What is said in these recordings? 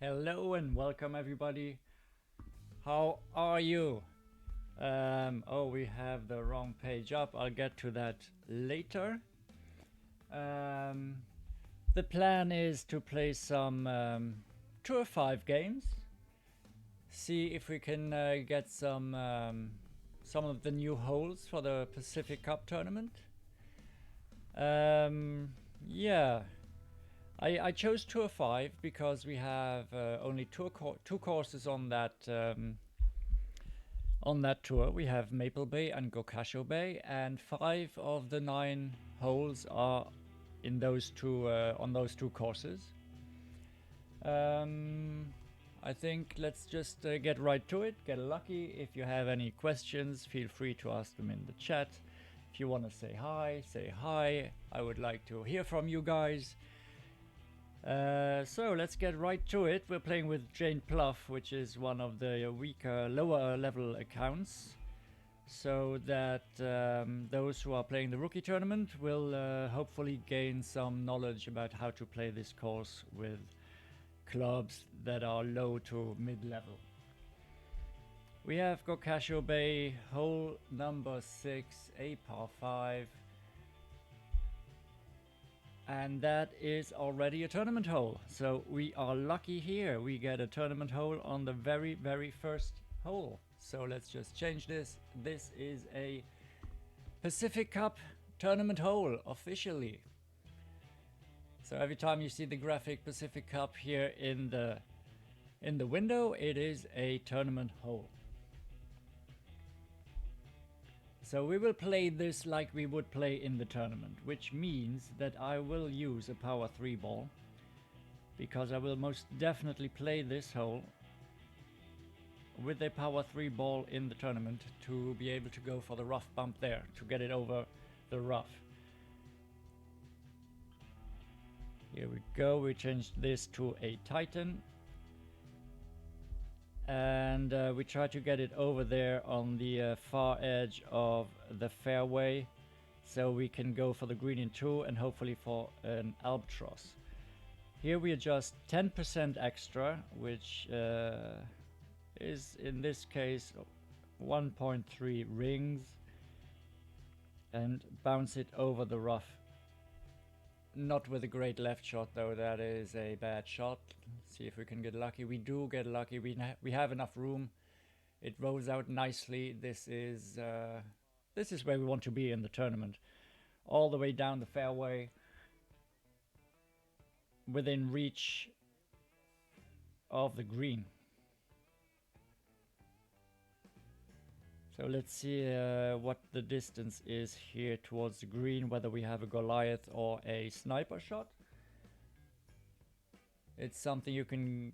Hello and welcome everybody. How are you? Oh, we have the wrong page up. I'll get to that later. Um, the plan is to play some 2 or 5 games. See if we can get some of the new holes for the Pacific Cup tournament. Yeah, I chose Tour 5 because we have only two courses on that tour. We have Maple Bay and Gokasho Bay, and 5 of the 9 holes are in those two on those two courses. I think let's just get right to it. Get lucky. If you have any questions, feel free to ask them in the chat. If you want to say hi, say hi. I would like to hear from you guys. So let's get right to it. We're playing with Jane Plough, which is one of the weaker, lower level accounts, so that those who are playing the rookie tournament will hopefully gain some knowledge about how to play this course with clubs that are low to mid-level. We have Gokasho Bay, hole number 6, a par 5. And that is already a tournament hole. So we are lucky here. We get a tournament hole on the very first hole. So let's just change this. This is a Pacific Cup tournament hole officially. So every time you see the graphic Pacific Cup here in the window, it is a tournament hole. So we will play this like we would play in the tournament, which means that I will use a power 3 ball, because I will most definitely play this hole with a power 3 ball in the tournament to be able to go for the rough bump there, to get it over the rough. Here we go, we changed this to a Titan. And we try to get it over there on the far edge of the fairway, so we can go for the green in 2 and hopefully for an albatross. Here we adjust 10% extra, which is in this case 1.3 rings, and bounce it over the rough. Not with a great left shot though, that is a bad shot. See if we can get lucky. We do get lucky. We have enough room. It rolls out nicely. This is where we want to be in the tournament. All the way down the fairway, within reach of the green. So let's see what the distance is here towards the green, whether we have a Goliath or a sniper shot. It's something you can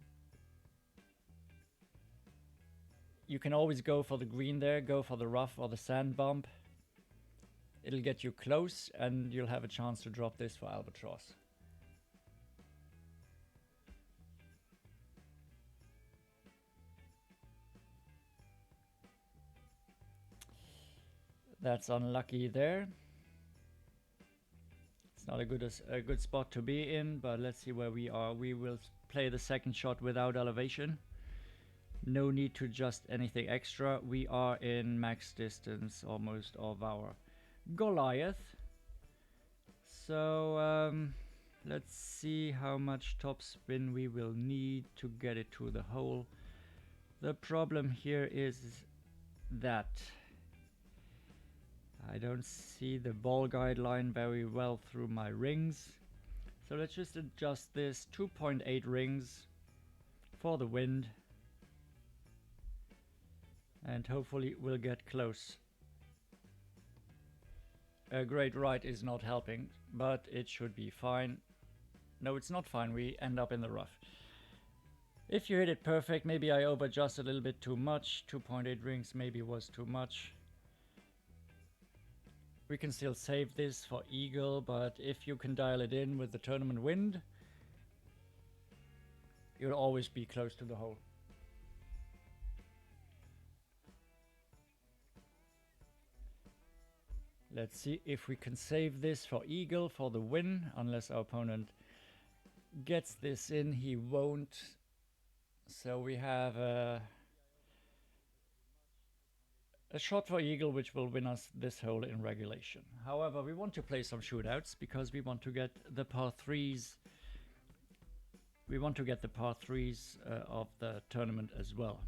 always go for the green there, go for the rough or the sand bump. It'll get you close and you'll have a chance to drop this for albatross. That's unlucky there. It's not a good spot to be in, but let's see where we are. We will play the second shot without elevation. No need to adjust anything extra. We are in max distance almost of our Goliath. So let's see how much topspin we will need to get it to the hole. The problem here is that I don't see the ball guideline very well through my rings. So let's just adjust this 2.8 rings for the wind. And hopefully we'll get close. A great right is not helping, but it should be fine. No, it's not fine. We end up in the rough. If you hit it perfect, maybe I over-adjusted a little bit too much. 2.8 rings maybe was too much. We can still save this for eagle, but if you can dial it in with the tournament wind, you'll always be close to the hole. Let's see if we can save this for eagle for the win, unless our opponent gets this in. He won't. So we have a shot for eagle, which will win us this hole in regulation. However, we want to play some shootouts because we want to get the par threes. We want to get the par threes of the tournament as well.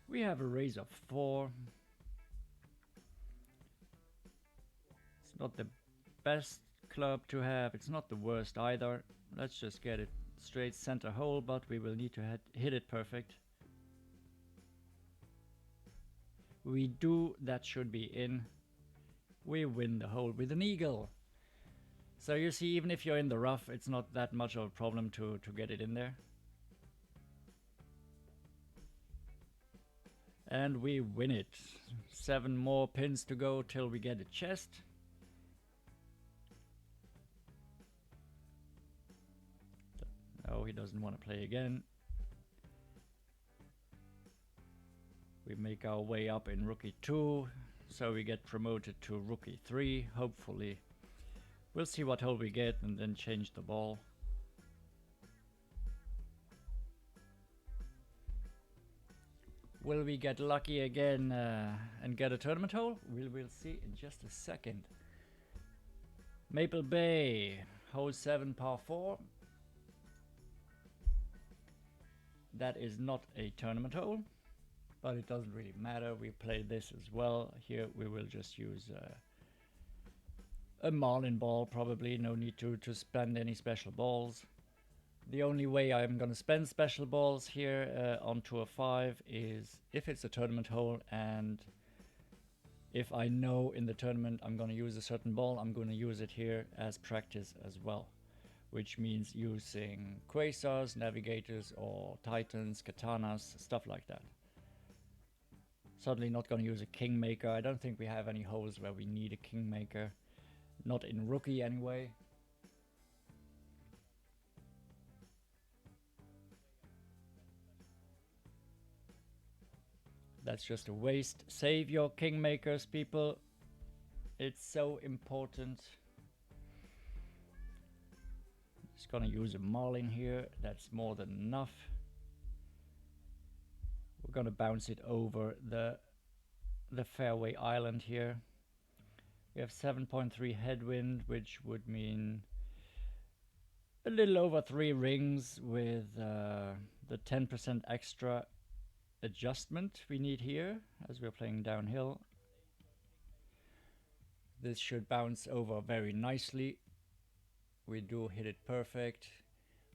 We have a raise of 4. It's not the best club to have. It's not the worst either. Let's just get it straight center hole, but we will need to hit it perfect. We do. That should be in. We win the hole with an eagle. So you see, even if you're in the rough, it's not that much of a problem to get it in there. And we win it. 7 more pins to go till we get a chest. No, he doesn't want to play again. We make our way up in Rookie 2, so we get promoted to Rookie 3, hopefully. We'll see what hole we get and then change the ball. Will we get lucky again and get a tournament hole? We'll see in just a second. Maple Bay, hole 7, par 4. That is not a tournament hole, but it doesn't really matter. We play this as well. Here we will just use a marlin ball, probably. No need to spend any special balls. The only way I'm going to spend special balls here on Tour 5 is if it's a tournament hole, and if I know in the tournament I'm going to use a certain ball, I'm going to use it here as practice as well, which means using quasars, navigators, or titans, katanas, stuff like that. Certainly not going to use a kingmaker. I don't think we have any holes where we need a kingmaker. Not in rookie anyway. That's just a waste. Save your kingmakers, people. It's so important. Just gonna use a marlin here. That's more than enough. We're gonna bounce it over the fairway island here. We have 7.3 headwind, which would mean a little over 3 rings with the 10% extra adjustment we need here as we're playing downhill. This should bounce over very nicely. We do hit it perfect.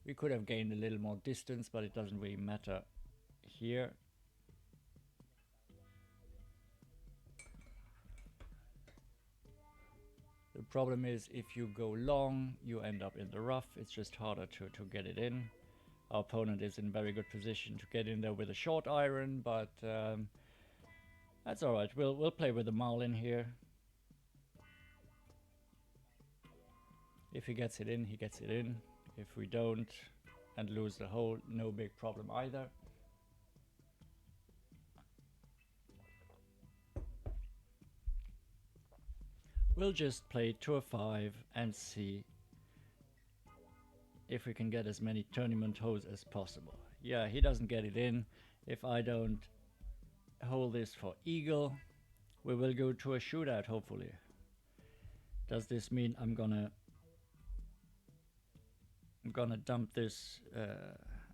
We could have gained a little more distance, but it doesn't really matter here. The problem is if you go long, you end up in the rough. It's just harder to get it in. Our opponent is in very good position to get in there with a short iron, but that's all right. We'll play with the marlin here. If he gets it in, he gets it in. If we don't and lose the hole, no big problem either. We'll just play Tour 5 and see if we can get as many tournament holes as possible. Yeah, he doesn't get it in. If I don't hold this for eagle, we will go to a shootout, hopefully. Does this mean I'm gonna dump this?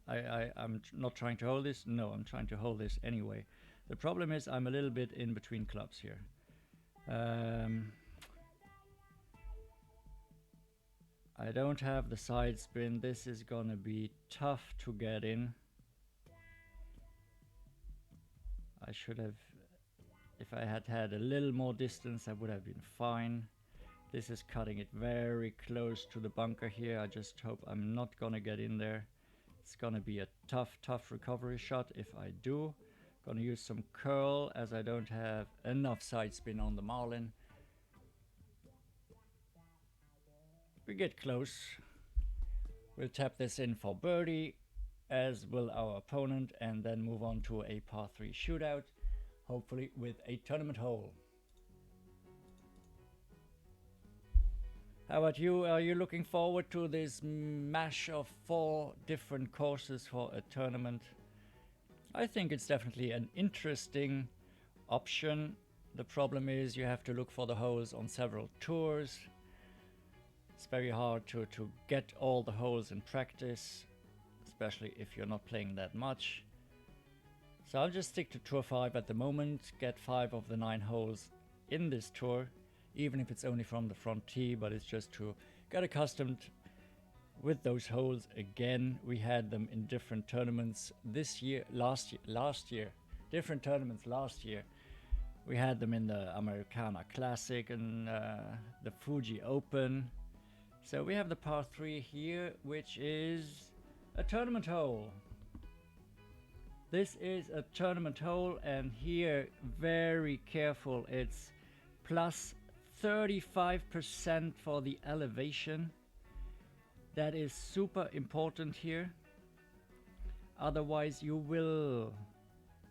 I'm not trying to hold this. No, I'm trying to hold this anyway. The problem is I'm a little bit in between clubs here. I don't have the side spin. This is gonna be tough to get in. I should have, if I had had a little more distance, I would have been fine. This is cutting it very close to the bunker here. I just hope I'm not gonna get in there. It's gonna be a tough recovery shot if I do. Gonna use some curl as I don't have enough side spin on the marlin. We get close. We'll tap this in for birdie, as will our opponent, and then move on to a par 3 shootout, hopefully with a tournament hole. How about you? Are you looking forward to this mash of 4 different courses for a tournament? I think it's definitely an interesting option. The problem is you have to look for the holes on several tours. It's very hard to get all the holes in practice, especially if you're not playing that much. So I'll just stick to Tour 5 at the moment, get 5 of the 9 holes in this tour, even if it's only from the front tee, but it's just to get accustomed with those holes again. We had them in different tournaments this year, last year, different tournaments last year. We had them in the Americana Classic and the Fuji Open. So we have the par 3 here, which is a tournament hole. This is a tournament hole, and here, very careful, it's plus 35% for the elevation. That is super important here. Otherwise you will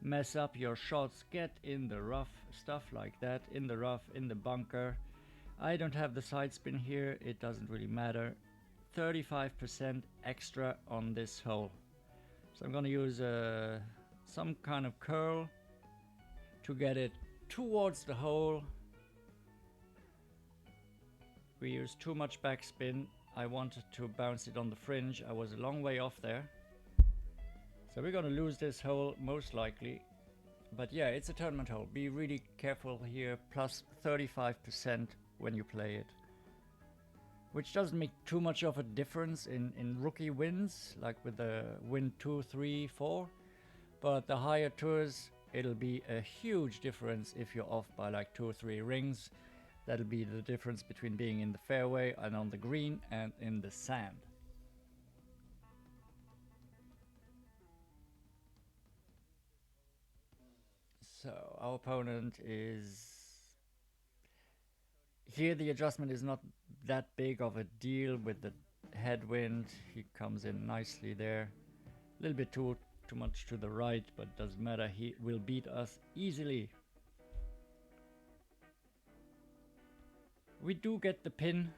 mess up your shots, get in the rough, stuff like that, in the rough, in the bunker. I don't have the side spin here, it doesn't really matter. 35% extra on this hole. So I'm gonna use some kind of curl to get it towards the hole. We used too much backspin. I wanted to bounce it on the fringe. I was a long way off there. So we're gonna lose this hole most likely. But yeah, it's a tournament hole. Be really careful here. Plus 35% when you play it. Which doesn't make too much of a difference in rookie wins, like with the win 2, 3, 4. But the higher tours, it'll be a huge difference if you're off by like 2 or 3 rings. That'll be the difference between being in the fairway and on the green and in the sand. So our opponent is... Here the adjustment is not that big of a deal with the headwind. He comes in nicely there. A little bit too much to the right, but doesn't matter. He will beat us easily. We do get the pin.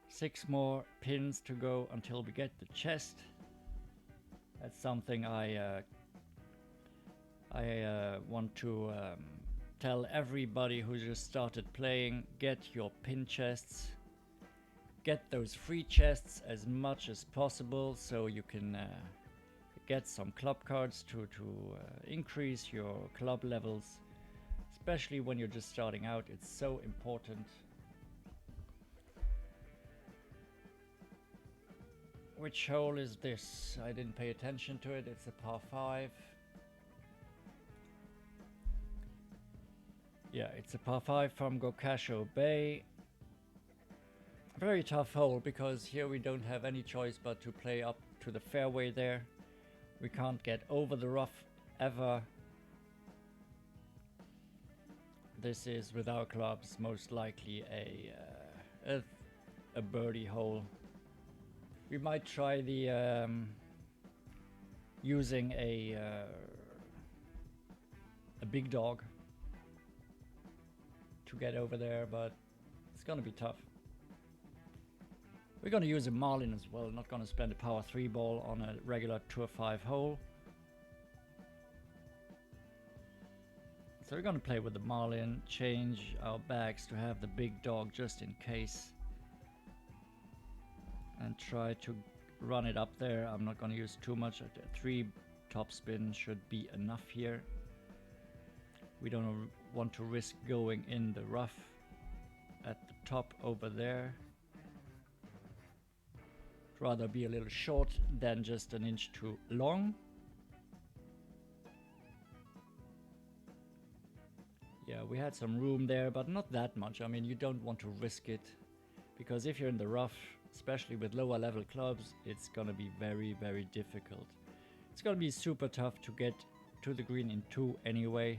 6 more pins to go until we get the chest. That's something I want to tell everybody who just started playing. Get your pin chests. Get those free chests as much as possible so you can get some club cards to increase your club levels. Especially when you're just starting out, it's so important. Which hole is this? I didn't pay attention to it. It's a par 5. Yeah, it's a par 5 from Gokasho Bay. Very tough hole because here we don't have any choice but to play up to the fairway there. We can't get over the rough ever. This is, with our clubs, most likely a birdie hole. We might try the using a big dog to get over there, but it's gonna be tough. We're gonna use a marlin as well. Not gonna spend a power 3 ball on a regular Tour 5 hole. So we're gonna play with the marlin, change our bags to have the big dog just in case, and try to run it up there. I'm not gonna use too much. 3 topspin should be enough here. We don't want to risk going in the rough at the top over there. Rather be a little short than just an inch too long. Yeah, we had some room there, but not that much. I mean, you don't want to risk it, because if you're in the rough, especially with lower level clubs, it's gonna be very, very difficult. It's gonna be super tough to get to the green in 2 anyway.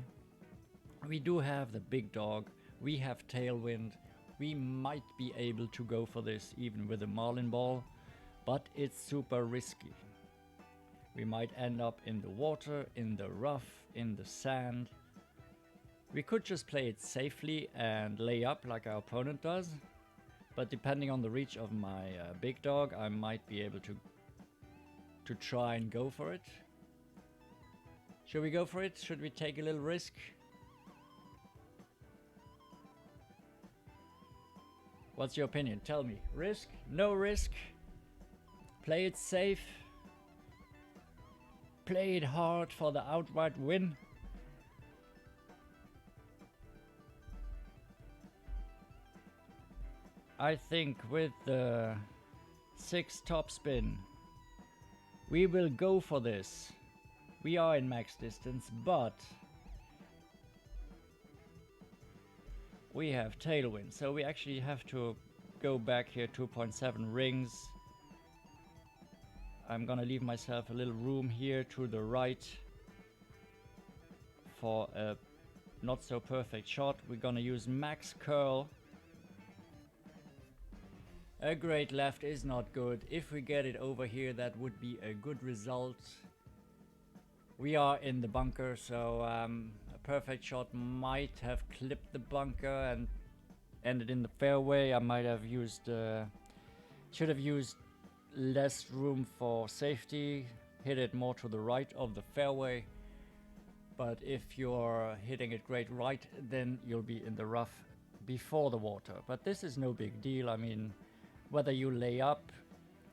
We do have the big dog, we have tailwind, we might be able to go for this even with a marlin ball, but it's super risky. We might end up in the water, in the rough, in the sand. We could just play it safely and lay up like our opponent does, but depending on the reach of my big dog, I might be able to try and go for it. Should we go for it? Should we take a little risk? What's your opinion? Tell me. Risk? No risk? Play it safe? Play it hard for the outright win? I think with the 6 topspin, we will go for this. We are in max distance, but we have tailwind, so we actually have to go back here 2.7 rings. I'm gonna leave myself a little room here to the right for a not so perfect shot. We're gonna use max curl. A great left is not good. If we get it over here, that would be a good result. We are in the bunker, so a perfect shot might have clipped the bunker and ended in the fairway. I might have used, should have used less room for safety, hit it more to the right of the fairway. But if you're hitting it great right, then you'll be in the rough before the water. But this is no big deal. I mean, whether you lay up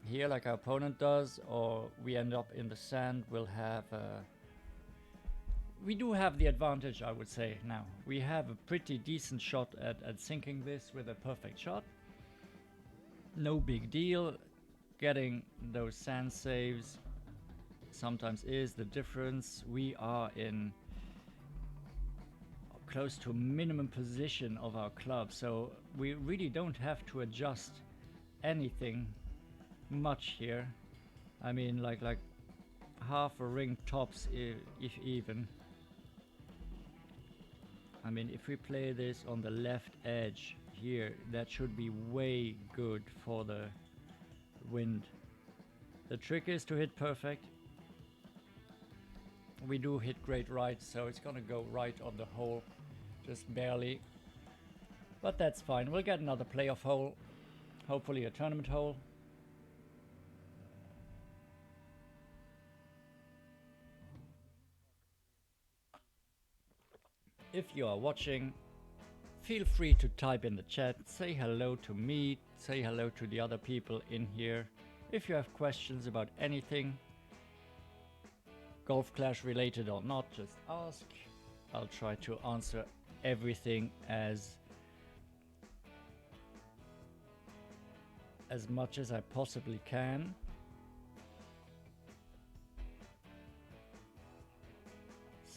here like our opponent does, or we end up in the sand, we'll have we do have the advantage, I would say. Now we have a pretty decent shot at sinking this with a perfect shot. No big deal. Getting those sand saves sometimes is the difference. We are in close to minimum position of our club, so we really don't have to adjust anything much here. I mean, like half a ring tops, if even. I mean, if we play this on the left edge here, that should be way good for the wind. The trick is to hit perfect. We do hit great right, so it's gonna go right of the hole, just barely. But that's fine. We'll get another playoff hole. Hopefully a tournament hole. If you are watching, feel free to type in the chat, say hello to me, say hello to the other people in here. If you have questions about anything, Golf Clash related or not, just ask. I'll try to answer everything as much as I possibly can.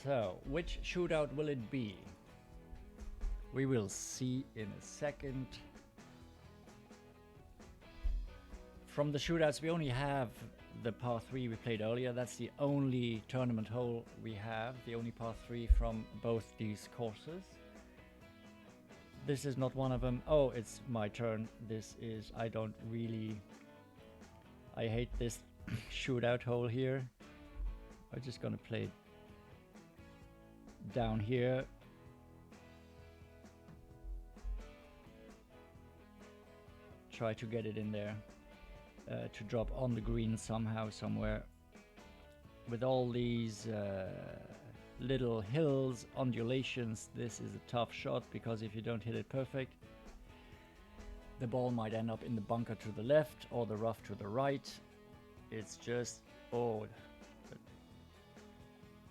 So, which shootout will it be? We will see in a second. From the shootouts, we only have the par 3 we played earlier. That's the only tournament hole we have, the only par 3 from both these courses. This is not one of them. Oh, it's my turn. This is, I hate this shootout hole here. I'm just gonna play it down here. Try to get it in there, to drop on the green somehow, somewhere. With all these little hills, undulations, this is a tough shot, because if you don't hit it perfect, the ball might end up in the bunker to the left or the rough to the right. It's just, oh,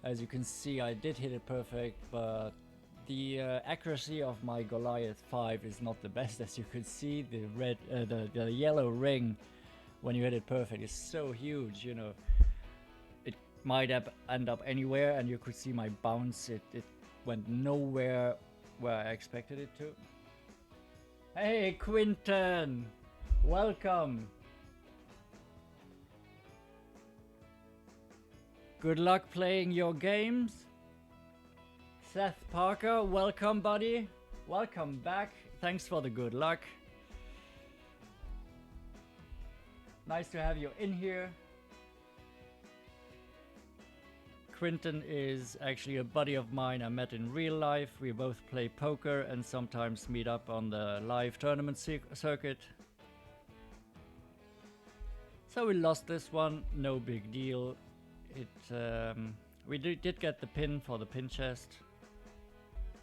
as you can see, I did hit it perfect, but the accuracy of my Goliath 5 is not the best. As you can see, the red, the yellow ring when you hit it perfect is so huge, you know. It might end up anywhere, and you could see my bounce. It went nowhere where I expected it to. Hey, Quinton! Welcome! Good luck playing your games. Seth Parker, welcome, buddy. Welcome back. Thanks for the good luck. Nice to have you in here. Quinton is actually a buddy of mine I met in real life. We both play poker and sometimes meet up on the live tournament circuit. So we lost this one, no big deal. We did get the pin for the pin chest.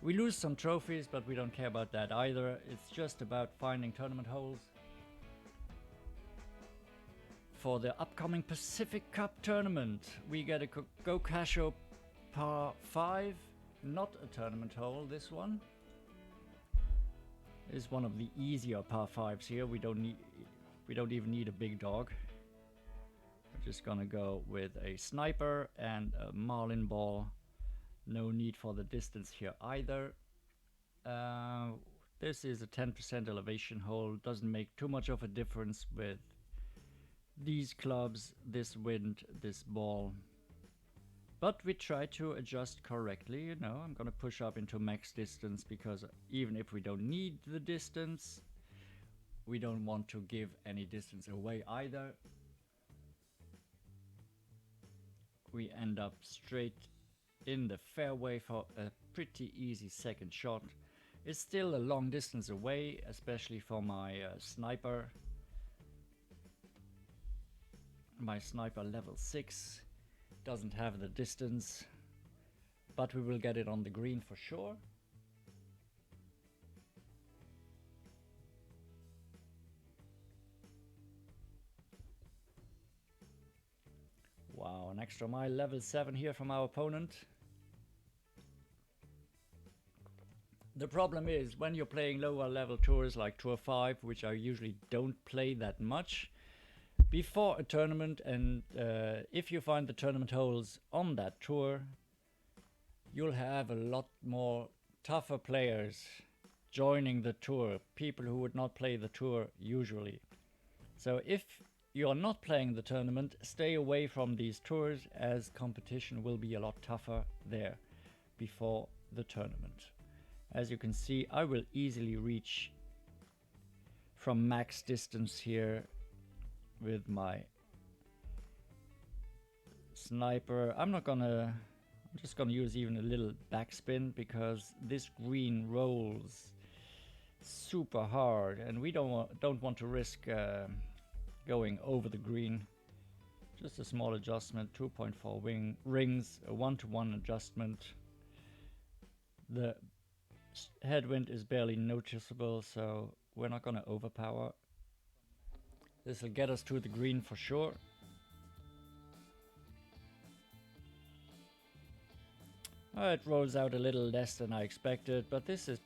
We lose some trophies, but we don't care about that either. It's just about finding tournament holes for the upcoming Pacific Cup tournament. We get a Gokasho par 5, not a tournament hole. This one is one of the easier par 5s here. We don't even need a big dog. We're just gonna go with a sniper and a marlin ball. No need for the distance here either. This is a 10% elevation hole. Doesn't make too much of a difference with these clubs, this wind, this ball. But we try to adjust correctly, you know. I'm gonna push up into max distance because even if we don't need the distance, we don't want to give any distance away either. We end up straight in the fairway for a pretty easy second shot. It's still a long distance away, especially for my sniper. My sniper level 6 doesn't have the distance, but we will get it on the green for sure. Wow, an extra mile level 7 here from our opponent. The problem is when you're playing lower level tours like Tour 5, which I usually don't play that much, before a tournament, and if you find the tournament holes on that tour, you'll have a lot more tougher players joining the tour, people who would not play the tour usually. So if you're not playing the tournament, stay away from these tours, as competition will be a lot tougher there before the tournament. As you can see, I will easily reach from max distance here with my sniper. I'm just gonna use even a little backspin because this green rolls super hard and we don't want to risk going over the green. Just a small adjustment, 2.4 rings, a 1-to-1 adjustment. The headwind is barely noticeable, so we're not gonna overpower. This will get us to the green for sure. It rolls out a little less than I expected, but this is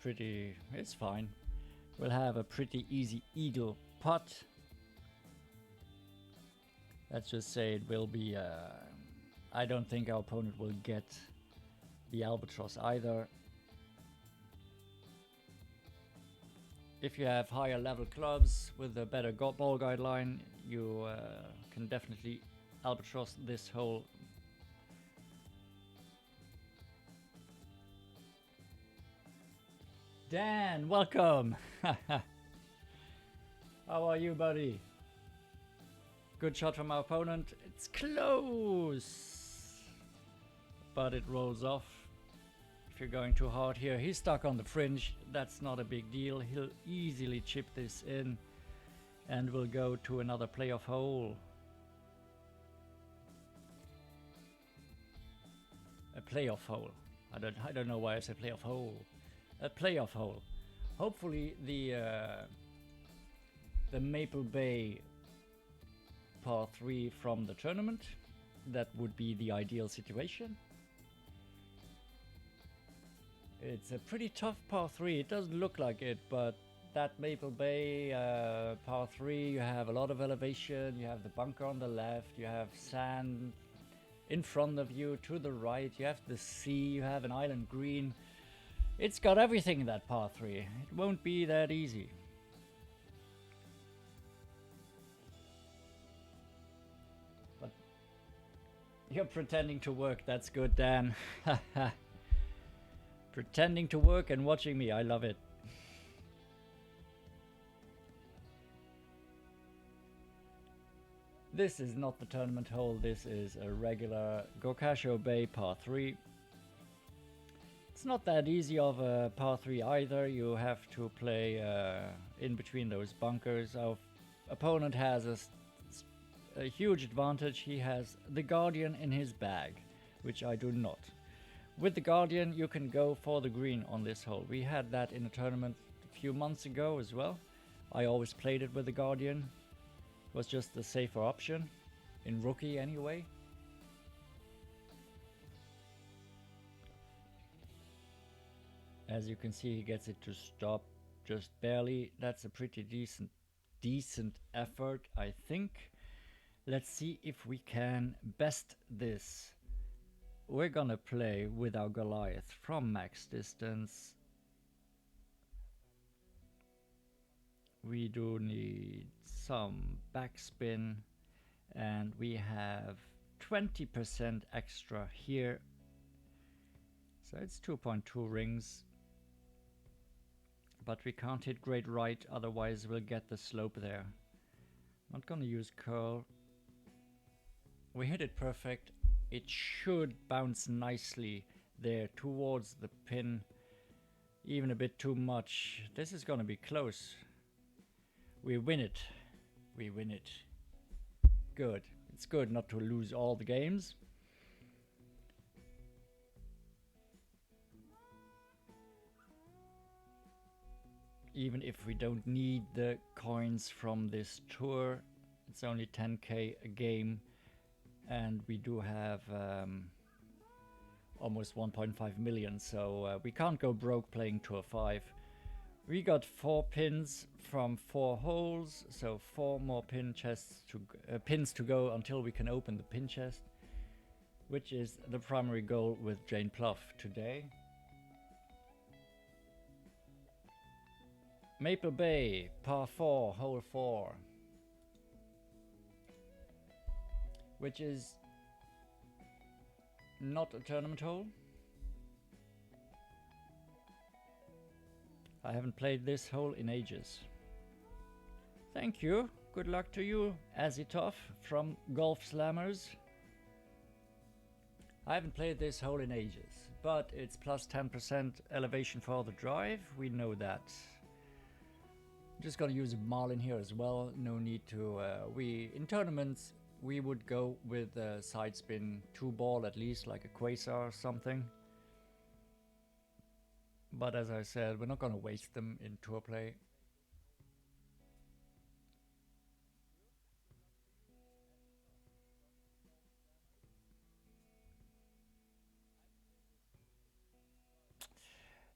it's fine. We'll have a pretty easy eagle putt. Let's just say it will be, I don't think our opponent will get the albatross either. If you have higher level clubs with a better ball guideline, you can definitely albatross this hole. Dan, welcome! How are you, buddy? Good shot from our opponent. It's close! But it rolls off. If you're going too hard here, he's stuck on the fringe. That's not a big deal. He'll easily chip this in and we'll go to another playoff hole. A playoff hole. I don't know why I said playoff hole. A playoff hole. Hopefully the Maple Bay par 3 from the tournament. That would be the ideal situation. It's a pretty tough par 3. It doesn't look like it, but that Maple Bay par 3, you have a lot of elevation, you have the bunker on the left, you have sand in front of you, to the right, you have the sea, you have an island green. It's got everything in that par 3. It won't be that easy. But you're pretending to work, that's good, Dan. Pretending to work and watching me, I love it. This is not the tournament hole, this is a regular Gokasho Bay par 3. It's not that easy of a par 3 either, you have to play in between those bunkers. Our opponent has a huge advantage, he has the Guardian in his bag, which I do not. With the Guardian you can go for the green on this hole. We had that in a tournament a few months ago as well. I always played it with the Guardian. It was just the safer option, in rookie anyway. As you can see, he gets it to stop just barely. That's a pretty decent effort, I think. Let's see if we can best this. We're gonna play with our Goliath from max distance. We do need some backspin, and we have 20% extra here. So it's 2.2 rings. But we can't hit great right, otherwise we'll get the slope there. Not gonna use curl. We hit it perfect. It should bounce nicely there towards the pin. Even a bit too much. This is gonna be close. We win it. We win it. Good. It's good not to lose all the games. Even if we don't need the coins from this tour, it's only 10k a game, and we do have almost 1.5 million, so we can't go broke playing Tour 5. We got 4 pins from 4 holes, so 4 more pins to go until we can open the pin chest, which is the primary goal with Jane Plough today. Maple Bay, par 4, hole 4, which is not a tournament hole. I haven't played this hole in ages. Thank you, good luck to you, Azitov from Golf Slammers. I haven't played this hole in ages, but it's plus 10% elevation for the drive, we know that. I'm just gonna use a marlin here as well, no need to, in tournaments we would go with a side spin 2 ball at least, like a quasar or something. But as I said, we're not gonna waste them in tour play.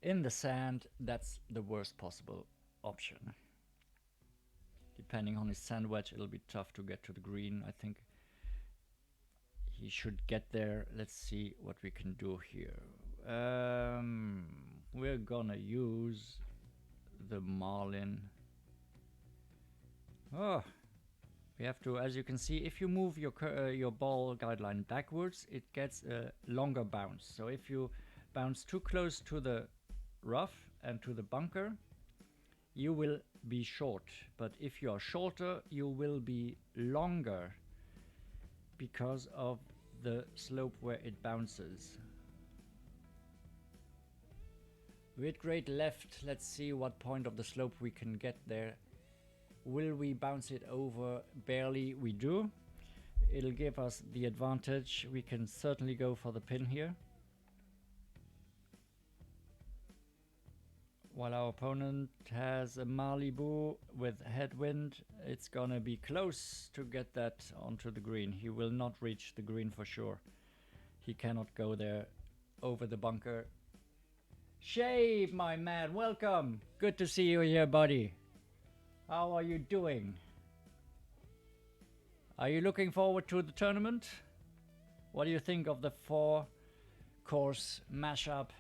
In the sand, that's the worst possible option. Depending on his sand wedge, it'll be tough to get to the green. I think he should get there. Let's see what we can do here. We're gonna use the marlin. Oh, we have to, as you can see, if you move your ball guideline backwards, it gets a longer bounce. So if you bounce too close to the rough and to the bunker, you will be short, but if you are shorter, you will be longer because of the slope where it bounces. We hit great left. Let's see what point of the slope we can get there. Will we bounce it over? Barely, we do. It'll give us the advantage. We can certainly go for the pin here. While our opponent has a Malibu with headwind, it's gonna be close to get that onto the green. He will not reach the green for sure. He cannot go there over the bunker. Shave, my man, welcome. Good to see you here, buddy. How are you doing? Are you looking forward to the tournament? What do you think of the 4-course mashup?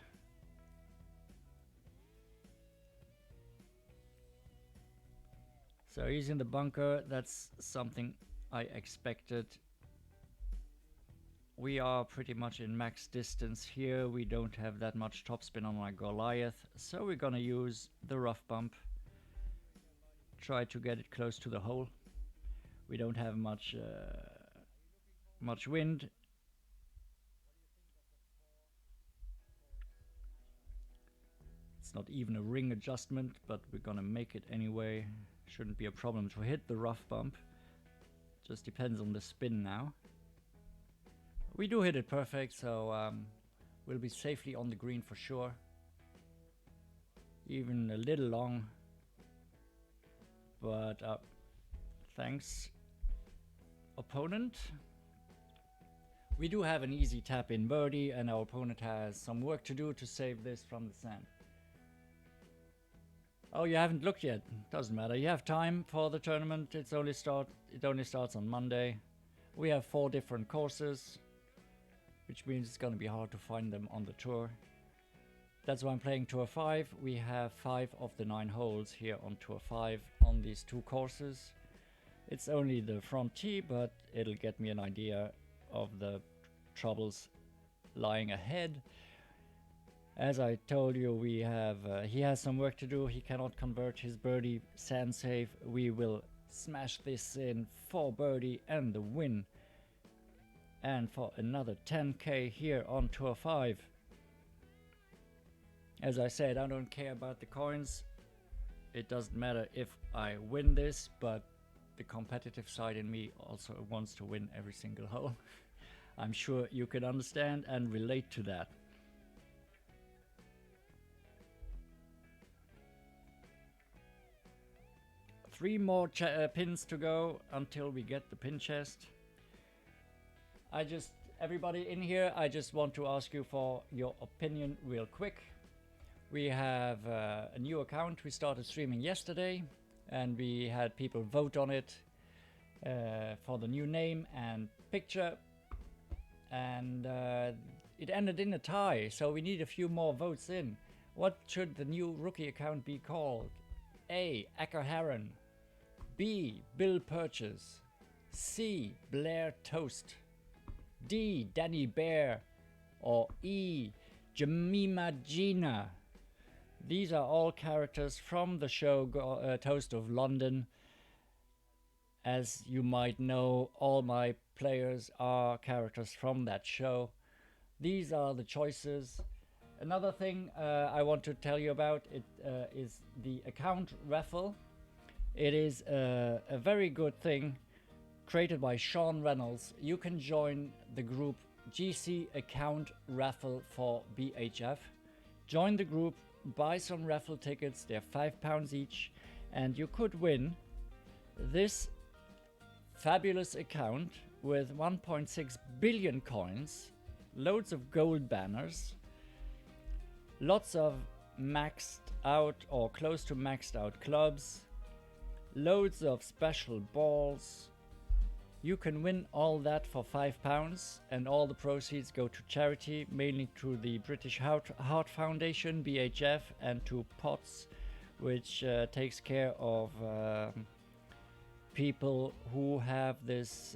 So he's in the bunker. That's something I expected. We are pretty much in max distance here. We don't have that much topspin on my Goliath, so we're gonna use the rough bump. Try to get it close to the hole. We don't have much wind. It's not even a ring adjustment, but we're gonna make it anyway. Shouldn't be a problem to hit the rough bump. Just depends on the spin now. We do hit it perfect, so we'll be safely on the green for sure. Even a little long, but thanks, opponent. We do have an easy tap in birdie, and our opponent has some work to do to save this from the sand. Oh, you haven't looked yet. Doesn't matter. You have time for the tournament. It only starts on Monday. We have 4 different courses, which means it's gonna be hard to find them on the tour. That's why I'm playing Tour 5. We have 5 of the 9 holes here on Tour 5 on these 2 courses. It's only the front tee, but it'll get me an idea of the troubles lying ahead. As I told you, we have he has some work to do. He cannot convert his birdie sand save. We will smash this in for birdie and the win. And for another 10k here on Tour 5. As I said, I don't care about the coins. It doesn't matter if I win this, but the competitive side in me also wants to win every single hole. I'm sure you could understand and relate to that. Three more pins to go until we get the pin chest. Everybody in here, I just want to ask you for your opinion real quick. We have a new account. We started streaming yesterday, and we had people vote on it for the new name and picture, and it ended in a tie, so we need a few more votes in. What should the new rookie account be called? A. Acker Heron, B. Bill Purchase, C. Blair Toast, D. Danny Bear, or E. Jemima Gina. These are all characters from the show Toast of London. As you might know, all my players are characters from that show. These are the choices. Another thing I want to tell you about is the account raffle. It is a very good thing created by Sean Reynolds. You can join the group GC Account Raffle for BHF. Join the group, buy some raffle tickets, they're £5 each, and you could win this fabulous account with 1.6 billion coins, loads of gold banners, lots of maxed out or close to maxed out clubs, loads of special balls. You can win all that for £5, and all the proceeds go to charity, mainly to the British Heart Foundation, BHF, and to POTS, which takes care of people who have this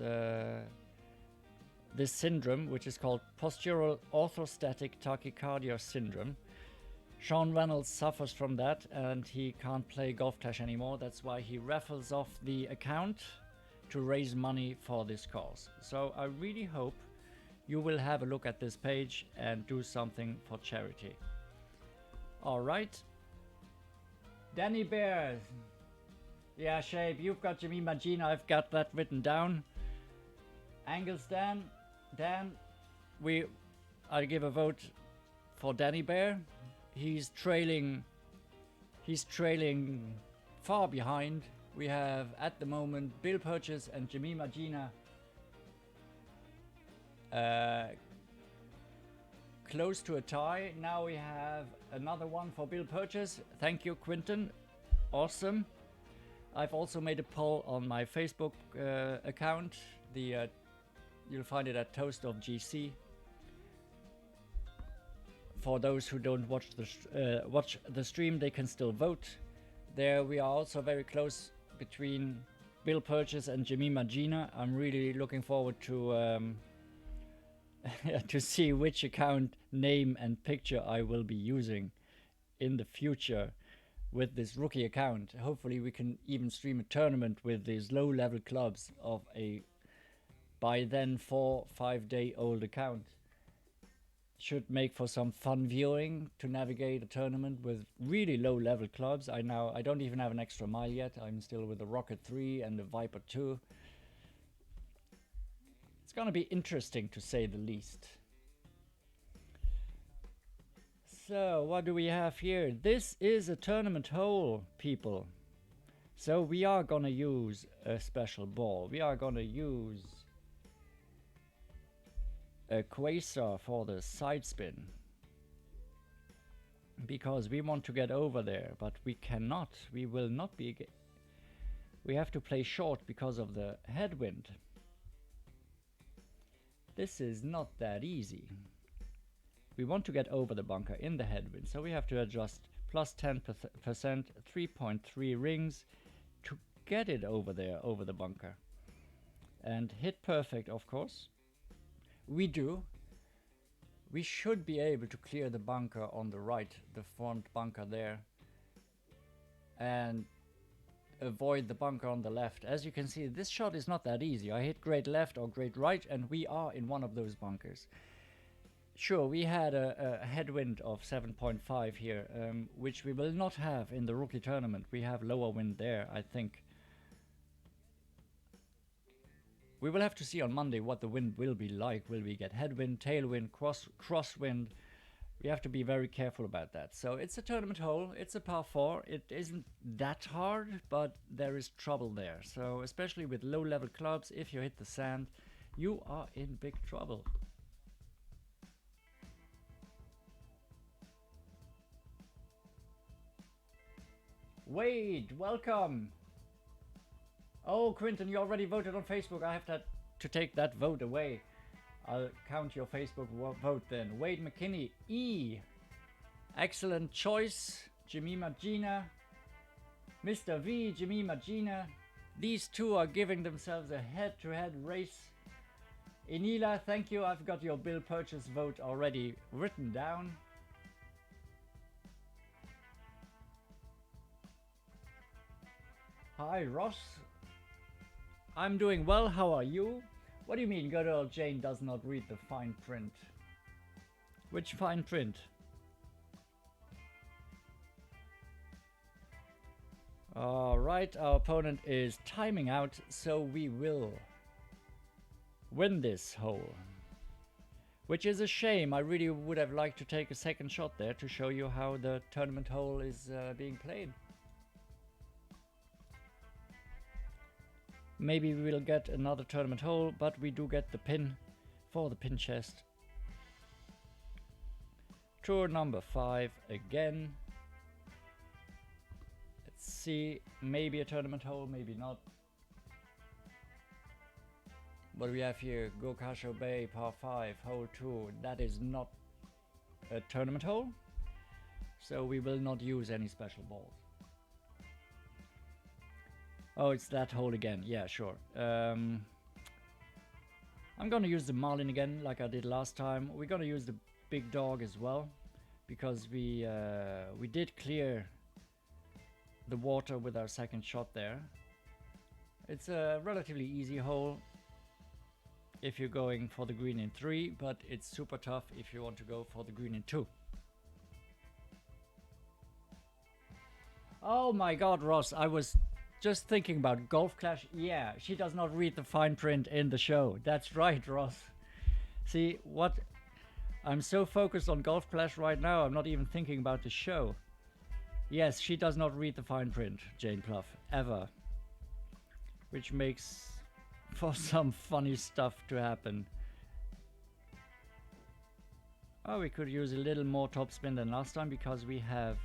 this syndrome, which is called postural orthostatic tachycardia syndrome. Sean Reynolds suffers from that, and he can't play Golf Clash anymore. That's why he raffles off the account to raise money for this cause. So I really hope you will have a look at this page and do something for charity. All right. Danny Bear. Yeah, Shape, you've got Jemima Jean. I've got that written down. Angles Dan. I give a vote for Danny Bear. He's trailing far behind. We have at the moment Bill Purchase and Jemima Gina close to a tie. Now we have another one for Bill Purchase. Thank you, Quinton. Awesome. I've also made a poll on my Facebook account. You'll find it at Toast of GC. For those who don't watch the stream, they can still vote. There we are also very close between Bill Purchase and Jemima Gina. I'm really looking forward to to see which account name and picture I will be using in the future. with this rookie account. Hopefully we can even stream a tournament with these low level clubs of a by then 4-5 day old account. Should make for some fun viewing to navigate a tournament with really low level clubs. I don't even have an extra mile yet. I'm still with the Rocket 3 and the Viper 2. It's gonna be interesting to say the least. So what do we have here? This is a tournament hole, people. So we are gonna use a special ball. We are gonna use a quasar for the side spin, because we want to get over there, but we cannot. We will not be. We have to play short because of the headwind. This is not that easy. We want to get over the bunker in the headwind, so we have to adjust plus 10%, 3.3 rings to get it over there, over the bunker. And hit perfect, of course. We do. We should be able to clear the bunker on the right, the front bunker there, and avoid the bunker on the left. As you can see, this shot is not that easy. I hit great left or great right, and we are in one of those bunkers. Sure, we had a headwind of 7.5 here, which we will not have in the rookie tournament. We have lower wind there, I think. We will have to see on Monday what the wind will be like. Will we get headwind, tailwind, crosswind? We have to be very careful about that. So it's a tournament hole. It's a par 4. It isn't that hard, but there is trouble there. So especially with low level clubs, if you hit the sand, you are in big trouble. Wade, welcome. Oh, Quinton, you already voted on Facebook. I have to take that vote away. I'll count your Facebook vote then. Wade McKinney, E. Excellent choice. Jemima Gina. Mr. V, Jemima Gina. These two are giving themselves a head-to-head race. Enila, thank you. I've got your bill purchase vote already written down. Hi, Ross. I'm doing well. How are you? What do you mean good old Jane does not read the fine print? Which fine print? Alright, our opponent is timing out, so we will win this hole. Which is a shame. I really would have liked to take a second shot there to show you how the tournament hole is being played. Maybe we'll get another tournament hole, but we do get the pin for the pin chest. Tour number 5 again. Let's see, maybe a tournament hole, maybe not. What do we have here? Gokasho Bay, par 5, hole 2. That is not a tournament hole, so we will not use any special balls. Oh, it's that hole again. Yeah, sure. I'm gonna use the marlin again, like I did last time. We're gonna use the big dog as well, because we did clear the water with our second shot there. It's a relatively easy hole if you're going for the green in 3, but it's super tough if you want to go for the green in 2. Oh my God, Ross! I was just thinking about Golf Clash. Yeah, she does not read the fine print in the show. That's right, Ross. See, what? I'm so focused on Golf Clash right now, I'm not even thinking about the show. Yes, she does not read the fine print, Jane Plough, ever. Which makes for some funny stuff to happen. Oh, we could use a little more topspin than last time because we have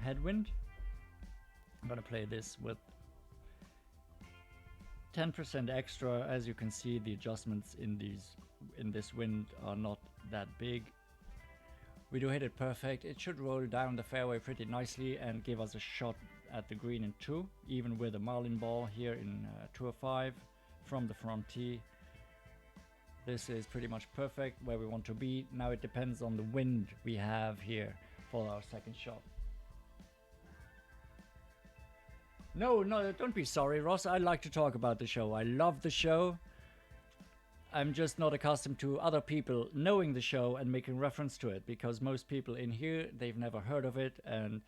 headwind. I'm gonna play this with 10% extra. As you can see, the adjustments in this wind are not that big. We do hit it perfect. It should roll down the fairway pretty nicely and give us a shot at the green in 2, even with a marlin ball here in Tour 5 from the front tee. This is pretty much perfect where we want to be. Now it depends on the wind we have here for our second shot. No, no, don't be sorry, Ross. I like to talk about the show. I love the show. I'm just not accustomed to other people knowing the show and making reference to it, because most people in here, they've never heard of it, and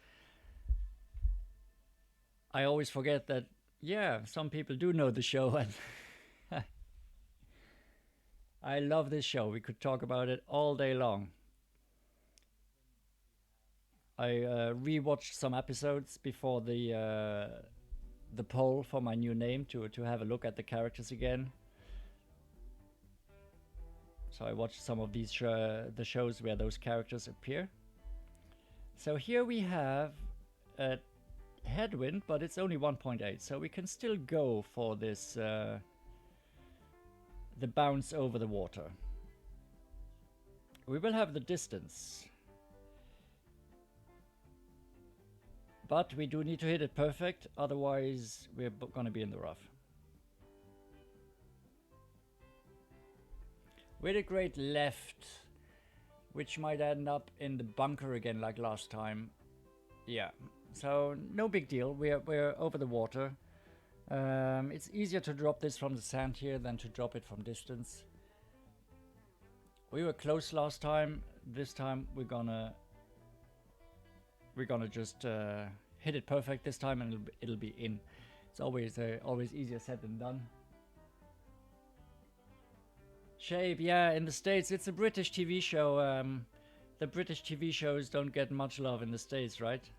I always forget that, yeah, some people do know the show, and I love this show. We could talk about it all day long. I rewatched some episodes before the poll for my new name to have a look at the characters again. So I watched some of these the shows where those characters appear. So here we have a headwind, but it's only 1.8, so we can still go for this the bounce over the water. We will have the distance, but we do need to hit it perfect, otherwise we're gonna be in the rough. With a great left, which might end up in the bunker again like last time. Yeah, so no big deal. We're over the water. It's easier to drop this from the sand here than to drop it from distance. We were close last time. This time we're gonna just hit it perfect this time, and it'll be in. It's always easier said than done. Shape, yeah, in the States, it's a British TV show. The British TV shows don't get much love in the States, right?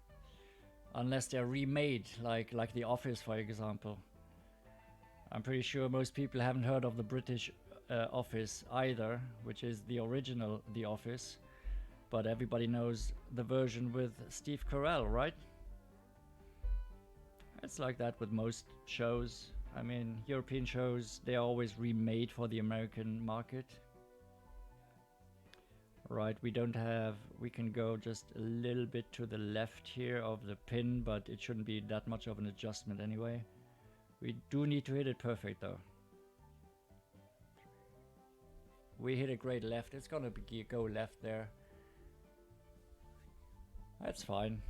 Unless they're remade, like The Office, for example. I'm pretty sure most people haven't heard of the British Office either, which is the original The Office. But everybody knows the version with Steve Carell, right? It's like that with most shows. I mean, European shows, they're always remade for the American market. Right, we can go just a little bit to the left here of the pin, but it shouldn't be that much of an adjustment anyway. We do need to hit it perfect though. We hit a great left, it's gonna go left there. That's fine.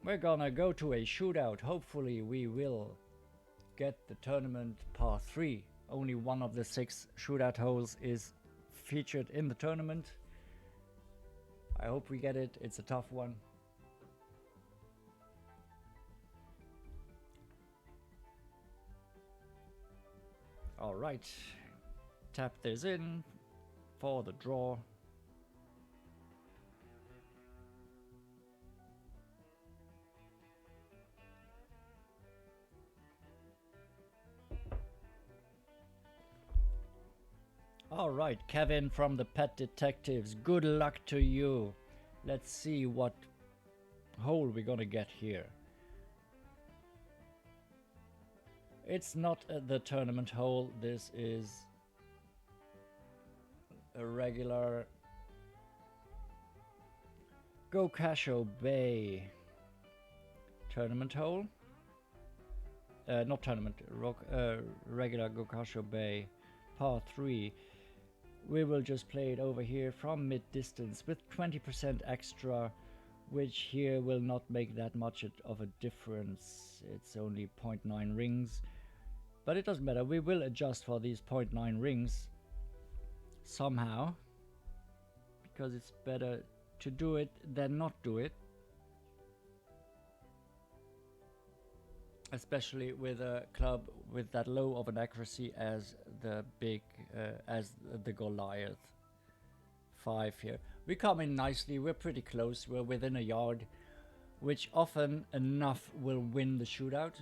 We're gonna go to a shootout. Hopefully we will get the tournament par 3. Only one of the 6 shootout holes is featured in the tournament. I hope we get it. It's a tough one. All right, tap this in for the draw. All right, Kevin from the Pet Detectives, good luck to you. Let's see what hole we're gonna get here. It's not the tournament hole, this is a regular Gokasho Bay tournament hole. Not tournament, regular Gokasho Bay par 3. We will just play it over here from mid-distance with 20% extra, which here will not make that much of a difference. It's only 0.9 rings, but it doesn't matter. We will adjust for these 0.9 rings somehow, because it's better to do it than not do it. Especially with a club with that low of an accuracy as the Goliath 5 here. We come in nicely, we're pretty close, we're within a yard, which often enough will win the shootout.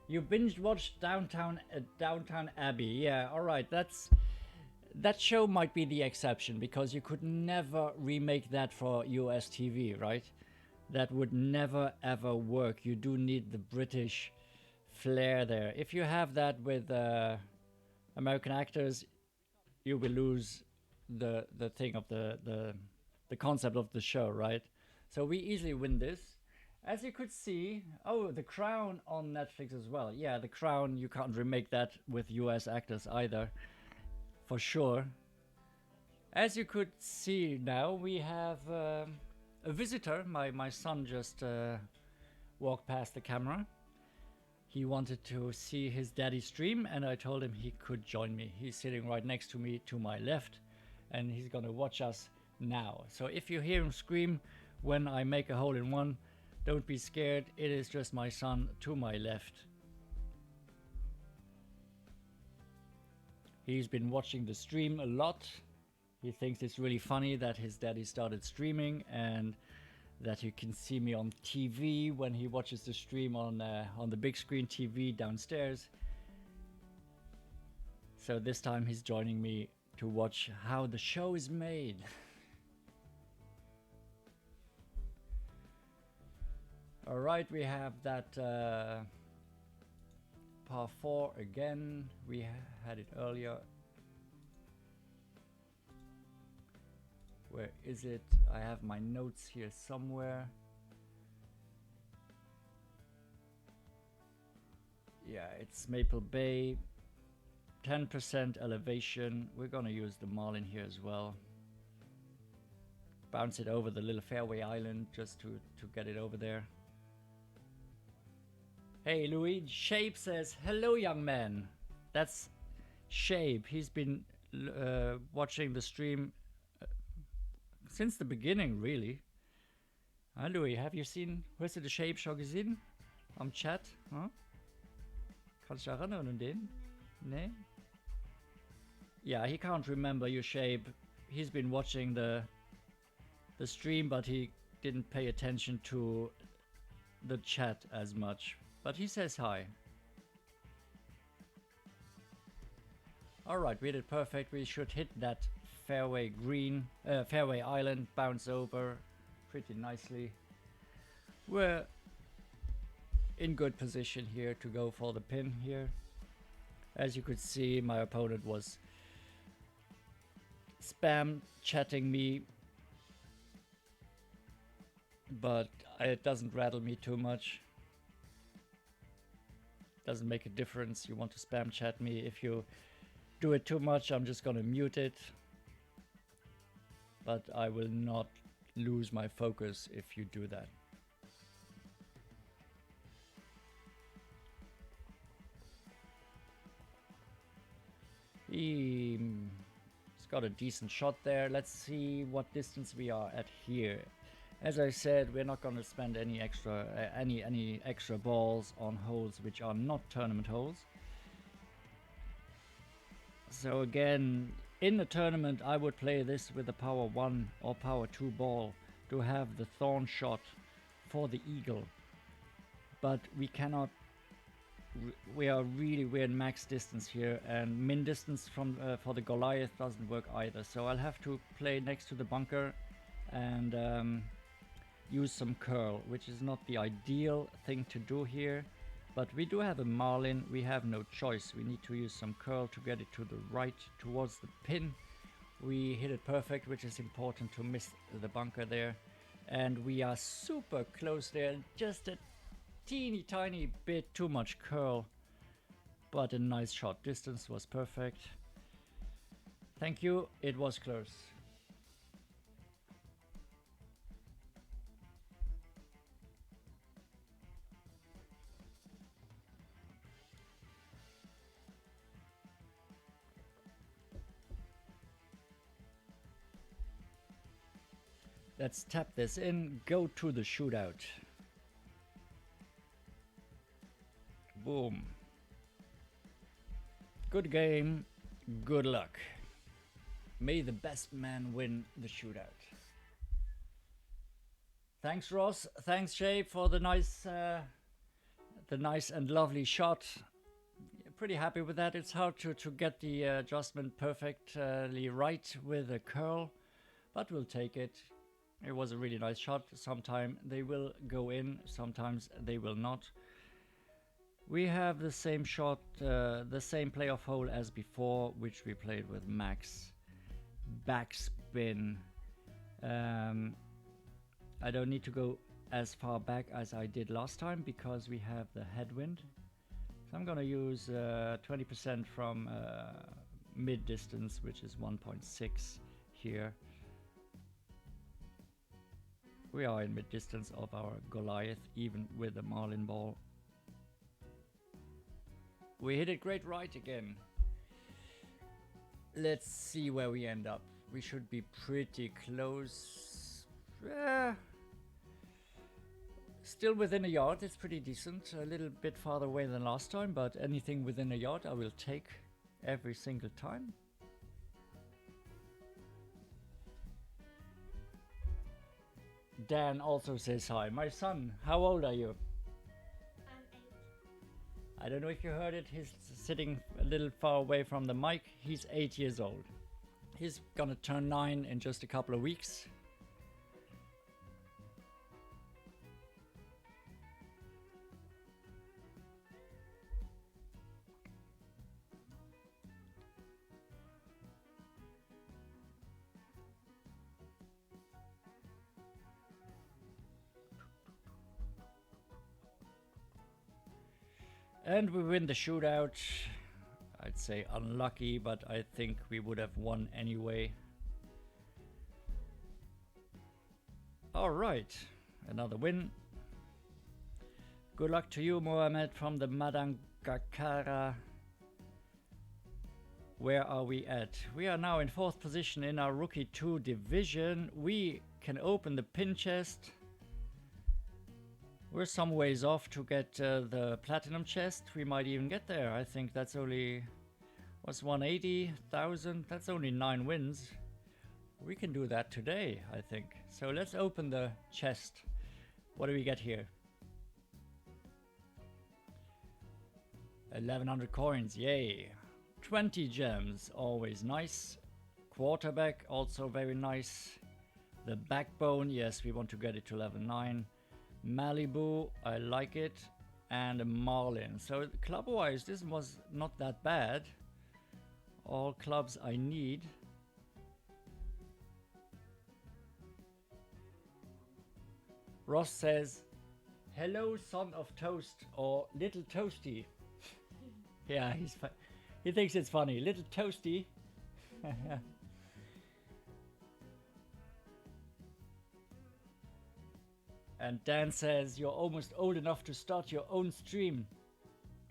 You binge watched Downtown Abbey. Yeah, alright, that show might be the exception, because you could never remake that for US TV, right? That would never ever work. You do need the British flair there. If you have that with American actors, you will lose the thing of the concept of the show, right? So we easily win this. As you could see, oh, The Crown on Netflix as well. Yeah, The Crown, you can't remake that with US actors either, for sure. As you could see now, we have a a visitor. My son just walked past the camera. He wanted to see his daddy stream, and I told him he could join me. He's sitting right next to me to my left, and he's gonna watch us now. So if you hear him scream when I make a hole in one, don't be scared. It is just my son to my left. He's been watching the stream a lot. He thinks it's really funny that his daddy started streaming and that you can see me on TV when he watches the stream on the big screen TV downstairs. So this time he's joining me to watch how the show is made. All right, we have that par 4 again. We had it earlier. Where is it? I have my notes here somewhere. Yeah, it's Maple Bay. 10% elevation. We're gonna use the marlin here as well. Bounce it over the little fairway island just to get it over there. Hey Louis, Shape says, hello young man. That's Shape. He's been watching the stream since the beginning, really. Louis, have you seen, hast du the Shape schon gesehen? Am Chat? Huh? Kannst du dich erinnern an den? Nee? Yeah, he can't remember you, Shape. He's been watching the stream, but he didn't pay attention to the chat as much. But he says hi. Alright, we did perfect. We should hit that fairway green, fairway island, bounce over pretty nicely. We're in good position here to go for the pin here. As you could see, my opponent was spam chatting me, but it doesn't rattle me too much. Doesn't make a difference. You want to spam chat me. If you do it too much, I'm just gonna mute it. But I will not lose my focus if you do that. He's got a decent shot there. Let's see what distance we are at here. As I said, we're not going to spend any extra balls on holes which are not tournament holes. So again, in the tournament I would play this with a power 1 or power 2 ball to have the thorn shot for the eagle. But we cannot, we're in max distance here, and min distance from for the Goliath doesn't work either. So I'll have to play next to the bunker and use some curl, which is not the ideal thing to do here, but we do have a marlin. We have no choice. We need to use some curl to get it to the right towards the pin. We hit it perfect, which is important to miss the bunker there, and we are super close there. Just a teeny tiny bit too much curl, but a nice shot. Distance was perfect. Thank you. It was close. Let's tap this in, go to the shootout. Boom. Good game, good luck. May the best man win the shootout. Thanks Ross, thanks Shape for the nice and lovely shot. Pretty happy with that. It's hard to get the adjustment perfectly right with a curl, but we'll take it. It was a really nice shot. Sometimes they will go in, sometimes they will not. We have the same shot, the same playoff hole as before, which we played with max backspin. I don't need to go as far back as I did last time because we have the headwind. So I'm gonna use 20% from mid distance, which is 1.6 here. We are in mid distance of our Goliath, even with the marlin ball. We hit it great right again. Let's see where we end up. We should be pretty close. Still within a yard, it's pretty decent. A little bit farther away than last time, but anything within a yard I will take every single time. Dan also says hi. My son, how old are you? I'm 8. I don't know if you heard it. He's sitting a little far away from the mic. He's 8 years old. He's gonna turn 9 in just a couple of weeks. And we win the shootout. I'd say unlucky, but I think we would have won anyway. Alright, another win. Good luck to you, Mohamed, from the Madangakara. Where are we at? We are now in 4th position in our Rookie 2 division. We can open the pin chest. We're some ways off to get the platinum chest. We might even get there. I think that's only, what's 180,000? That's only 9 wins. We can do that today, I think. So let's open the chest. What do we get here? 1100 coins, yay. 20 gems, always nice. Quarterback, also very nice. The backbone, yes, we want to get it to level 9. Malibu, I like it, and a Marlin. So club-wise, this was not that bad. All clubs I need. Ross says, hello son of toast, or little toasty. Yeah, he thinks it's funny, little toasty. And Dan says, you're almost old enough to start your own stream.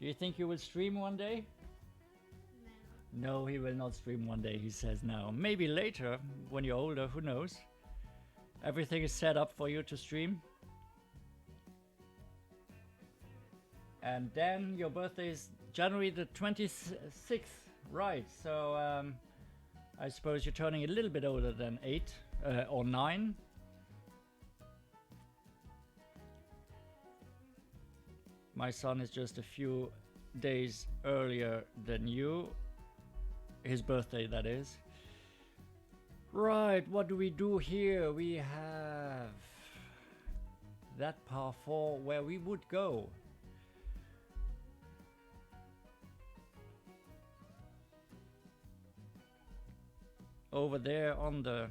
Do you think you will stream one day? No, he will not stream one day, he says now. Maybe later, when you're older, who knows? Everything is set up for you to stream. And Dan, your birthday is January the 26th, right? So I suppose you're turning a little bit older than 8 or 9. My son is just a few days earlier than you. His birthday, that is. Right, what do we do here? We have that par 4 where we would go. Over there on the,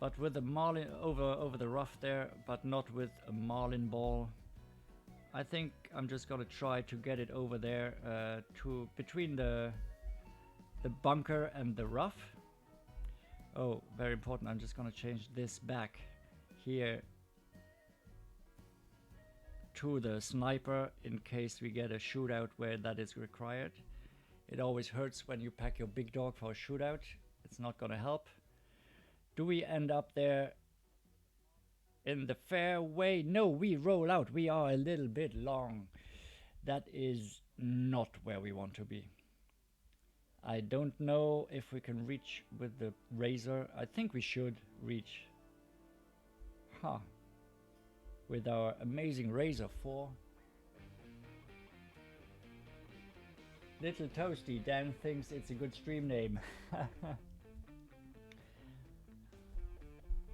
but with the marlin over the rough there, but not with a marlin ball. I think I'm just gonna try to get it over there to between the bunker and the rough. Oh, very important, I'm just gonna change this back here to the sniper in case we get a shootout where that is required. It always hurts when you pack your big dog for a shootout. It's not gonna help. Do we end up there in the fairway? No, we roll out. We are a little bit long. That is not where we want to be. I don't know if we can reach with the razor. I think we should reach. Huh. With our amazing razor 4. Little Toasty, Dan thinks it's a good stream name.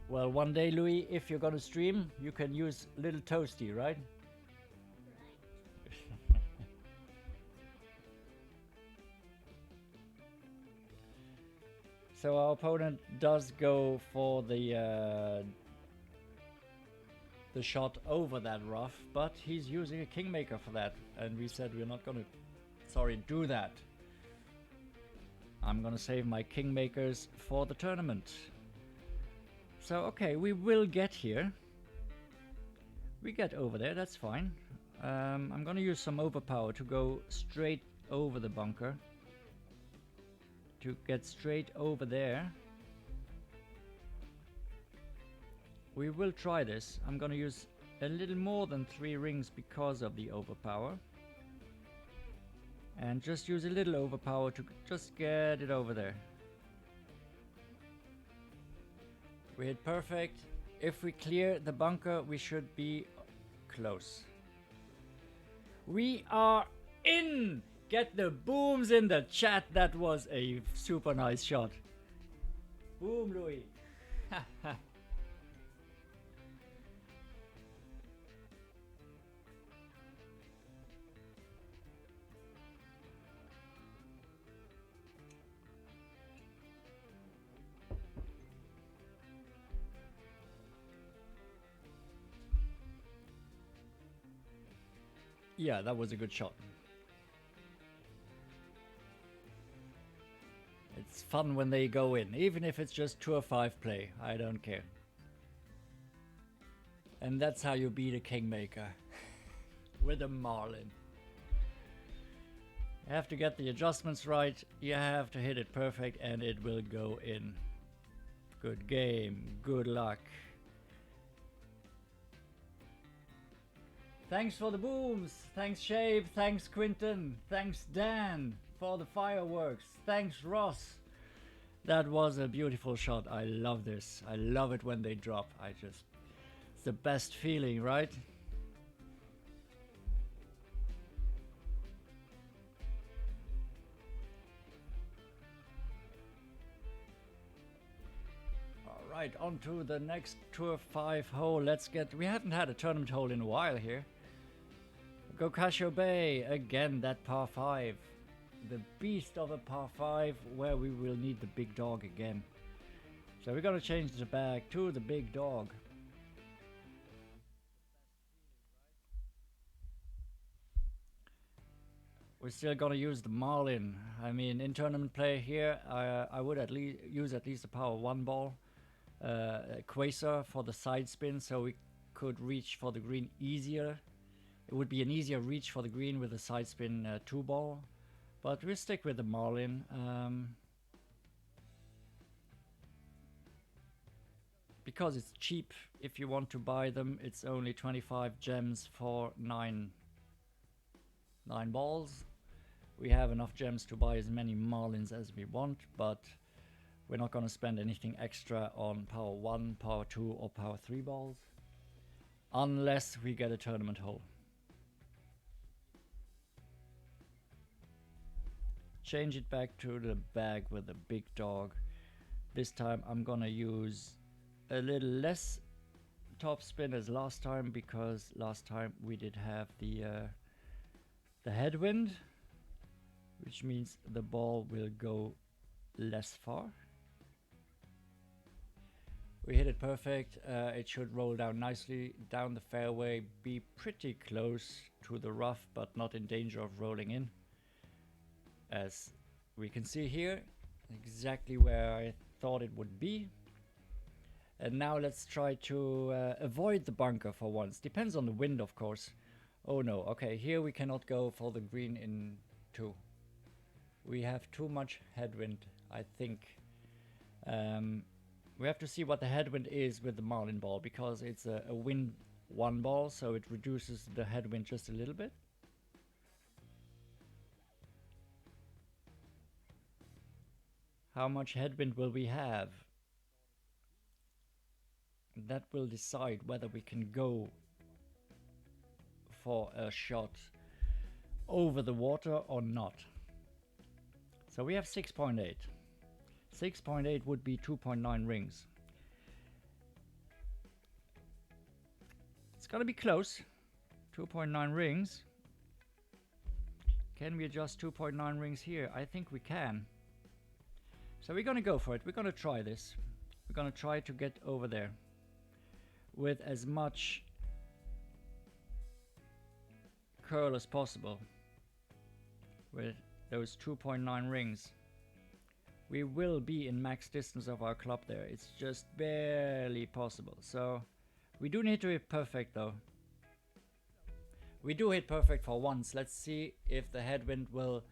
Well, one day, Louis, if you're gonna stream, you can use Little Toasty, right? Right. So our opponent does go for the shot over that rough, but he's using a Kingmaker for that, and we said we're not gonna, do that. I'm gonna save my Kingmakers for the tournament. So, okay, we will get here. We get over there, that's fine. I'm gonna use some overpower to go straight over the bunker. To get straight over there. We will try this. I'm gonna use a little more than 3 rings because of the overpower. And just use a little overpower to just get it over there. We hit perfect. If we clear the bunker, we should be close. We are in! Get the booms in the chat. That was a super nice shot. Boom, Louis. Yeah, that was a good shot. It's fun when they go in, even if it's just 2 or 5 play. I don't care. And that's how you beat a Kingmaker. With a Marlin. You have to get the adjustments right. You have to hit it perfect and it will go in. Good game. Good luck. Thanks for the booms. Thanks Shave. Thanks Quinton. Thanks Dan for the fireworks. Thanks Ross. That was a beautiful shot. I love this. I love it when they drop. It's the best feeling, right? All right, on to the next Tour 5 hole. Let's get... We haven't had a tournament hole in a while here. Gokasho Bay, again that par 5. The beast of a par 5 where we will need the big dog again. So we're gonna change the bag to the big dog. We're still gonna use the Marlin. I mean, in tournament play here, I would at least use at least a power 1 ball. Quasar for the side spin so we could reach for the green easier. It would be an easier reach for the green with a side spin 2 ball. But we'll stick with the Marlin. Because it's cheap, if you want to buy them, it's only 25 gems for 9 balls. We have enough gems to buy as many Marlins as we want, but we're not going to spend anything extra on power 1, power 2 or power 3 balls. Unless we get a tournament hole. Change it back to the bag with the big dog. This time I'm gonna use a little less top spin as last time, because last time we did have the headwind, which means the ball will go less far. We hit it perfect. It should roll down nicely down the fairway, be pretty close to the rough but not in danger of rolling in. As we can see here, exactly where I thought it would be. And now let's try to avoid the bunker for once. Depends on the wind, of course. Oh no, okay, here we cannot go for the green in 2. We have too much headwind, I think. We have to see what the headwind is with the Marlin ball, because it's a wind 1 ball, so it reduces the headwind just a little bit. How much headwind will we have? That will decide whether we can go for a shot over the water or not. So we have 6.8. 6.8 would be 2.9 rings. It's gonna be close. 2.9 rings. Can we adjust 2.9 rings here? I think we can. So we're gonna go for it. We're gonna try this. We're gonna try to get over there with as much curl as possible with those 2.9 rings. we will be in max distance of our club there. It's just barely possible. So we do need to hit perfect though. We do hit perfect for once. Let's see if the headwind will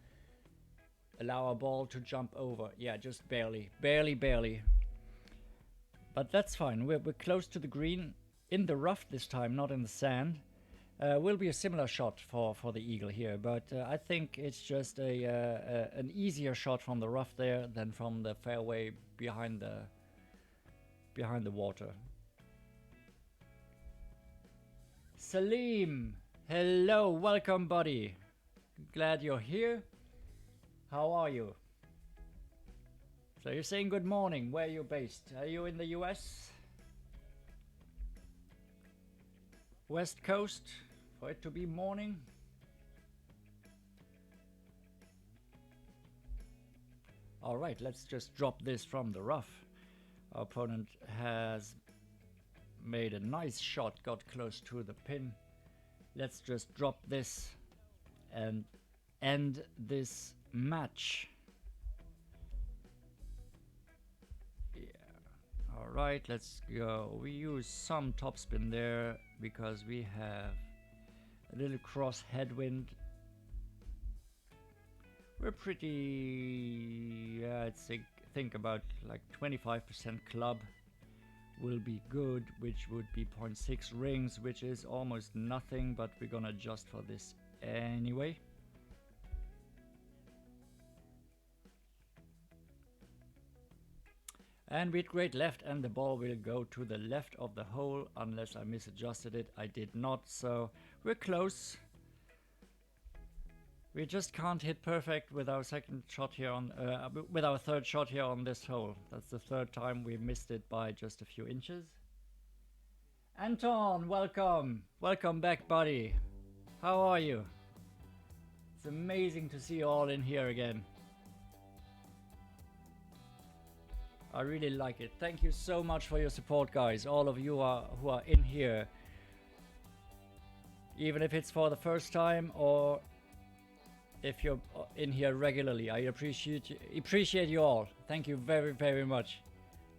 allow our ball to jump over. Yeah, just barely. Barely. But that's fine. We're close to the green. In the rough this time, not in the sand. Will be a similar shot for the eagle here, but I think it's just an easier shot from the rough there than from the fairway behind the water. Salim, hello, welcome, buddy. Glad you're here. How are you? So you're saying good morning. Where are you based? Are you in the US? West Coast? For it to be morning. Alright, let's just drop this from the rough. Our opponent has made a nice shot, got close to the pin. Let's just drop this and end this match. Yeah. Alright, let's go. We use some topspin there because we have a little cross headwind. We're pretty, I think about like 25% club will be good, which would be 0.6 rings, which is almost nothing, but we're gonna adjust for this anyway. And with great left, and the ball will go to the left of the hole unless I misadjusted it. I did not, so we're close. We just can't hit perfect with our second shot here on, with our third shot here on this hole. That's the third time we missed it by just a few inches. Anton, welcome. Welcome back, buddy. How are you? It's amazing to see you all in here again. I really like it. Thank you so much for your support, guys. All of you who are in here. Even if it's for the first time or if you're in here regularly, I appreciate you all. Thank you very, very much.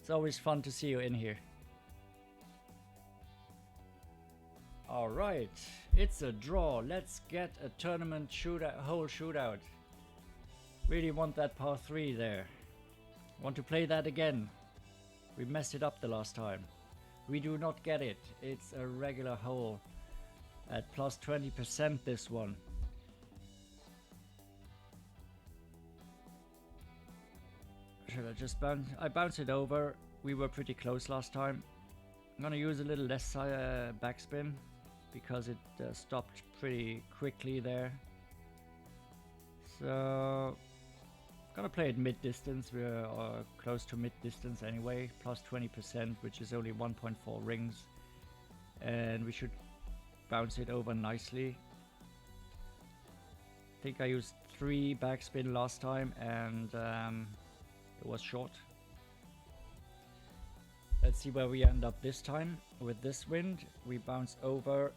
It's always fun to see you in here. All right, it's a draw. Let's get a tournament shootout, hole shootout. Really want that par 3 there. Want to play that again. We messed it up the last time. We do not get it. It's a regular hole at plus 20% this one. Should I just bounce? I bounce it over. We were pretty close last time. I'm gonna use a little less backspin because it stopped pretty quickly there. So gonna play it mid-distance. We're close to mid-distance anyway, plus 20%, which is only 1.4 rings, and we should bounce it over nicely. I think I used 3 backspin last time and it was short. Let's see where we end up this time. With this wind, we bounce over.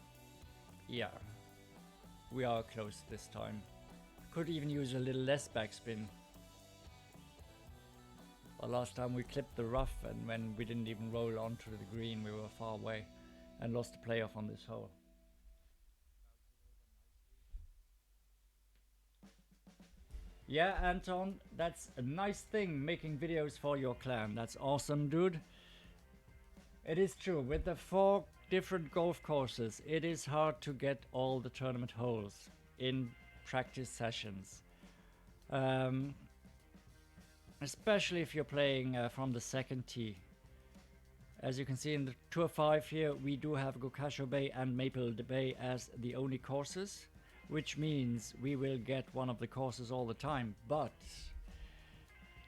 Yeah, we are close this time. Could even use a little less backspin. But last time we clipped the rough, and when we didn't even roll onto the green, we were far away and lost the playoff on this hole. Yeah, Anton, that's a nice thing, making videos for your clan. That's awesome, dude. It is true, with the 4 different golf courses, it is hard to get all the tournament holes in practice sessions. Especially if you're playing from the second tee. As you can see in the Tour 5 here, we do have Gokasho Bay and Maple Bay as the only courses, which means we will get one of the courses all the time, but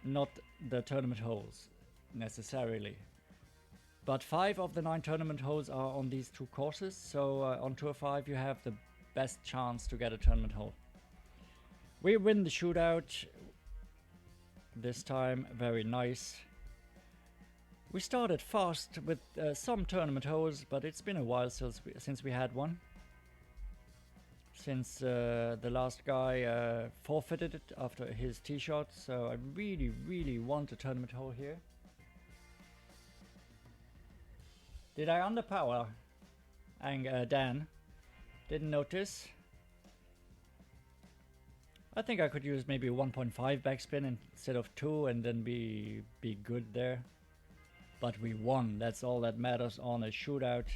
not the tournament holes necessarily. But 5 of the 9 tournament holes are on these 2 courses, so on Tour 5 you have the best chance to get a tournament hole. We win the shootout. This time, very nice. We started fast with some tournament holes, but it's been a while since we had one. since the last guy forfeited it after his tee shot. So I really want a tournament hole here. Did I underpower? Dan? Didn't notice. I think I could use maybe 1.5 backspin instead of 2 and then be good there. But we won. That's all that matters on a shootout.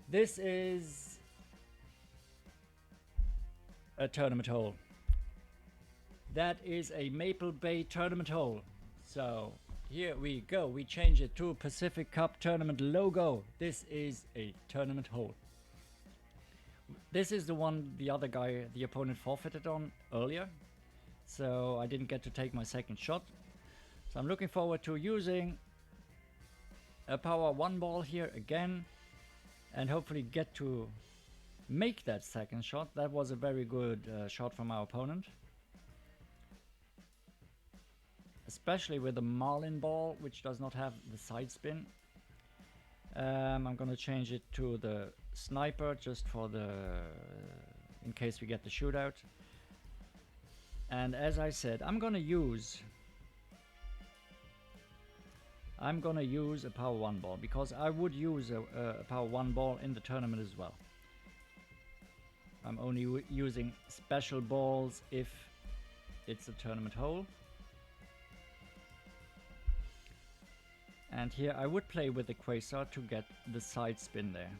This is a tournament hole. That is a Maple Bay tournament hole. So here we go. We change it to Pacific Cup tournament logo. This is a tournament hole. This is the one the other guy, the opponent, forfeited on earlier. So I didn't get to take my second shot. So I'm looking forward to using a power 1 ball here again. And hopefully get to make that second shot. That was a very good shot from our opponent. Especially with the Marlin ball, which does not have the side spin. I'm gonna change it to the sniper just for the in case we get the shootout. And as I said, I'm gonna use a power 1 ball because I would use a power 1 ball in the tournament as well. I'm only using special balls if it's a tournament hole. And here I would play with the Quasar to get the side spin there.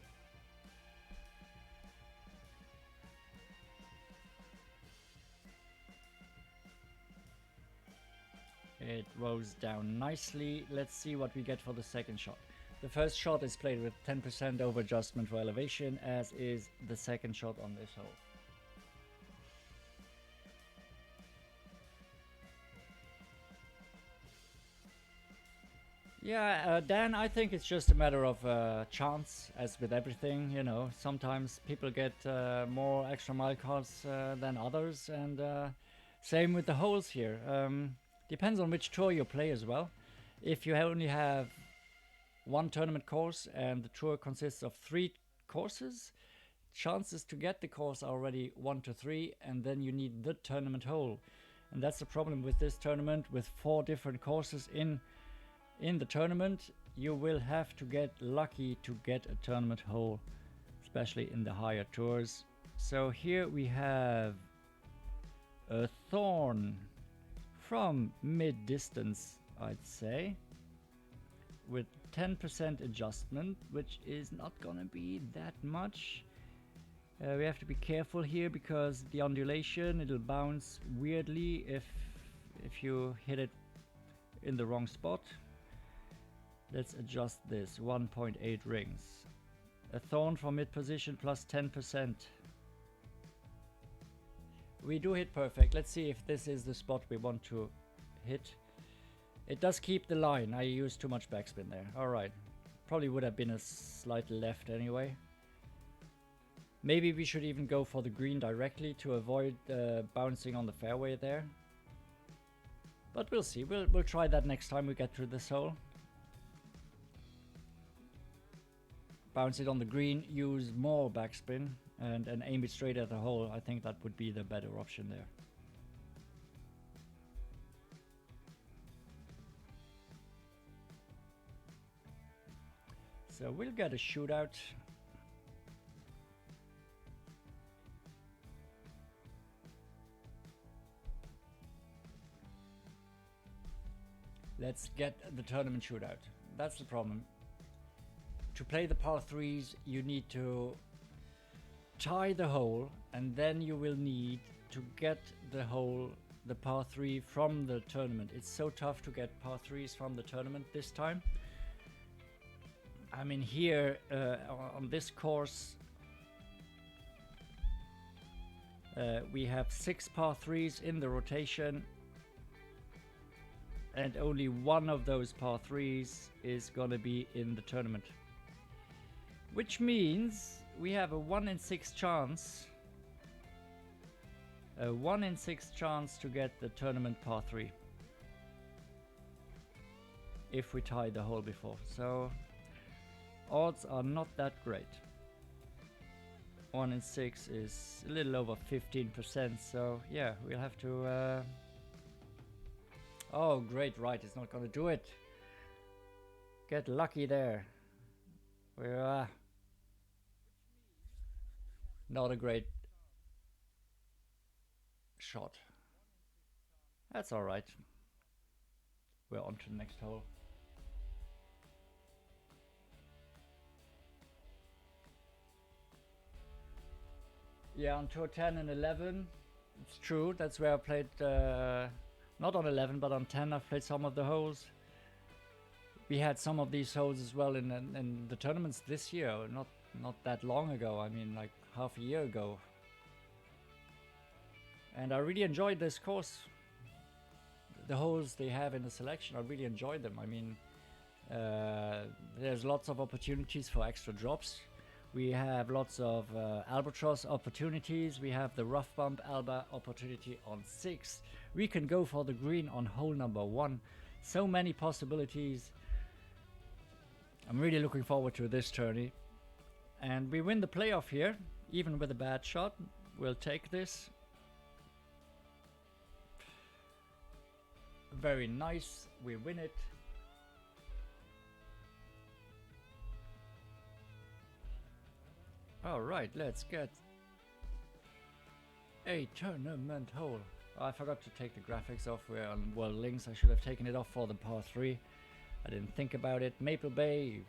It rolls down nicely. Let's see what we get for the second shot. The first shot is played with 10% over adjustment for elevation, as is the second shot on this hole. Yeah, Dan, I think it's just a matter of chance, as with everything, you know. Sometimes people get more extra mile cards than others, and same with the holes here. Depends on which tour you play as well. If you only have one tournament course and the tour consists of 3 courses, chances to get the course are already 1 to 3, and then you need the tournament hole. And that's the problem with this tournament. With 4 different courses in the tournament, you will have to get lucky to get a tournament hole, especially in the higher tours. So here we have a thorn from mid-distance, I'd say, with 10% adjustment, which is not gonna be that much. We have to be careful here because the undulation, it'll bounce weirdly if you hit it in the wrong spot. Let's adjust this, 1.8 rings. A thorn from mid position plus 10%. We do hit perfect. Let's see if this is the spot we want to hit. It does keep the line. I used too much backspin there. Alright. Probably would have been a slight left anyway. Maybe we should even go for the green directly to avoid bouncing on the fairway there. But we'll see. We'll try that next time we get through this hole. Bounce it on the green, use more backspin, and aim it straight at the hole. I think that would be the better option there. So we'll get a shootout. Let's get the tournament shootout. That's the problem. To play the par 3s, you need to tie the hole, and then you will need to get the hole, the par 3 from the tournament. It's so tough to get par 3s from the tournament this time. I mean, here on this course, we have 6 par 3s in the rotation, and only one of those par 3s is gonna be in the tournament. Which means we have a 1 in 6 chance. A 1 in 6 chance to get the tournament par 3. If we tie the hole before. So odds are not that great. 1 and 6 is a little over 15%, so yeah, we'll have to... Oh, great, right, it's not gonna do it. Get lucky there. We're not a great shot. That's alright. We're on to the next hole. Yeah, on tour 10 and 11, it's true, that's where I played, not on 11, but on 10 I've played some of the holes. We had some of these holes as well in the tournaments this year, not that long ago, I mean like half a year ago. And I really enjoyed this course. The holes they have in the selection, I really enjoyed them. I mean, there's lots of opportunities for extra drops. We have lots of albatross opportunities. We have the rough bump alba opportunity on 6. We can go for the green on hole number 1. So many possibilities. I'm really looking forward to this tourney. And we win the playoff here, even with a bad shot. We'll take this. Very nice. We win it. Alright, let's get a tournament hole. Oh, I forgot to take the graphics off. We're on World Links. I should have taken it off for the par 3. I didn't think about it. Maple Bay,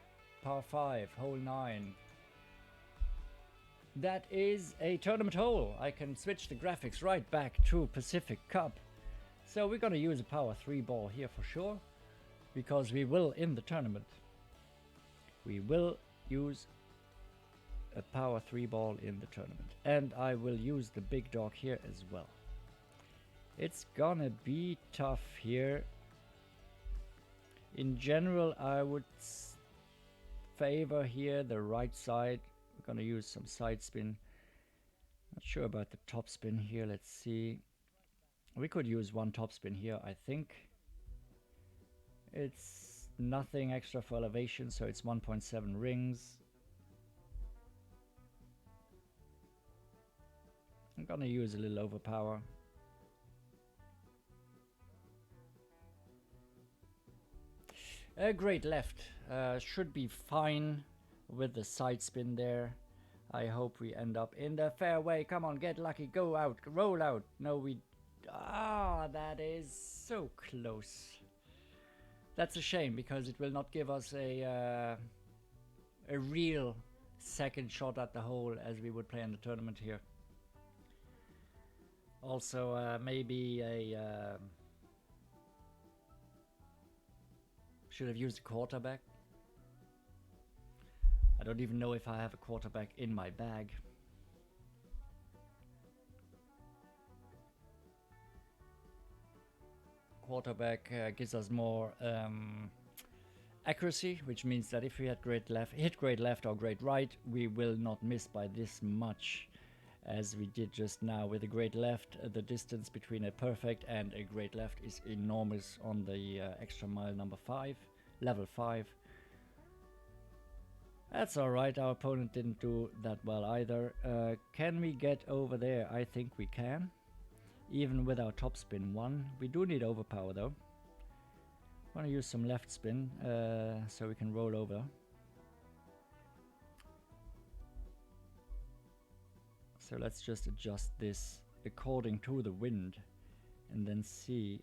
par 5, hole 9. That is a tournament hole. I can switch the graphics right back to Pacific Cup. So we're gonna use a power 3 ball here for sure, because we will in the tournament. We will use a power 3 ball in the tournament, and I will use the big dog here as well. It's gonna be tough here. In general, I would favor here the right side. We're gonna use some side spin. Not sure about the top spin here. Let's see. We could use one top spin here, I think. It's nothing extra for elevation, so it's 1.7 rings. I'm gonna use a little overpower. A great left. Should be fine with the side spin there. I hope we end up in the fairway. Come on, get lucky. Go out. Roll out. No, we... Ah, that is so close. That's a shame, because it will not give us a real second shot at the hole as we would play in the tournament here. Also, maybe a... should have used a quarterback. I don't even know if I have a quarterback in my bag. Quarterback gives us more accuracy, which means that if we hit great left or great right, we will not miss by this much, as we did just now with a great left. The distance between a perfect and a great left is enormous on the extra mile number 5, level 5. That's alright, our opponent didn't do that well either. Can we get over there? I think we can. Even with our top spin 1. We do need overpower though. I want to use some left spin so we can roll over. So let's just adjust this according to the wind and then see.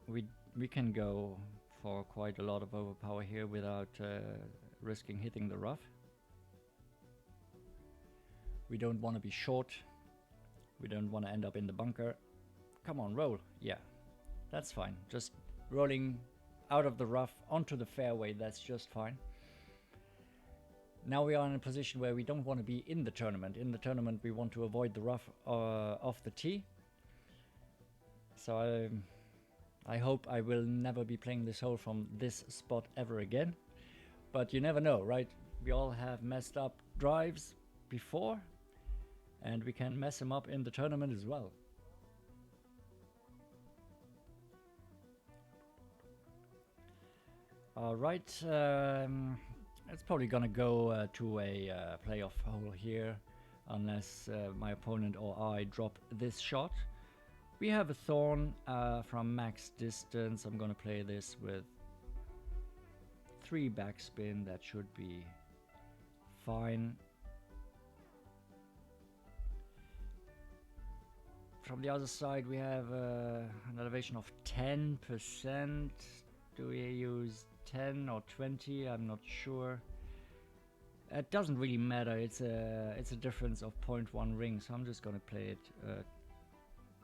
We can go for quite a lot of overpower here without risking hitting the rough. We don't want to be short. We don't want to end up in the bunker. Come on, roll. Yeah, that's fine. Just rolling out of the rough onto the fairway, that's just fine. Now we are in a position where we don't want to be in the tournament. In the tournament, we want to avoid the rough off the tee. So I hope I will never be playing this hole from this spot ever again. But you never know, right? We all have messed up drives before, and we can mess them up in the tournament as well. Alright, it's probably gonna go to a playoff hole here. unless my opponent or I drop this shot. We have a thorn from max distance. I'm gonna play this with 3 backspin. That should be fine. From the other side we have an elevation of 10%. Do we use 10 or 20? I'm not sure. It doesn't really matter. It's a difference of 0.1 ring, so I'm just gonna play it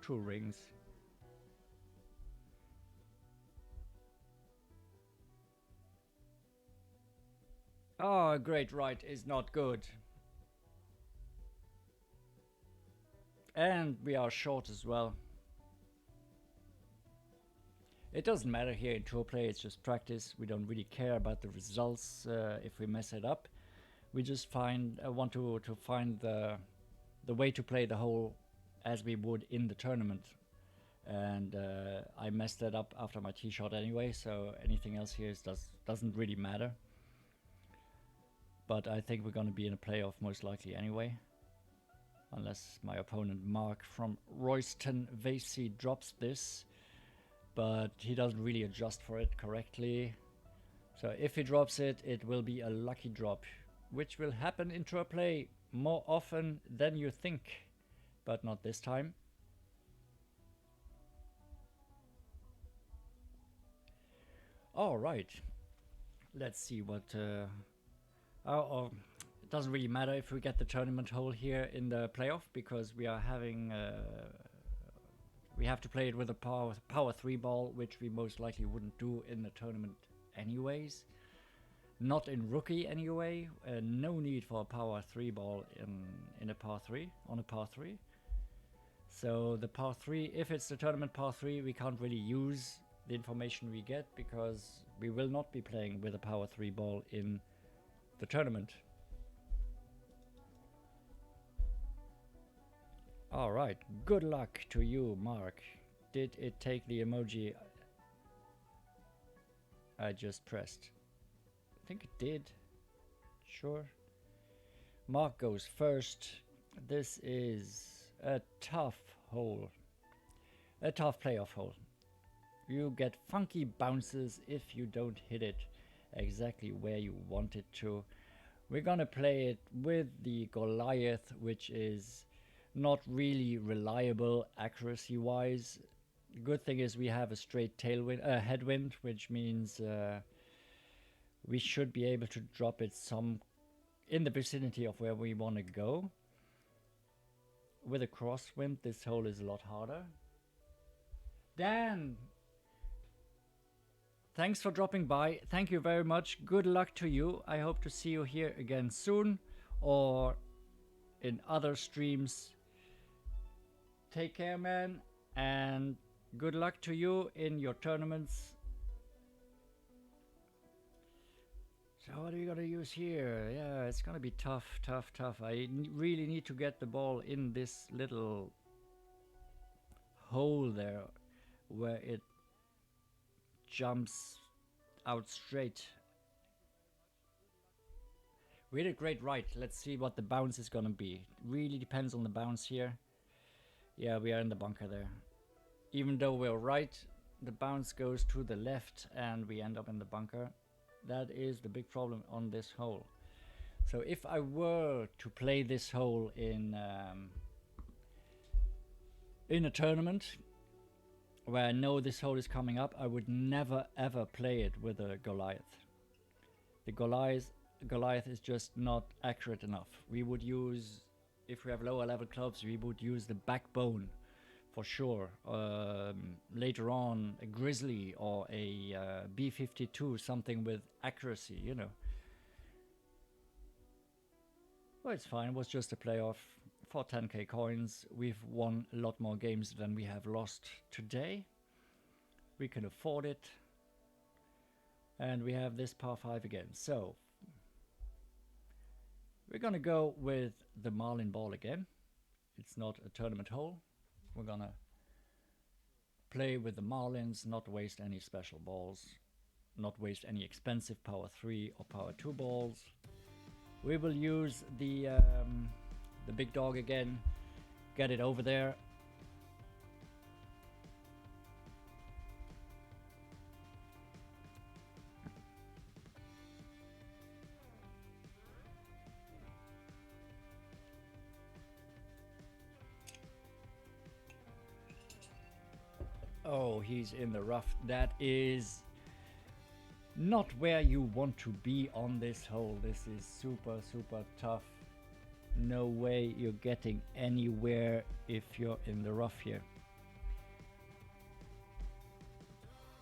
2 rings. Oh, great right is not good. And we are short as well. It doesn't matter here in tour play, it's just practice. We don't really care about the results if we mess it up. We just want to find the way to play the hole as we would in the tournament. And I messed that up after my tee shot anyway, so anything else here doesn't really matter. But I think we're going to be in a playoff most likely anyway. Unless my opponent Mark from Royston Vasey drops this. But he doesn't really adjust for it correctly. So if he drops it, it will be a lucky drop, which will happen in tour play more often than you think. But not this time. Alright. Let's see what... it doesn't really matter if we get the tournament hole here in the playoff, because we are having... we have to play it with a power 3 ball, which we most likely wouldn't do in the tournament anyways. Not in rookie anyway. No need for a power 3 ball in a par 3, on a par 3. So the par 3, if it's the tournament par 3, we can't really use the information we get, because we will not be playing with a power 3 ball in the tournament. Alright, good luck to you, Mark. Did it take the emoji I just pressed? I think it did. Sure. Mark goes first. This is a tough hole. A tough playoff hole. You get funky bounces if you don't hit it exactly where you want it to. We're gonna play it with the Goliath, which is not really reliable accuracy wise. The good thing is we have a straight tailwind, headwind, which means we should be able to drop it some in the vicinity of where we want to go. With a crosswind, this hole is a lot harder. Dan, thanks for dropping by. Thank you very much. Good luck to you. I hope to see you here again soon, or in other streams. Take care, man, and good luck to you in your tournaments. So what are we gonna use here? Yeah, it's gonna be tough. I really need to get the ball in this little hole there where it jumps out straight. We did great right. Let's see what the bounce is gonna be. Really depends on the bounce here. Yeah, we are in the bunker there. Even though we're right, the bounce goes to the left and we end up in the bunker. That is the big problem on this hole. So if I were to play this hole in a tournament where I know this hole is coming up, I would never ever play it with a Goliath. The Goliath is just not accurate enough. We would use, if we have lower level clubs, we would use the backbone for sure. Later on, a Grizzly or a B52, something with accuracy, you know. Well, it's fine. It was just a playoff for 10k coins. We've won a lot more games than we have lost today. We can afford it. And we have this par 5 again. So we're gonna go with the Marlin ball again. It's not a tournament hole. We're gonna play with the Marlins, not waste any special balls, not waste any expensive power 3 or power 2 balls. We will use the the big dog again, get it over there. Oh, he's in the rough. That is not where you want to be on this hole. This is super, super tough. No way you're getting anywhere if you're in the rough here.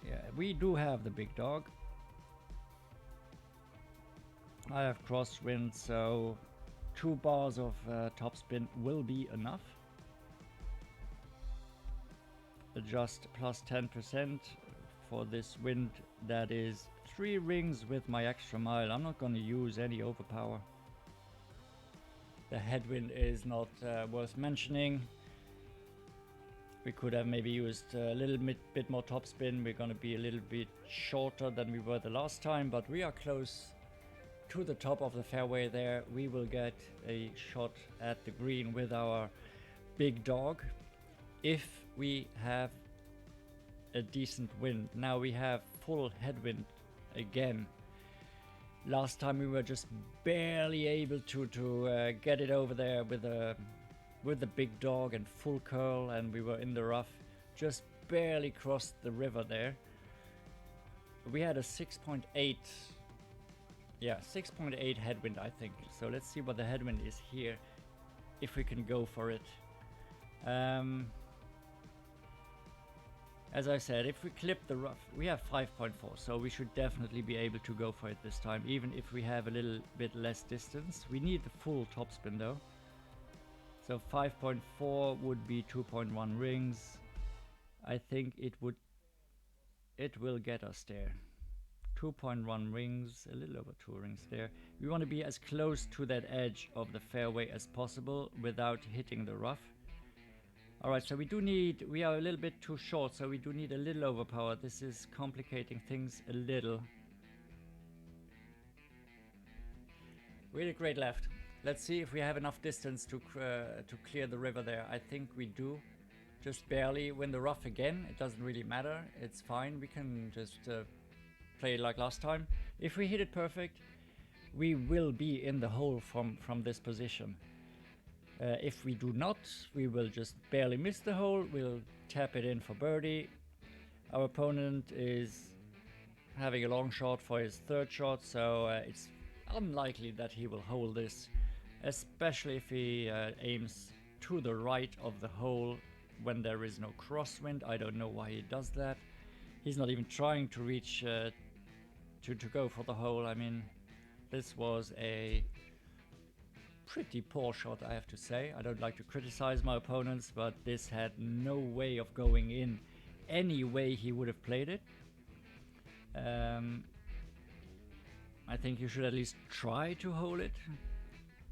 Yeah, we do have the big dog. I have crosswind, so 2 bars of topspin will be enough. Adjust plus 10% for this wind. That is 3 rings with my extra mile. I'm not going to use any overpower. The headwind is not worth mentioning. We could have maybe used a little bit more topspin. We're going to be a little bit shorter than we were the last time, but we are close to the top of the fairway there. We will get a shot at the green with our big dog if we have a decent wind. Now we have full headwind again. Last time we were just barely able to get it over there with the big dog and full curl, and we were in the rough, just barely crossed the river there. We had a 6.8, yeah, 6.8 headwind, I think. So let's see what the headwind is here, if we can go for it. As I said, if we clip the rough, we have 5.4, so we should definitely be able to go for it this time, even if we have a little bit less distance. We need the full topspin though. So 5.4 would be 2.1 rings. I think it will get us there. 2.1 rings, a little over 2 rings there. We want to be as close to that edge of the fairway as possible without hitting the rough. Alright, so we are a little bit too short, so we do need a little overpower. This is complicating things a little. Really great left. Let's see if we have enough distance to clear the river there. I think we do. Just barely. Win the rough again. It doesn't really matter. It's fine. We can just play it like last time. If we hit it perfect, we will be in the hole from this position. If we do not, we will just barely miss the hole. We'll tap it in for birdie. Our opponent is having a long shot for his 3rd shot, so it's unlikely that he will hold this, especially if he aims to the right of the hole when there is no crosswind. I don't know why he does that. He's not even trying to reach to go for the hole. I mean, this was a pretty poor shot, I have to say. I don't like to criticize my opponents, but this had no way of going in any way he would have played it. I think you should at least try to hold it,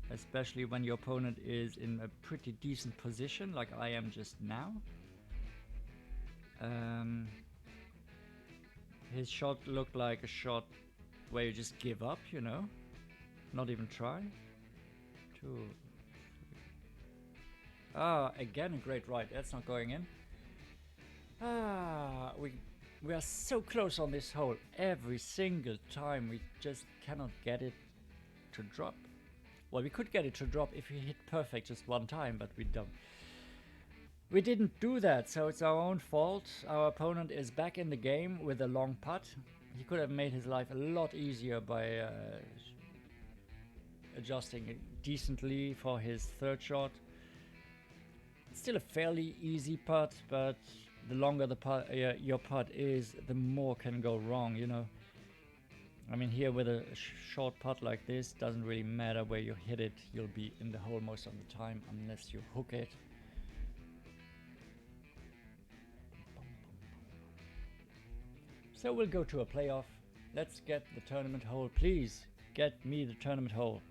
especially when your opponent is in a pretty decent position like I am just now. His shot looked like a shot where you just give up, you know, not even try. 2, 3. Ah, again a great right. That's not going in. Ah, we are so close on this hole every single time. We just cannot get it to drop. Well, we could get it to drop if we hit perfect just one time, but we don't. We didn't do that, so it's our own fault. Our opponent is back in the game with a long putt. He could have made his life a lot easier by adjusting it decently for his 3rd shot. It's still a fairly easy putt, but the longer the putt, your putt is, the more can go wrong, you know. I mean, here with a short putt like this, doesn't really matter where you hit it. You'll be in the hole most of the time unless you hook it. So we'll go to a playoff. Let's get the tournament hole. Please get me the tournament hole.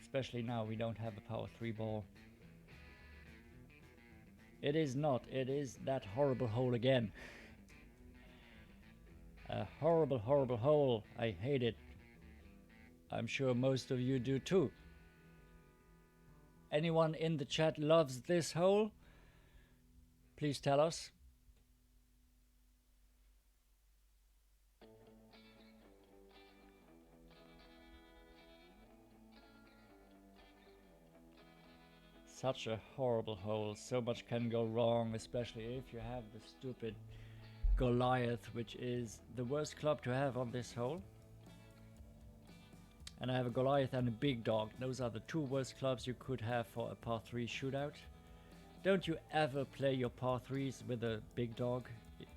Especially now we don't have a power 3 ball. It is not. It is that horrible hole again. A horrible, horrible hole. I hate it. I'm sure most of you do too. Anyone in the chat loves this hole? Please tell us. Such a horrible hole. So much can go wrong, especially if you have the stupid Goliath, which is the worst club to have on this hole. And I have a Goliath and a Big Dog. Those are the two worst clubs you could have for a par 3 shootout. Don't you ever play your par 3s with a Big Dog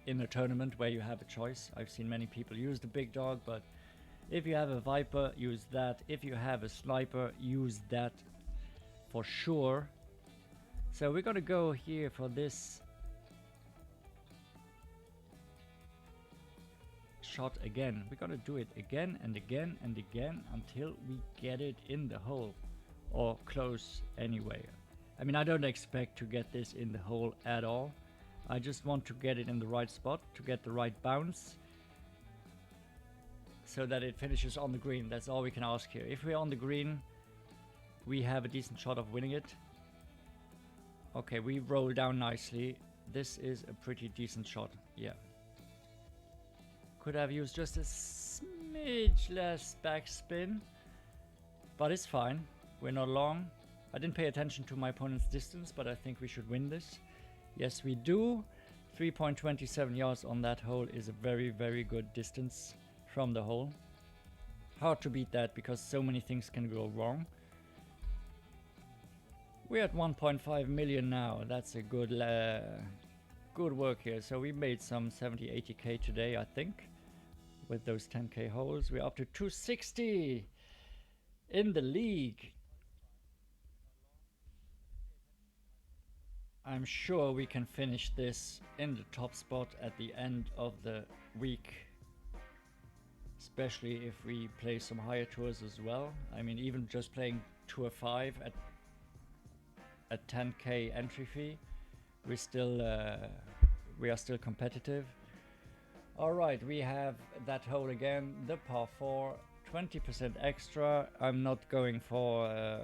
in a tournament where you have a choice. I've seen many people use the Big Dog, but if you have a Viper, use that. If you have a Sniper, use that for sure. So we're gonna go here for this shot again. We're gonna do it again and again and again until we get it in the hole, or close anyway. I mean, I don't expect to get this in the hole at all. I just want to get it in the right spot, to get the right bounce, so that it finishes on the green. That's all we can ask here. If we're on the green, we have a decent shot of winning it. Okay, we roll down nicely. This is a pretty decent shot, yeah. Could have used just a smidge less backspin, but it's fine. We're not long. I didn't pay attention to my opponent's distance, but I think we should win this. Yes, we do. 3.27 yards on that hole is a very, very good distance from the hole. Hard to beat that because so many things can go wrong. We're at 1.5 million now. That's a good good work here. So we made some 70-80k today, I think, with those 10k holes. We're up to 260 in the league. I'm sure we can finish this in the top spot at the end of the week, especially if we play some higher tours as well. I mean, even just playing Tour 5 at a 10k entry fee, we are still competitive. All right, we have that hole again, the par 4, 20% extra. I'm not going for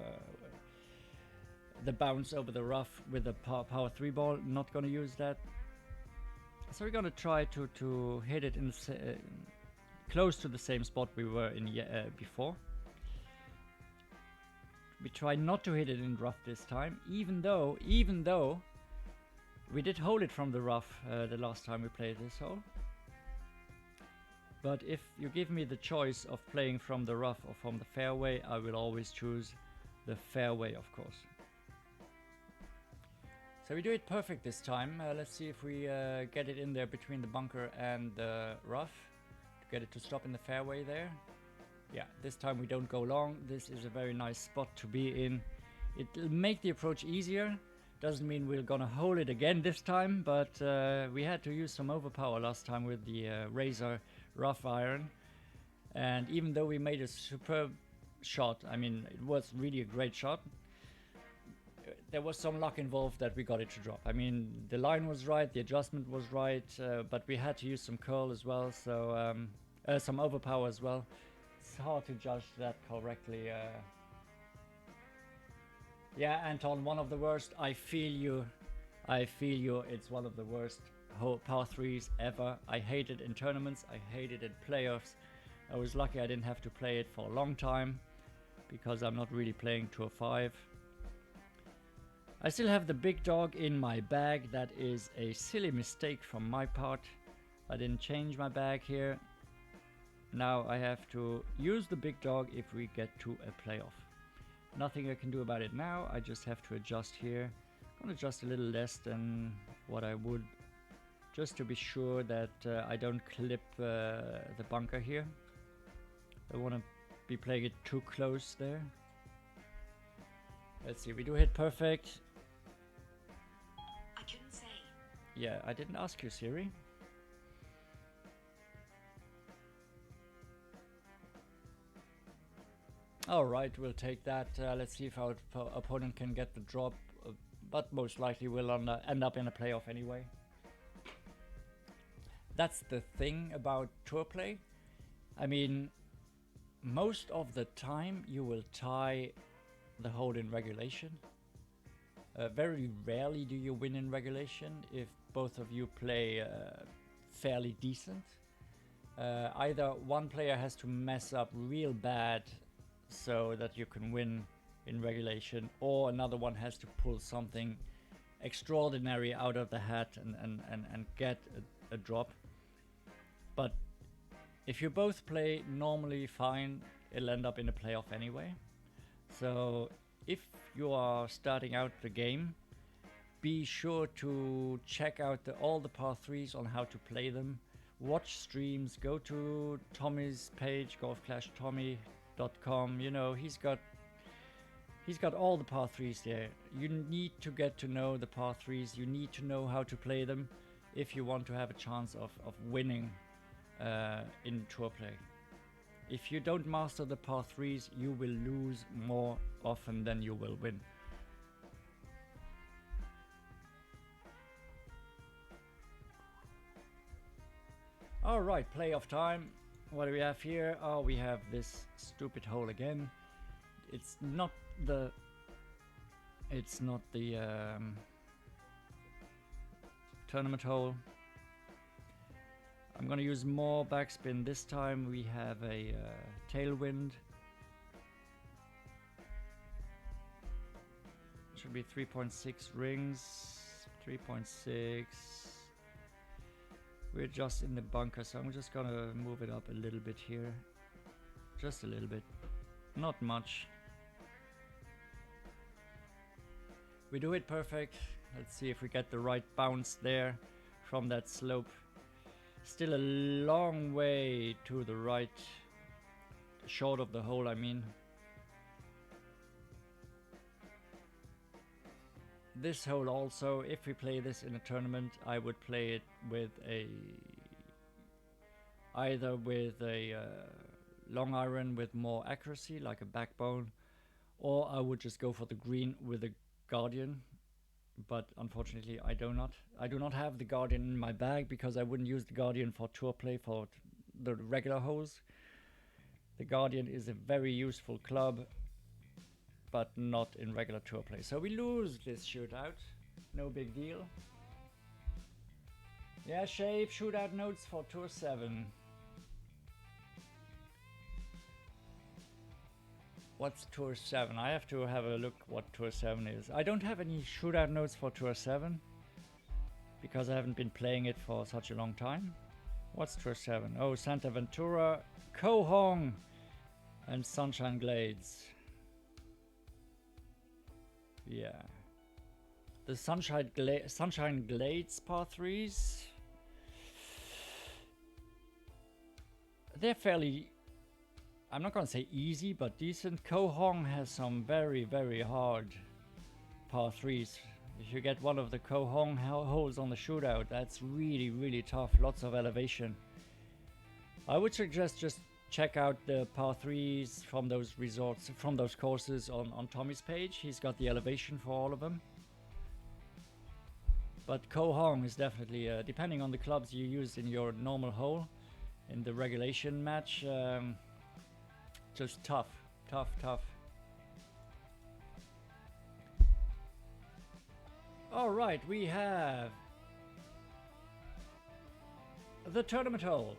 the bounce over the rough with the power 3 ball, not going to use that. So we're going to try to hit it in close to the same spot we were in before. We try not to hit it in rough this time, even though we did hold it from the rough the last time we played this hole. But if you give me the choice of playing from the rough or from the fairway, I will always choose the fairway, of course. So we do it perfect this time. Let's see if we get it in there between the bunker and the rough to get it to stop in the fairway there. Yeah, this time we don't go long. This is a very nice spot to be in. It'll make the approach easier. Doesn't mean we're gonna hold it again this time, but we had to use some overpower last time with the Razor rough iron. And even though we made a superb shot, I mean, it was really a great shot, there was some luck involved that we got it to drop. I mean, the line was right, the adjustment was right, but we had to use some curl as well, so some overpower as well. It's hard to judge that correctly. Yeah, Anton, one of the worst. I feel you. I feel you. It's one of the worst par 3s ever. I hate it in tournaments. I hate it in playoffs. I was lucky I didn't have to play it for a long time because I'm not really playing Tour 5. I still have the Big Dog in my bag. That is a silly mistake from my part. I didn't change my bag here. Now I have to use the Big Dog if we get to a playoff. Nothing I can do about it now. I just have to adjust here. I'm gonna adjust a little less than what I would, just to be sure that I don't clip the bunker here. I want to be playing it too close there. Let's see, we do hit perfect. I couldn't say. Yeah, I didn't ask you, Siri. Alright, we'll take that. Let's see if our opponent can get the drop, but most likely we'll end up in a playoff anyway. That's the thing about tour play. I mean, most of the time you will tie the hole in regulation. Very rarely do you win in regulation if both of you play fairly decent. Either one player has to mess up real bad so that you can win in regulation, or another one has to pull something extraordinary out of the hat and get a drop. But if you both play normally fine, it'll end up in a playoff anyway. So if you are starting out the game, be sure to check out all the par 3s on how to play them. Watch streams, go to Tommy's page, golfclashtommy.com. You know, he's got all the par 3s there. You need to get to know the par 3s. You need to know how to play them if you want to have a chance of winning in tour play. If you don't master the par 3s, you will lose more often than you will win. Alright, playoff time. What do we have here? Oh, we have this stupid hole again. It's not the tournament hole. I'm gonna use more backspin this time. We have a tailwind. Should be 3.6 rings. 3.6. We're just in the bunker, so I'm just gonna move it up a little bit here. Just a little bit. Not much. We do it perfect. Let's see if we get the right bounce there from that slope. Still a long way to the right. Short of the hole, I mean. This hole also, if we play this in a tournament, I would play it with either with a long iron with more accuracy, like a backbone, or I would just go for the green with a Guardian. But unfortunately, I do not have the Guardian in my bag because I wouldn't use the Guardian for tour play for the regular holes. The Guardian is a very useful club, but not in regular tour play. So we lose this shootout. No big deal. Yeah, Shave, shootout notes for Tour 7. What's Tour 7? I have to have a look what Tour 7 is. I don't have any shootout notes for Tour 7 because I haven't been playing it for such a long time. What's Tour 7? Oh, Santa Ventura, Koh Hong, and Sunshine Glades. Yeah. The Sunshine Glades par 3s. They're fairly, I'm not going to say easy, but decent. Koh Hong has some very, very hard par 3s. If you get one of the Koh Hong holes on the shootout, that's really, really tough. Lots of elevation. I would suggest just check out the par 3s from those resorts, from those courses on Tommy's page. He's got the elevation for all of them. But Koh Hong is definitely, depending on the clubs you use in your normal hole, in the regulation match, just tough. Alright, we have the tournament hole.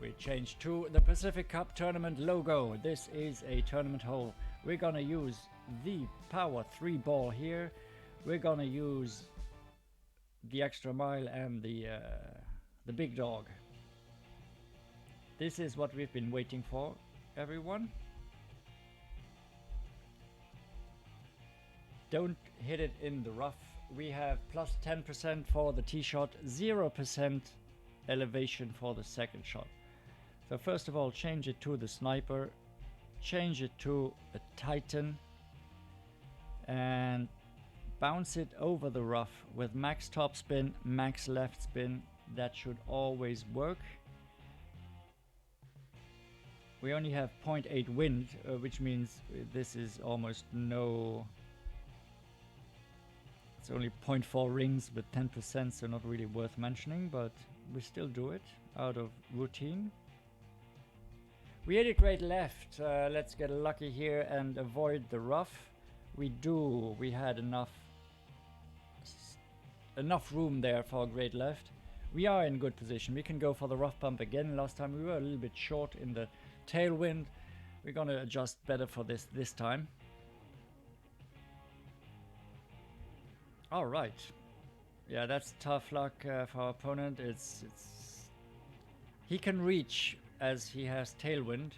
We changed to the Pacific Cup Tournament logo. This is a tournament hole. We're gonna use the Power 3 ball here. We're gonna use the extra mile and the big dog. This is what we've been waiting for, everyone. Don't hit it in the rough. We have plus 10% for the tee shot, 0% elevation for the second shot. So first of all, change it to the sniper, change it to a Titan, and bounce it over the rough with max top spin, max left spin. That should always work. We only have 0.8 wind, which means this is almost no. It's only 0.4 rings with 10%, so not really worth mentioning, but we still do it out of routine. We hit it great left. Let's get lucky here and avoid the rough. We do. We had enough enough room there for a great left. We are in good position. We can go for the rough bump again. Last time we were a little bit short in the tailwind. We're gonna adjust better for this time. All right. Yeah, that's tough luck for our opponent. It's he can reach as he has tailwind,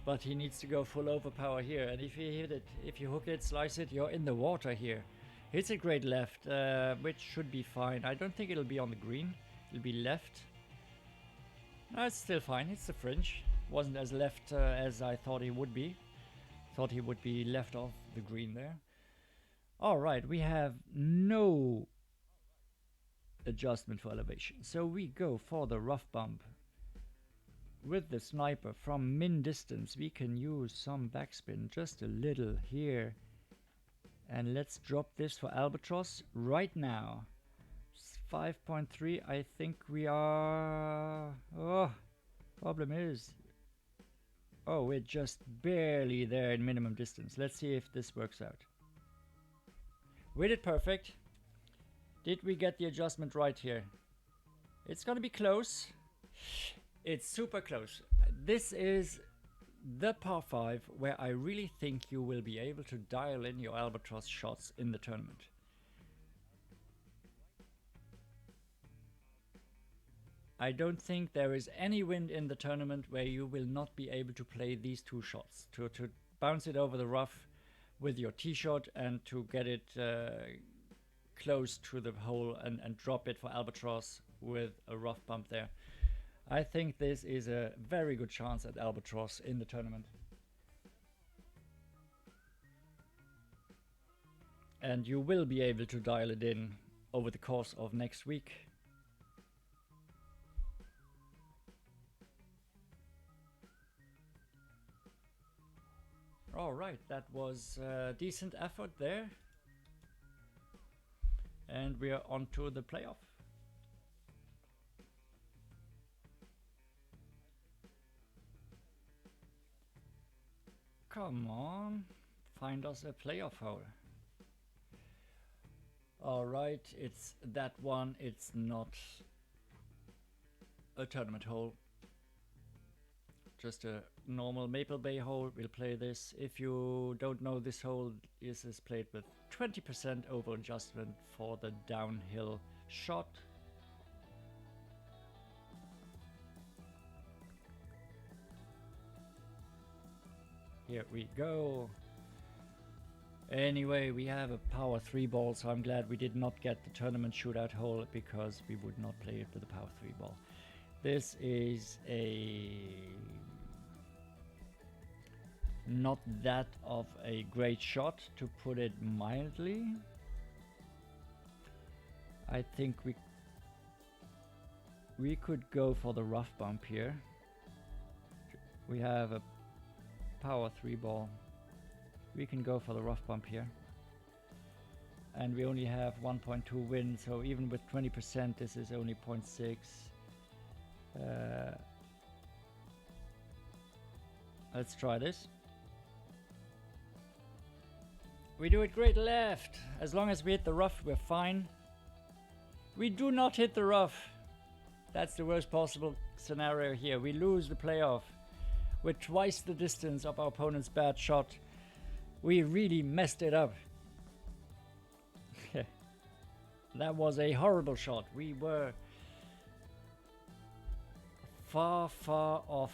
but he needs to go full overpower here. And if you hit it, if you hook it, slice it, you're in the water here. Hits a great left, which should be fine. I don't think it'll be on the green. It'll be left. No, it's still fine. It's the fringe. Wasn't as left as I thought he would be. Thought he would be left off the green there. Alright, we have no adjustment for elevation. So we go for the rough bump. With the sniper from min distance, we can use some backspin just a little here. And let's drop this for Albatross right now. 5.3, I think we are... Oh, problem is... Oh, we're just barely there in minimum distance. Let's see if this works out. We did perfect. Did we get the adjustment right here? It's gonna be close. It's super close. This is the par 5 where I really think you will be able to dial in your Albatross shots in the tournament. I don't think there is any wind in the tournament where you will not be able to play these two shots. To bounce it over the rough with your tee shot and to get it close to the hole and drop it for Albatross with a rough bump there. I think this is a very good chance at Albatross in the tournament. And you will be able to dial it in over the course of next week. Alright, that was a decent effort there. And we are on to the playoff. Come on, find us a playoff hole. Alright, it's that one. It's not a tournament hole. Just a normal Maple Bay hole. We'll play this. If you don't know, this hole is played with 20% over adjustment for the downhill shot. Here we go. Anyway, we have a power 3 ball, so I'm glad we did not get the tournament shootout hole because we would not play it with a power 3 ball. This is a not that of a great shot, to put it mildly. I think we could go for the rough bump here. We have a power 3 ball. We can go for the rough bump here. And we only have 1.2 wind, so even with 20% this is only 0.6. Let's try this. We do it great left. As long as we hit the rough, we're fine. We do not hit the rough. That's the worst possible scenario here. We lose the playoff with twice the distance of our opponent's bad shot. We really messed it up. That was a horrible shot. We were far, far off.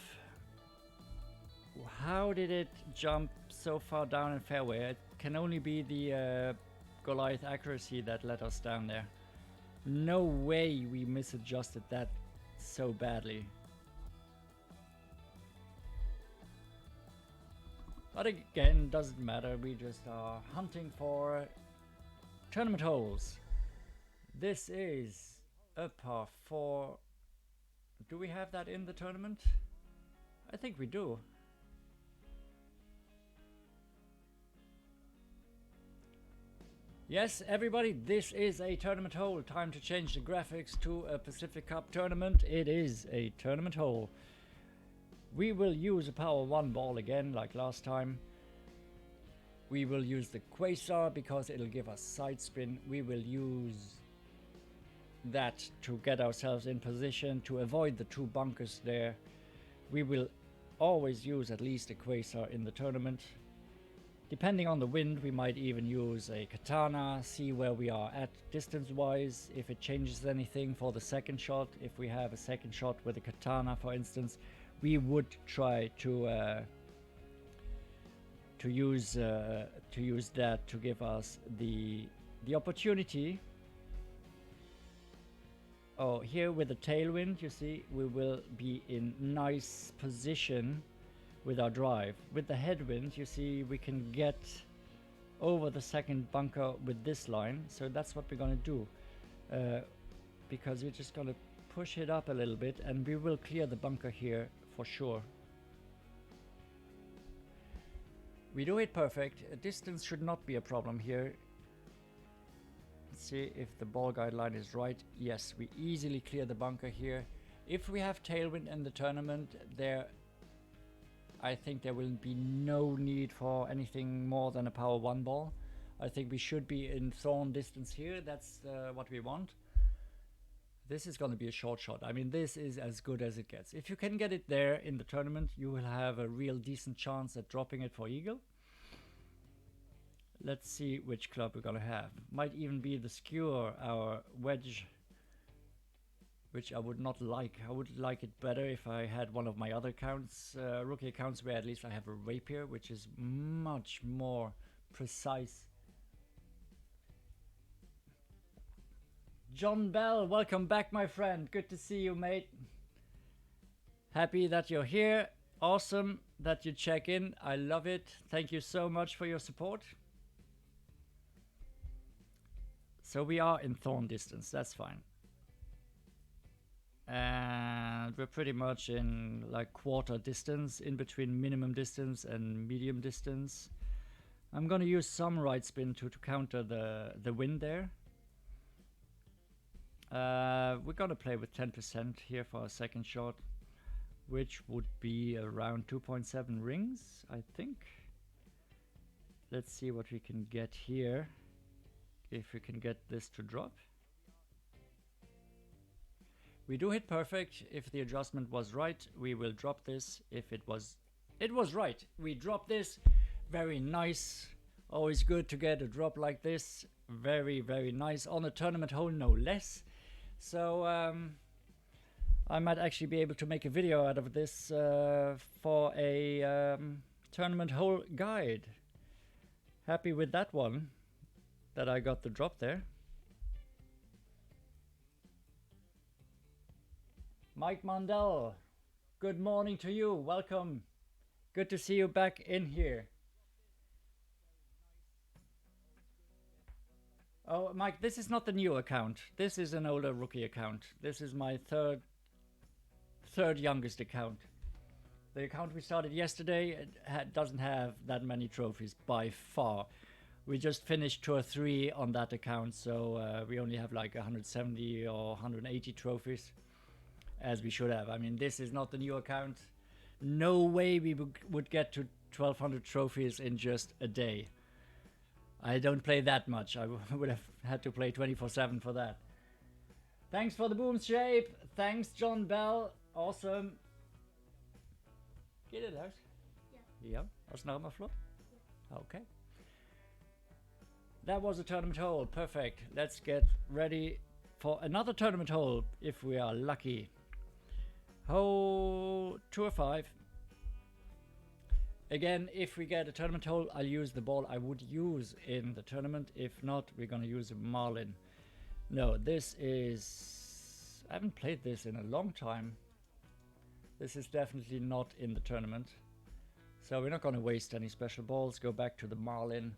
How did it jump so far down in fairway? It can only be the Goliath accuracy that let us down there. No way we misadjusted that so badly. But again, doesn't matter. We just are hunting for tournament holes. This is a par 4. Do we have that in the tournament? I think we do. Yes, everybody, this is a tournament hole. Time to change the graphics to a Pacific Cup tournament. It is a tournament hole. We will use a power 1 ball again, like last time. We will use the Quasar because it'll give us side spin. We will use that to get ourselves in position to avoid the two bunkers there. We will always use at least a quasar in the tournament. Depending on the wind, we might even use a katana, see where we are at distance wise, if it changes anything for the second shot. If we have a second shot with a katana, for instance, we would try to use that to give us the opportunity. Oh, here with the tailwind, you see, we will be in nice position with our drive. With the headwind, you see, we can get over the second bunker with this line. So that's what we're going to do, because we're just going to push it up a little bit, and we will clear the bunker here for sure. We do it perfect. Distance should not be a problem here. Let's see if the ball guideline is right. Yes, we easily clear the bunker here. If we have tailwind in the tournament, I think there will be no need for anything more than a power 1 ball. I think we should be in thorn distance here. That's what we want. This is going to be a short shot. I mean, this is as good as it gets. If you can get it there in the tournament, you will have a real decent chance at dropping it for eagle. Let's see which club we're going to have. Might even be the skewer, our wedge, which I would not like. I would like it better if I had one of my other accounts, rookie accounts, where at least I have a rapier, which is much more precise. John Bell, welcome back, my friend. Good to see you, mate. Happy that you're here. Awesome that you check in. I love it. Thank you so much for your support. So we are in thorn distance. That's fine. And we're pretty much in like quarter distance, in between minimum distance and medium distance. I'm going to use some right spin to counter the wind there. We're going to play with 10% here for a second shot, which would be around 2.7 rings, I think. Let's see what we can get here, if we can get this to drop. We do hit perfect. If the adjustment was right, we will drop this. If it was right, we drop this. Very nice. Always good to get a drop like this. Very, very nice on a tournament hole, no less. So I might actually be able to make a video out of this for a tournament hole guide. Happy with that one, that I got the drop there. Mike Mondell, good morning to you. Welcome. Good to see you back in here. Oh, Mike, this is not the new account. This is an older rookie account. This is my third youngest account. The account we started yesterday doesn't have that many trophies by far. We just finished Tour 3 on that account, so we only have like 170 or 180 trophies, as we should have. I mean, this is not the new account. No way we would get to 1200 trophies in just a day. I don't play that much. I would have had to play 24/7 for that. Thanks for the boom shape. Thanks, John Bell. Awesome. Geht het uit? Ja. Ja, als nou maar vlot? Ja. Okay. That was a tournament hole. Perfect. Let's get ready for another tournament hole if we are lucky. Hole 205. Again, if we get a tournament hole, I'll use the ball I would use in the tournament. If not, we're going to use a marlin. No, this is... I haven't played this in a long time. This is definitely not in the tournament. So we're not going to waste any special balls. Go back to the marlin.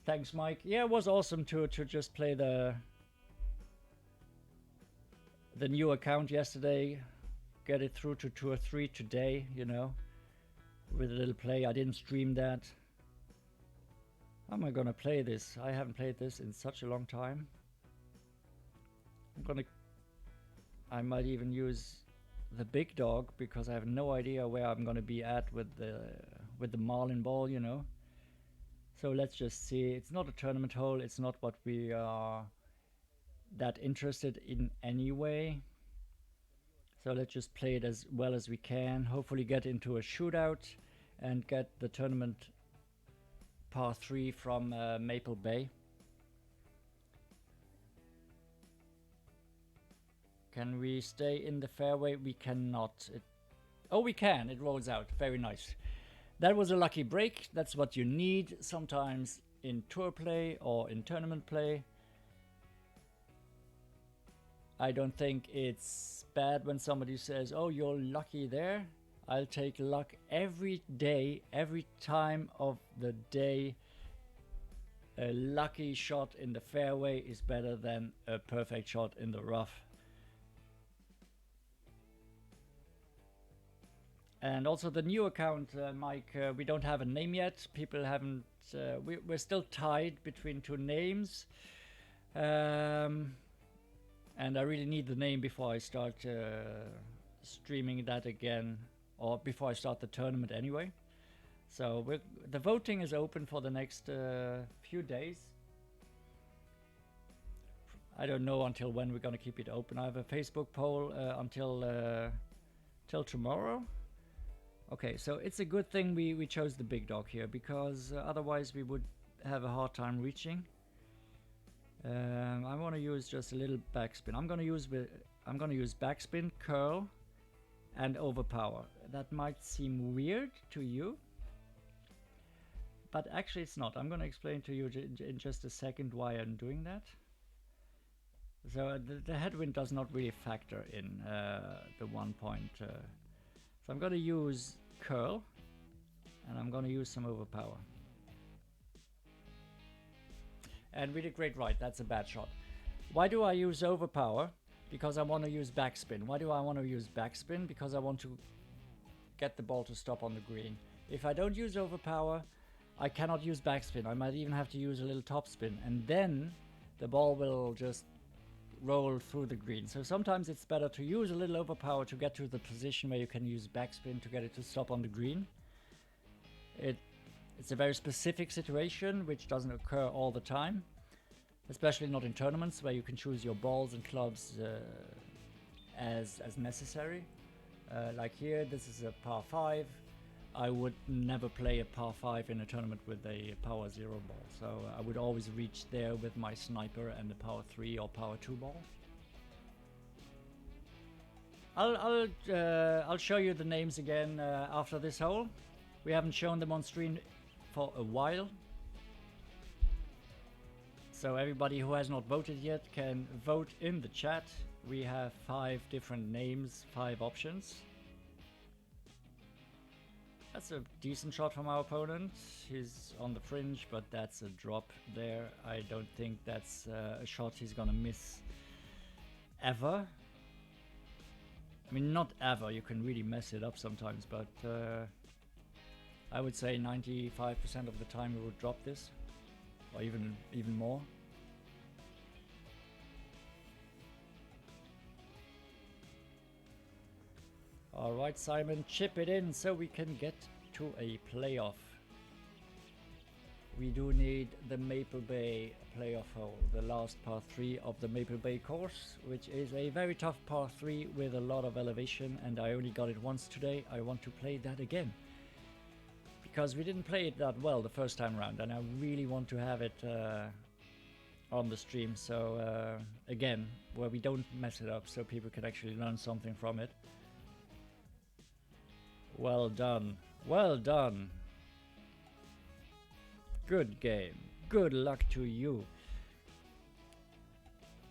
Thanks, Mike. Yeah, it was awesome to just play the new account yesterday, get it through to Tour 3 today, you know, with a little play. I didn't stream that. How am I gonna play this? I haven't played this in such a long time. I might even use the big dog, because I have no idea where I'm gonna be at with the marlin ball, you know. So let's just see. It's not a tournament hole. It's not what we are that interested in anyway. So let's just play it as well as we can. Hopefully get into a shootout and get the tournament par 3 from Maple Bay. Can we stay in the fairway? We cannot. Oh, we can. It rolls out. Very nice. That was a lucky break. That's what you need sometimes in tour play or in tournament play. I don't think it's bad when somebody says, oh, you're lucky there. I'll take luck every day, every time of the day. A lucky shot in the fairway is better than a perfect shot in the rough. And also the new account, Mike, we don't have a name yet. People haven't, we're still tied between two names. And I really need the name before I start streaming that again, or before I start the tournament anyway. So the voting is open for the next few days. I don't know until when we're gonna keep it open. I have a Facebook poll till tomorrow. Okay, so it's a good thing we chose the big dog here, because otherwise we would have a hard time reaching. I want to use just a little backspin. I'm gonna use backspin, curl, and overpower. That might seem weird to you, but actually it's not. I'm gonna explain to you in just a second why I'm doing that. So the headwind does not really factor in the 1 point. So I'm gonna use curl, and I'm gonna use some overpower. And we did great right, that's a bad shot. Why do I use overpower? Because I want to use backspin. Why do I want to use backspin? Because I want to get the ball to stop on the green. If I don't use overpower, I cannot use backspin. I might even have to use a little topspin, and then the ball will just roll through the green. So sometimes it's better to use a little overpower to get to the position where you can use backspin to get it to stop on the green. It's a very specific situation which doesn't occur all the time, especially not in tournaments where you can choose your balls and clubs as necessary. Like here, this is a par 5. I would never play a par 5 in a tournament with a power 0 ball, so I would always reach there with my sniper and the power 3 or power 2 ball. I'll show you the names again after this hole. We haven't shown them on screen for a while, so everybody who has not voted yet can vote in the chat. We have 5 different names, 5 options. That's a decent shot from our opponent. He's on the fringe, but that's a drop there. I don't think that's a shot he's gonna miss ever. I mean, not ever, you can really mess it up sometimes, but I would say 95% of the time we would drop this, or even more. Alright, Simon, chip it in so we can get to a playoff. We do need the Maple Bay playoff hole, the last par 3 of the Maple Bay course, which is a very tough par 3 with a lot of elevation, and I only got it once today. I want to play that again, because we didn't play it that well the first time around, and I really want to have it on the stream, so again, where we don't mess it up, so people can actually learn something from it. Well done, well done. Good game, good luck to you.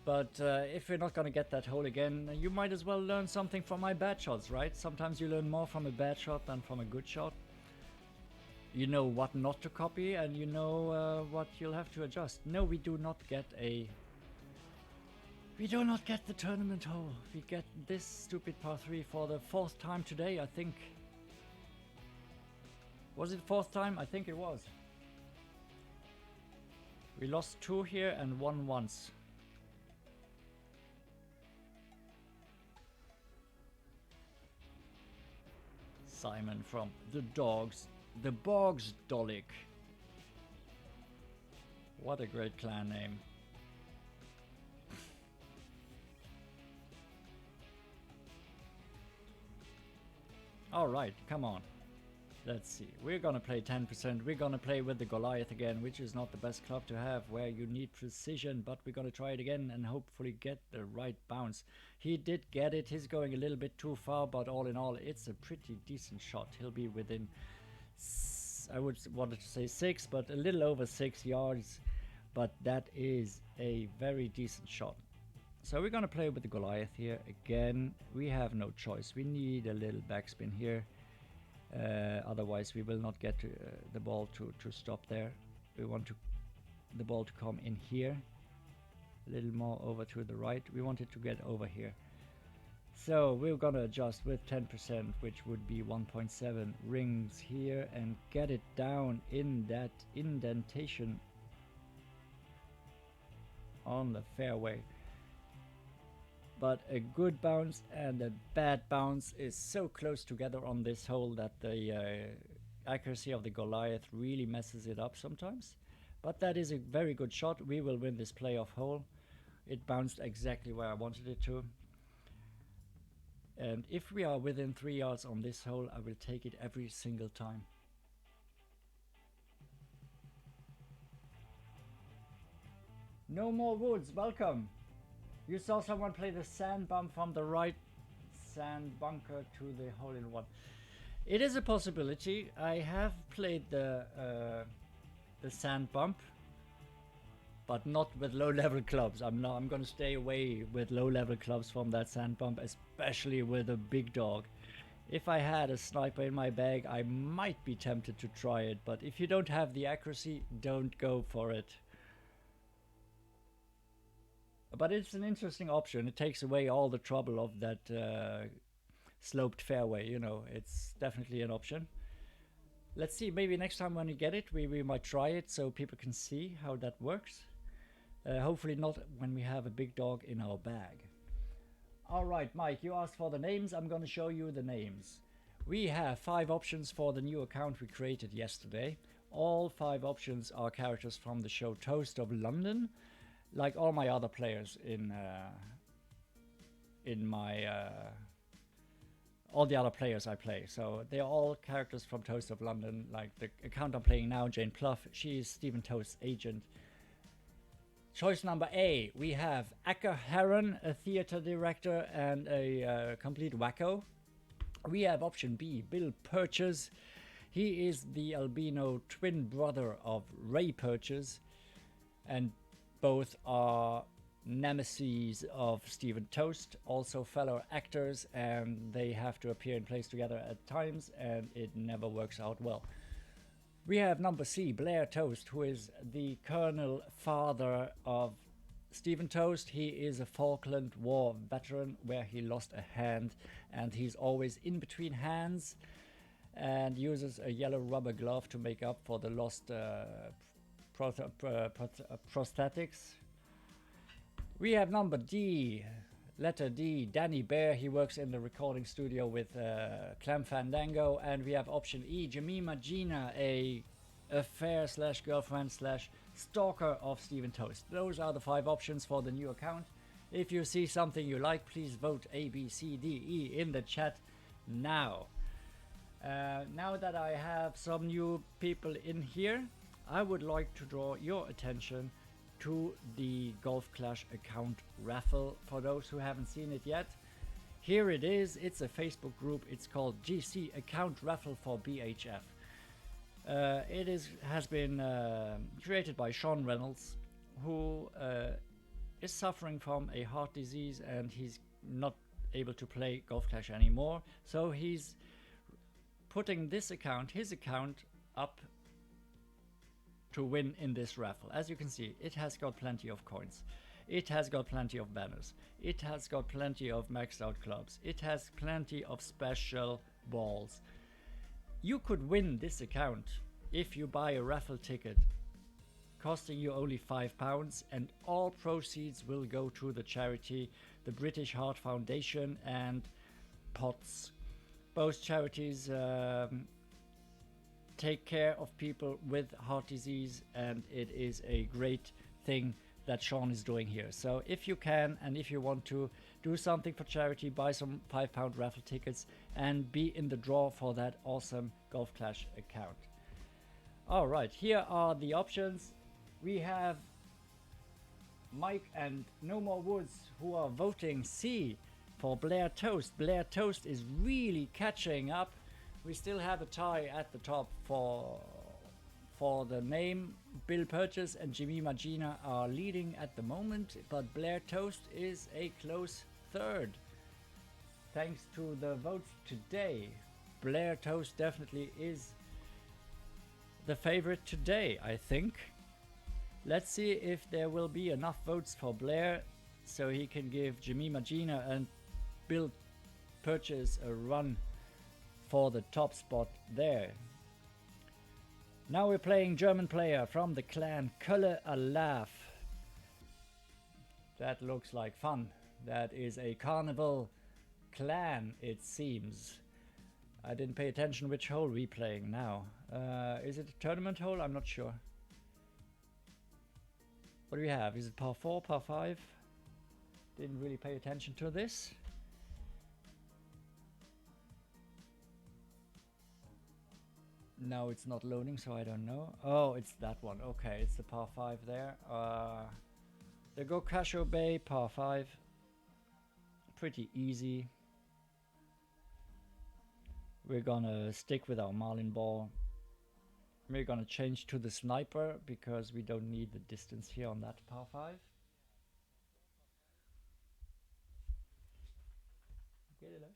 But if you're not gonna get that hole again, you might as well learn something from my bad shots, right? Sometimes you learn more from a bad shot than from a good shot. You know what not to copy, and you know what you'll have to adjust. No, we do not get the tournament hole. We get this stupid par 3 for the 4th time today, I think. Was it 4th time? I think it was. We lost 2 here and won once. Simon from the Bogs Dolik. What a great clan name. Alright, come on. Let's see. We're gonna play 10%. We're gonna play with the Goliath again, which is not the best club to have, where you need precision, but we're gonna try it again and hopefully get the right bounce. He did get it. He's going a little bit too far, but all in all, it's a pretty decent shot. He'll be within, I would wanted to say 6, but a little over 6 yards. But that is a very decent shot. So we're gonna play with the Goliath here again. We have no choice. We need a little backspin here. Otherwise we will not get the ball to stop there. We want the ball to come in here, a little more over to the right. We want it to get over here. So we're gonna adjust with 10%, which would be 1.7 rings here, and get it down in that indentation on the fairway. But a good bounce and a bad bounce is so close together on this hole that the accuracy of the Goliath really messes it up sometimes. But that is a very good shot. We will win this playoff hole. It bounced exactly where I wanted it to. And if we are within 3 yards on this hole, I will take it every single time. No more woods, welcome. You saw someone play the sand bump from the right sand bunker to the hole-in-one. It is a possibility. I have played the sand bump, but not with low-level clubs. I'm going to stay away with low-level clubs from that sand bump, especially with a big dog. If I had a sniper in my bag, I might be tempted to try it, but if you don't have the accuracy, don't go for it. But it's an interesting option. It takes away all the trouble of that sloped fairway, you know. It's definitely an option. Let's see, maybe next time when we get it, we might try it so people can see how that works. Hopefully not when we have a big dog in our bag. Alright, Mike, you asked for the names. I'm going to show you the names. We have 5 options for the new account we created yesterday. All 5 options are characters from the show Toast of London. Like all my other players in my all the other players I play, so they're all characters from Toast of London. Like the account I'm playing now, Jane Plough, she is Stephen Toast's agent. Choice number A, we have Acker Heron, a theater director and a complete wacko. We have option B, Bill Purchase. He is the albino twin brother of Ray Purchase, and both are nemesis of Stephen Toast, also fellow actors, and they have to appear in plays together at times, and it never works out well. We have number C, Blair Toast, who is the colonel father of Stephen Toast. He is a Falkland War veteran where he lost a hand, and he's always in between hands and uses a yellow rubber glove to make up for the lost prosthetics. We have number D, letter D, Danny Bear. He works in the recording studio with Clem Fandango. And we have option E, Jemima Gina, a affair slash girlfriend slash stalker of Stephen Toast. Those are the 5 options for the new account. If you see something you like, please vote A, B, C, D, E in the chat now. Now that I have some new people in here, I would like to draw your attention to the Golf Clash account raffle. For those who haven't seen it yet, here it is. It's a Facebook group. It's called GC Account Raffle for BHF. It has been created by Sean Reynolds, who is suffering from a heart disease, and he's not able to play Golf Clash anymore. So he's putting this account, his account, up to win in this raffle. As you can see, it has got plenty of coins. It has got plenty of banners. It has got plenty of maxed out clubs. It has plenty of special balls. You could win this account if you buy a raffle ticket costing you only £5, and all proceeds will go to the charity, the British Heart Foundation and POTS. Both charities take care of people with heart disease, and it is a great thing that Sean is doing here. So if you can, and if you want to do something for charity, buy some £5 raffle tickets and be in the draw for that awesome Golf Clash account. All right, here are the options. We have Mike and No More Woods who are voting C for Blair Toast. Blair Toast is really catching up. We still have a tie at the top for the name. Bill Purchase and Jimmy Magina are leading at the moment, but Blair Toast is a close third. Thanks to the votes today, Blair Toast definitely is the favorite today, I think. Let's see if there will be enough votes for Blair so he can give Jimmy Magina and Bill Purchase a run for the top spot there. Now we're playing German player from the clan Kölle Alaf. That looks like fun. That is a carnival clan, it seems. I didn't pay attention which hole we're playing now. Is it a tournament hole? I'm not sure. What do we have? Is it par 4, par 5? Didn't really pay attention to this. No, it's not loading, so I don't know. Oh, it's that one. Okay, it's the par 5 there. The Gokasho Bay, par 5. Pretty easy. We're gonna stick with our Marlin ball. We're gonna change to the sniper because we don't need the distance here on that par 5. Get it out?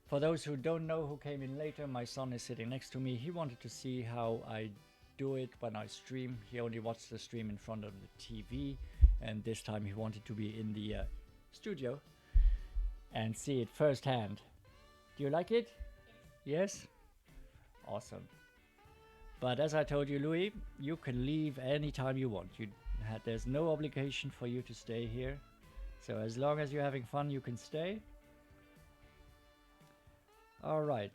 For those who don't know, who came in later, my son is sitting next to me. He wanted to see how I do it when I stream. He only watched the stream in front of the TV, and this time he wanted to be in the studio and see it firsthand. Do you like it? Yes? Awesome. But as I told you, Louis, you can leave anytime you want. There's no obligation for you to stay here. So as long as you're having fun, you can stay. Alright,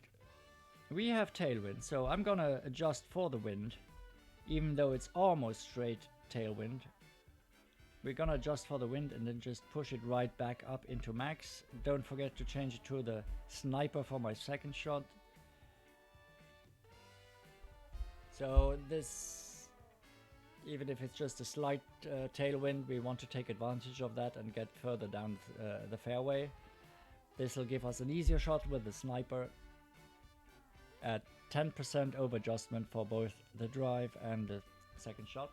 we have tailwind, so I'm gonna adjust for the wind, even though it's almost straight tailwind. We're gonna adjust for the wind and then just push it right back up into max. Don't forget to change it to the sniper for my second shot. So this, even if it's just a slight tailwind, we want to take advantage of that and get further down the fairway. This will give us an easier shot with the sniper at 10% over adjustment for both the drive and the second shot.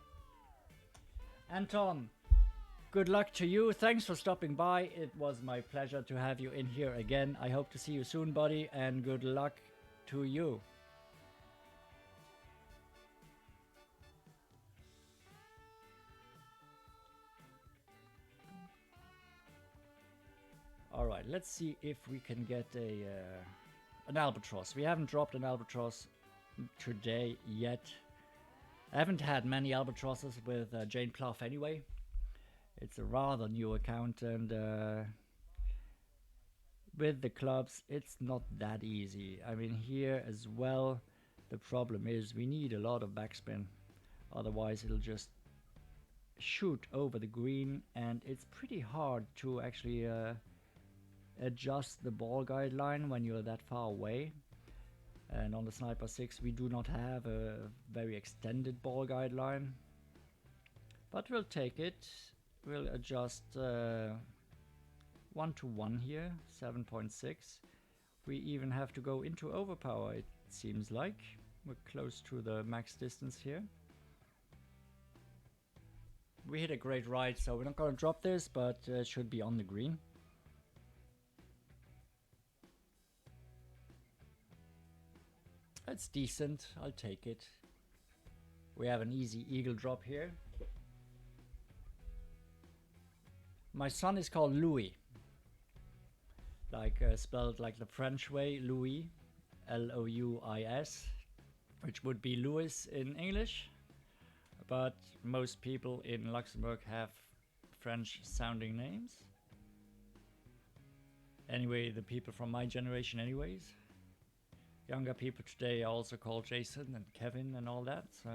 Anton, good luck to you. Thanks for stopping by. It was my pleasure to have you in here again. I hope to see you soon, buddy, and good luck to you. Alright, let's see if we can get an albatross. We haven't dropped an albatross today yet. I haven't had many albatrosses with Jane Plough anyway. It's a rather new account, and with the clubs it's not that easy. I mean, here as well, the problem is we need a lot of backspin. Otherwise it'll just shoot over the green, and it's pretty hard to actually adjust the ball guideline when you're that far away. And on the Sniper 6 we do not have a very extended ball guideline, but we'll take it. We'll adjust 1 to 1 here, 7.6. We even have to go into overpower, it seems like. We're close to the max distance here. We hit a great ride, so we're not going to drop this, but it should be on the green. That's decent, I'll take it. We have an easy eagle drop here. My son is called Louis, like spelled like the French way, Louis, L-O-U-I-S, which would be Louis in English, but most people in Luxembourg have French sounding names. Anyway, the people from my generation anyways. Younger people today are also called Jason and Kevin and all that. So,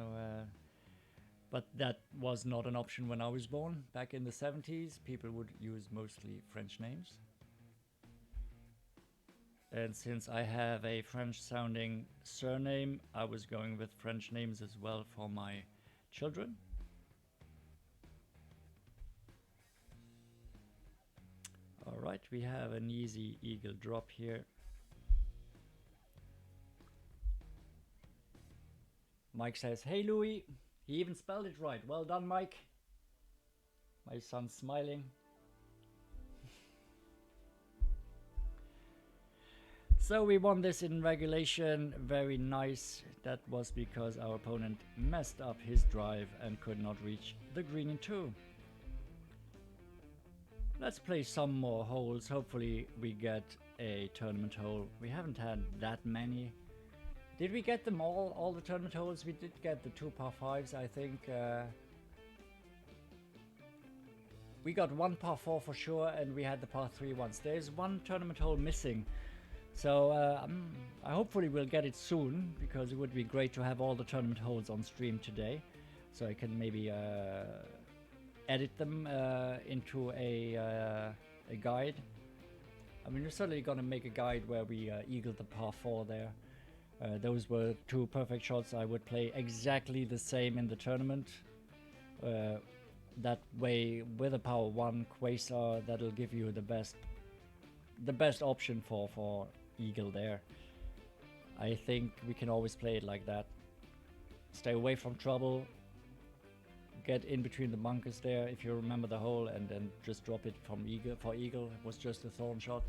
but that was not an option when I was born. Back in the 70s, people would use mostly French names. And since I have a French-sounding surname, I was going with French names as well for my children. All right, we have an easy eagle drop here. Mike says, "Hey Louis." He even spelled it right. Well done, Mike. My son's smiling. So we won this in regulation. Very nice. That was because our opponent messed up his drive and could not reach the green in 2. Let's play some more holes. Hopefully we get a tournament hole. We haven't had that many. Did we get them all the tournament holes? We did get the 2 par 5s, I think. We got 1 par 4 for sure, and we had the par 3 once. There's 1 tournament hole missing. So I hopefully will get it soon, because it would be great to have all the tournament holes on stream today. So I can maybe edit them into a guide. I mean, we're certainly going to make a guide where we eagled the par 4 there. Those were 2 perfect shots. I would play exactly the same in the tournament. That way, with a power 1 quasar, that'll give you the best option for eagle there. I think we can always play it like that. Stay away from trouble. Get in between the bunkers there, if you remember the hole, and then just drop it from eagle for eagle. It was just a thorn shot.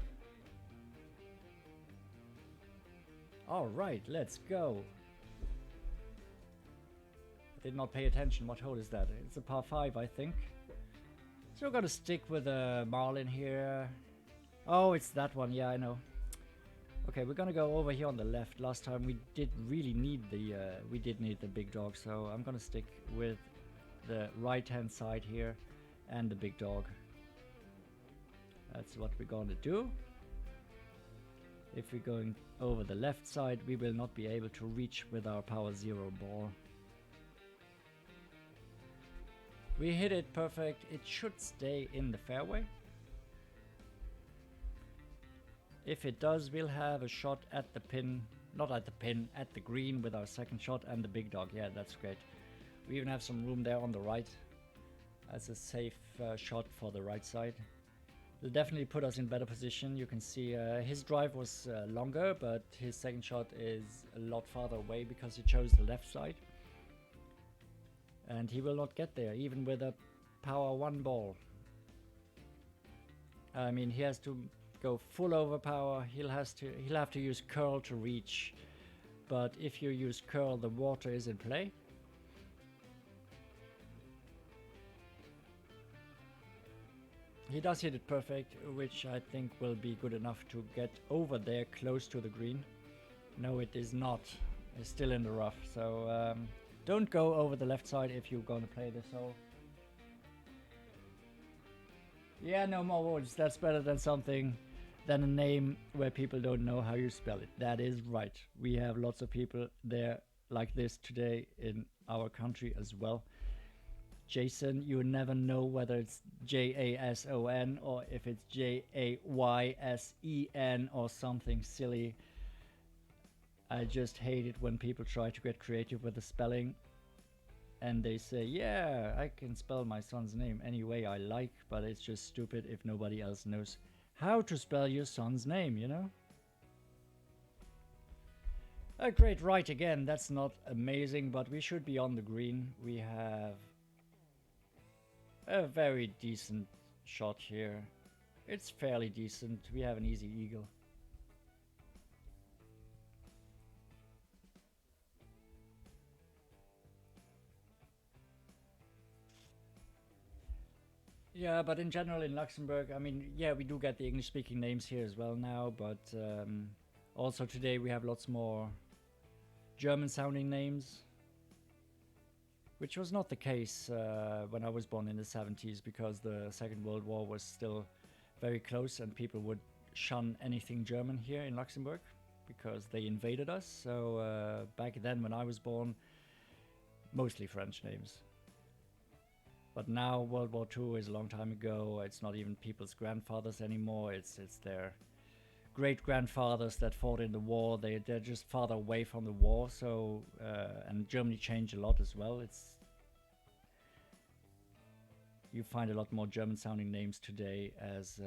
All right, let's go. I did not pay attention. What hole is that? It's a par 5, I think. So we're gonna stick with a marlin here. Oh, it's that one. Yeah, I know. Okay, we're gonna go over here on the left. Last time we did really need the big dog, so I'm gonna stick with the right hand side here and the big dog. That's what we're gonna do. If we're going over the left side, we will not be able to reach with our power 0 ball. We hit it perfect. It should stay in the fairway. If it does, we'll have a shot at the pin, not at the pin, at the green with our second shot and the big dog. Yeah, that's great. We even have some room there on the right as a safe shot for the right side. It'll definitely put us in better position. You can see his drive was longer, but his second shot is a lot farther away because he chose the left side. And he will not get there, even with a power 1 ball. I mean, he has to go full overpower. He'll have to use curl to reach. But if you use curl, the water is in play. He does hit it perfect, which I think will be good enough to get over there close to the green. No, it is not. It's still in the rough. So don't go over the left side if you're going to play this hole. Yeah, no more words. That's better than a name where people don't know how you spell it. That is right. We have lots of people there like this today in our country as well. Jason, you never know whether it's Jason or if it's Jaysen or something silly. I just hate it when people try to get creative with the spelling and they say, yeah, I can spell my son's name any way I like, but it's just stupid if nobody else knows how to spell your son's name, you know? A great right again. That's not amazing, but we should be on the green. We have a very decent shot here. It's fairly decent. We have an easy eagle. Yeah, but in general in Luxembourg, I mean, yeah, we do get the English-speaking names here as well now, but also today we have lots more German-sounding names, which was not the case when I was born in the 70s, because the Second World War was still very close and people would shun anything German here in Luxembourg. because they invaded us. So back then when I was born, mostly French names. But now World War II is a long time ago. It's not even people's grandfathers anymore. It's their great-grandfathers that fought in the war. They're just farther away from the war. So and Germany changed a lot as well. You find a lot more German-sounding names today as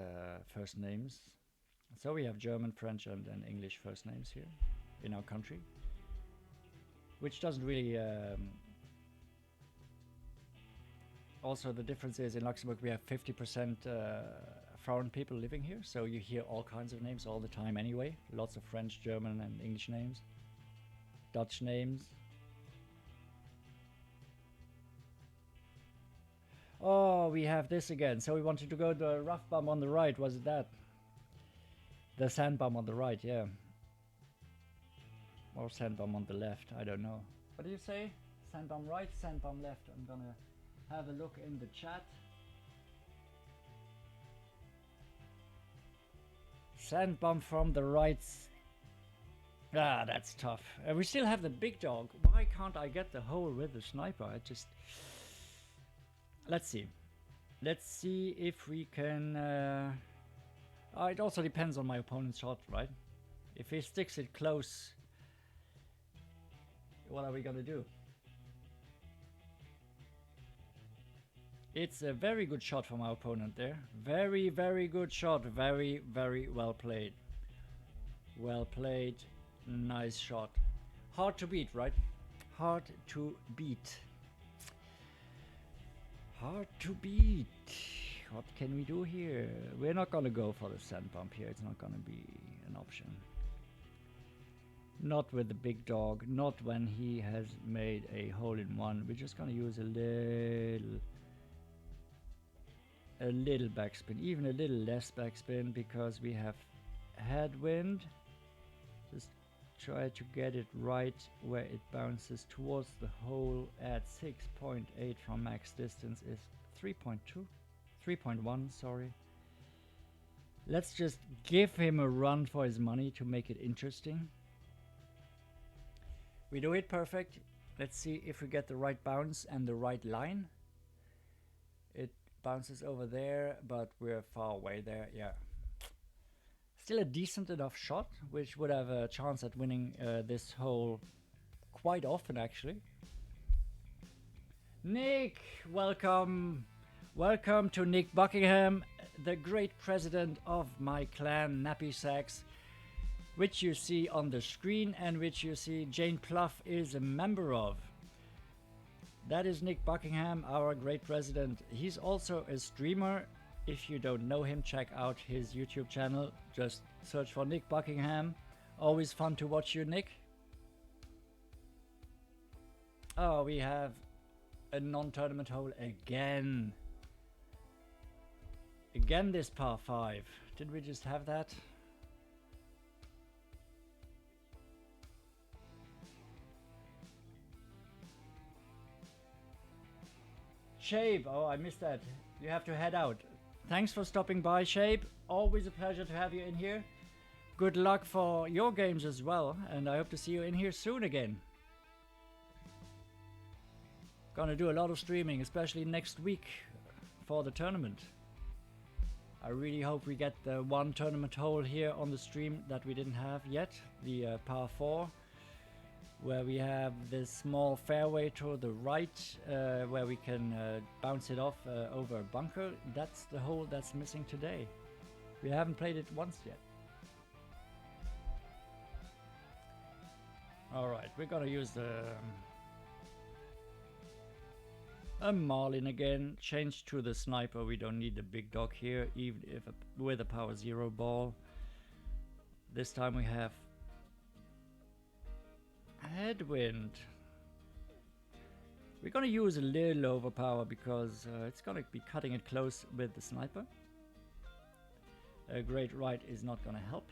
first names. So we have German, French, and English first names here in our country, which doesn't really. Also, the difference is in Luxembourg we have 50% foreign people living here, so you hear all kinds of names all the time anyway. Lots of French, German, and English names, Dutch names. Oh, we have this again. So we wanted to go to the rough bum on the right. Was it that? The sand bum on the right, yeah. Or sand bum on the left, I don't know. What do you say? Sand bum right, sand bum left. I'm gonna have a look in the chat. Sand bum from the right. Ah, that's tough. We still have the big dog. Why can't I get the hole with the sniper? I just... Let's see. Let's see if we can... it also depends on my opponent's shot, right? If he sticks it close, what are we gonna do? It's a very good shot from our opponent there. Very, very good shot. Very, very well played. Well played. Nice shot. Hard to beat, right? Hard to beat. Hard to beat. What can we do here? We're not gonna go for the sand bump here. It's not gonna be an option. Not with the big dog. Not when he has made a hole-in-one. We're just gonna use a little backspin, even a little less backspin, because we have headwind. Just try to get it right where it bounces towards the hole at 6.8 from max distance is 3.2, 3.1, sorry. Let's just give him a run for his money to make it interesting. We do it perfect. Let's see if we get the right bounce and the right line. It bounces over there, but we're far away there, yeah. Still a decent enough shot, which would have a chance at winning this hole quite often, actually. Nick, welcome. Welcome to Nick Buckingham, the great president of my clan, Nappy Sacks, which you see on the screen and which you see Jane Plough is a member of. That is Nick Buckingham, our great president. He's also a streamer. If you don't know him, check out his YouTube channel. Just search for Nick Buckingham. Always fun to watch you, Nick. Oh, we have a non-tournament hole again. Again this par 5. Did we just have that? Shape, oh, I missed that. You have to head out. Thanks for stopping by, Shape. Always a pleasure to have you in here. Good luck for your games as well, and I hope to see you in here soon again. Gonna do a lot of streaming, especially next week for the tournament. I really hope we get the one tournament hole here on the stream that we didn't have yet, the par 4. Where we have this small fairway to the right, where we can bounce it off over a bunker. That's the hole that's missing today. We haven't played it once yet. Alright, we're gonna use the a Marlin again. Change to the sniper. We don't need the big dog here, even if with a power 0 ball. This time we have headwind. We're gonna use a little overpower because it's gonna be cutting it close with the sniper. A great right is not gonna help.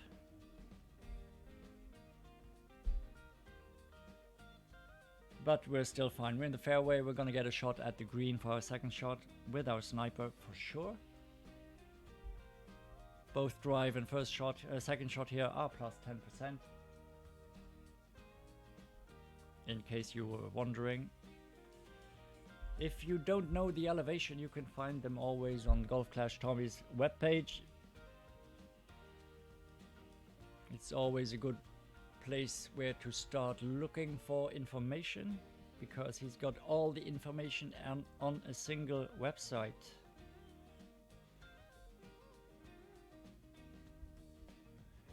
But we're still fine. We're in the fairway. We're gonna get a shot at the green for our second shot with our sniper for sure. Both drive and second shot here are plus 10%. in case you were wondering. If you don't know the elevation, you can find them always on Golf Clash Tommy's webpage. It's always a good place where to start looking for information, because he's got all the information on a single website.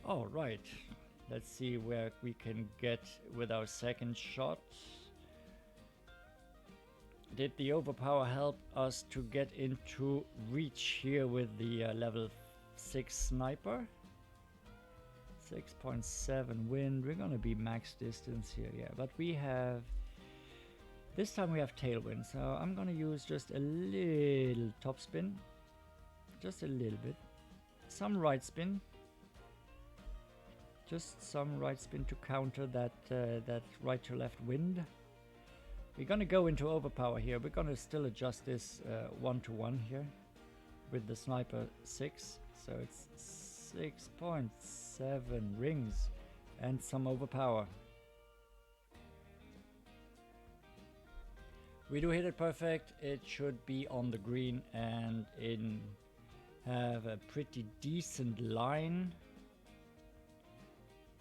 All right, let's see where we can get with our second shot. Did the overpower help us to get into reach here with the level 6 sniper? 6.7 wind. We're gonna be max distance here, yeah. But we have, this time we have tailwind, so I'm gonna use just a little top spin, just a little bit, some right spin, just some right spin to counter that that right to left wind. We're gonna go into overpower here. We're gonna still adjust this 1-to-1 here with the sniper 6, so it's 6.7 rings and some overpower. We do hit it perfect. It should be on the green and have a pretty decent line.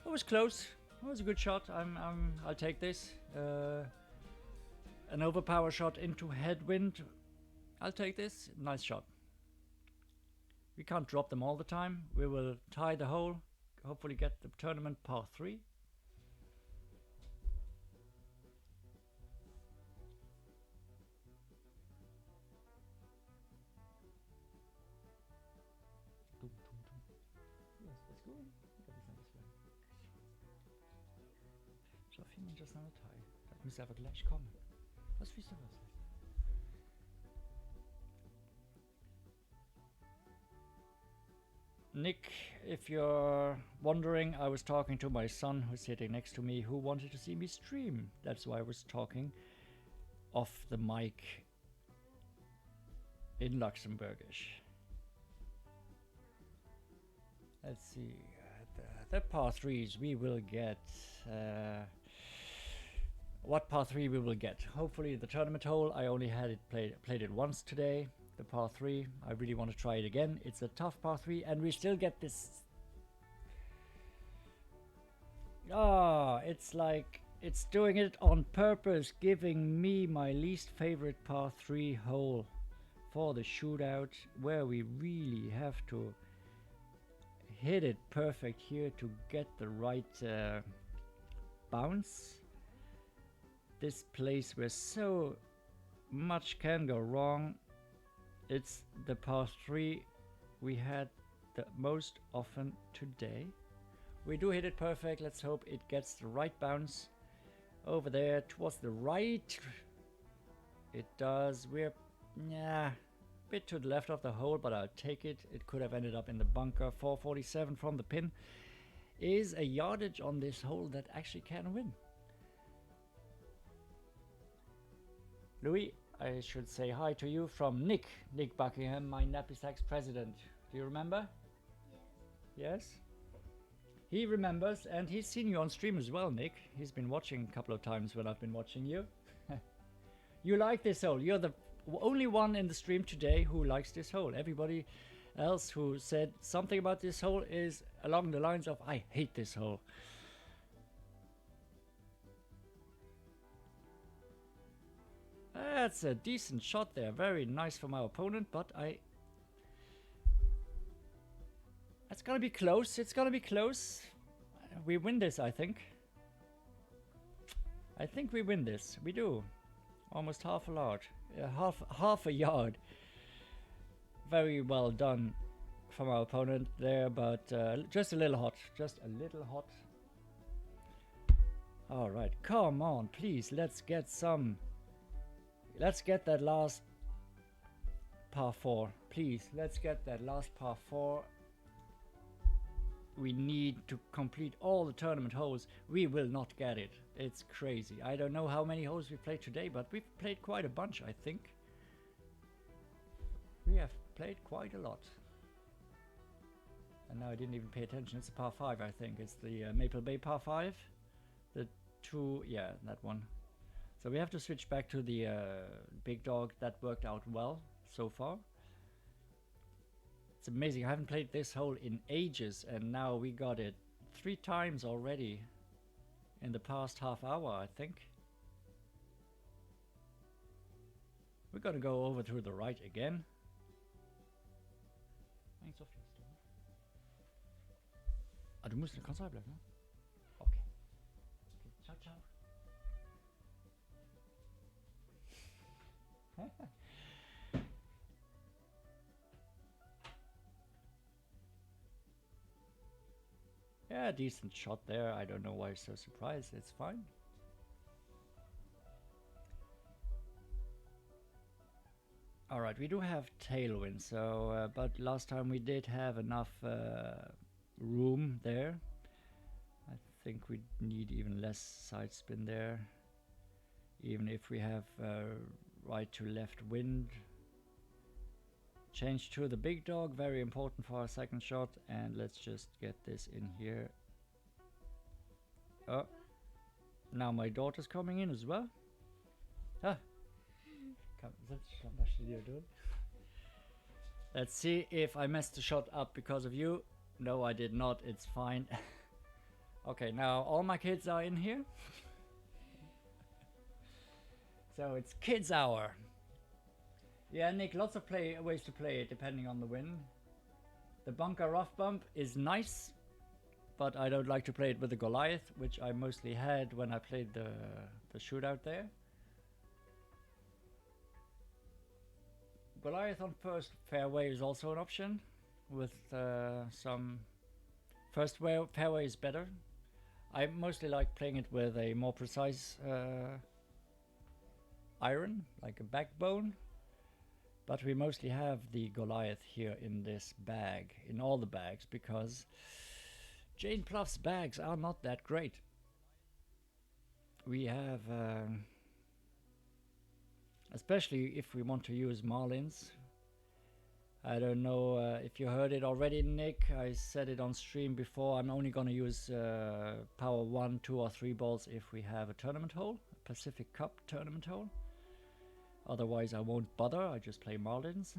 It was close. It was a good shot. I'll take this. An overpower shot into headwind. I'll take this. Nice shot. We can't drop them all the time. We will tie the hole. Hopefully get the tournament par 3. Så finner man just another tie. Dat muss aber gleich kommen. Was willst du was? Nick, if you're wondering, I was talking to my son who's sitting next to me, who wanted to see me stream. That's why I was talking off the mic in Luxembourgish. Let's see, the par 3s we will get. What par 3 we will get? Hopefully the tournament hole. I only had it played it once today. The par 3, I really want to try it again. It's a tough par 3, and we still get this. It's like it's doing it on purpose, giving me my least favorite par 3 hole for the shootout, where we really have to hit it perfect here to get the right bounce. This place where so much can go wrong. It's the par 3 we had the most often today. We do hit it perfect. Let's hope it gets the right bounce over there towards the right. It does. We're a bit to the left of the hole, but I'll take it. It could have ended up in the bunker. 447 from the pin is a yardage on this hole that actually can win. Louis, I should say hi to you from Nick Buckingham, my Nappy Sacks president. Do you remember? Yes. Yes? He remembers, and he's seen you on stream as well, Nick. He's been watching a couple of times when I've been watching you. You like this hole. You're the only one in the stream today who likes this hole. Everybody else who said something about this hole is along the lines of, I hate this hole. That's a decent shot there. Very nice from our opponent, but it's gonna be close. It's gonna be close. We win this, I think. I think we win this. We do. Almost half a yard. Half a yard. Very well done from our opponent there, but just a little hot. Just a little hot. All right, come on, please. Let's get some. Let's get that last par 4. Please, let's get that last par 4. We need to complete all the tournament holes. We will not get it. It's crazy. I don't know how many holes we played today, but we've played quite a bunch, I think. We have played quite a lot. And now I didn't even pay attention. It's a par 5, I think. It's the Maple Bay par 5. The to, yeah, that one. So we have to switch back to the big dog. That worked out well so far. It's amazing. I haven't played this hole in ages, and now we got it 3 times already in the past half hour, I think. We're gonna go over to the right again. Ah, du musst in der Kanzlei bleiben, ne? Okay. Okay, ciao, ciao. Yeah, decent shot there. I don't know why you're so surprised. It's fine. Alright, we do have tailwind, so but last time we did have enough room there. I think we need even less side spin there. Even if we have right to left wind. Change to the big dog, very important for our second shot, and let's just get this in here. Oh, now my daughter's coming in as well. Ah, let's see if I messed the shot up because of you. No, I did not. It's fine. Okay, now all my kids are in here. So it's kids hour. Yeah, Nick, lots of ways to play it depending on the wind. The bunker rough bump is nice, but I don't like to play it with the Goliath, which I mostly had when I played the shootout there. Goliath on first fairway is also an option, with some first fairway is better. I mostly like playing it with a more precise iron, like a backbone. But we mostly have the Goliath here in this bag, in all the bags, because Jane Plough's bags are not that great. We have, especially if we want to use marlins. I don't know if you heard it already, Nick. I said it on stream before. I'm only going to use power 1, 2 or 3 balls if we have a tournament hole, a Pacific Cup tournament hole. Otherwise I won't bother, I just play marlins.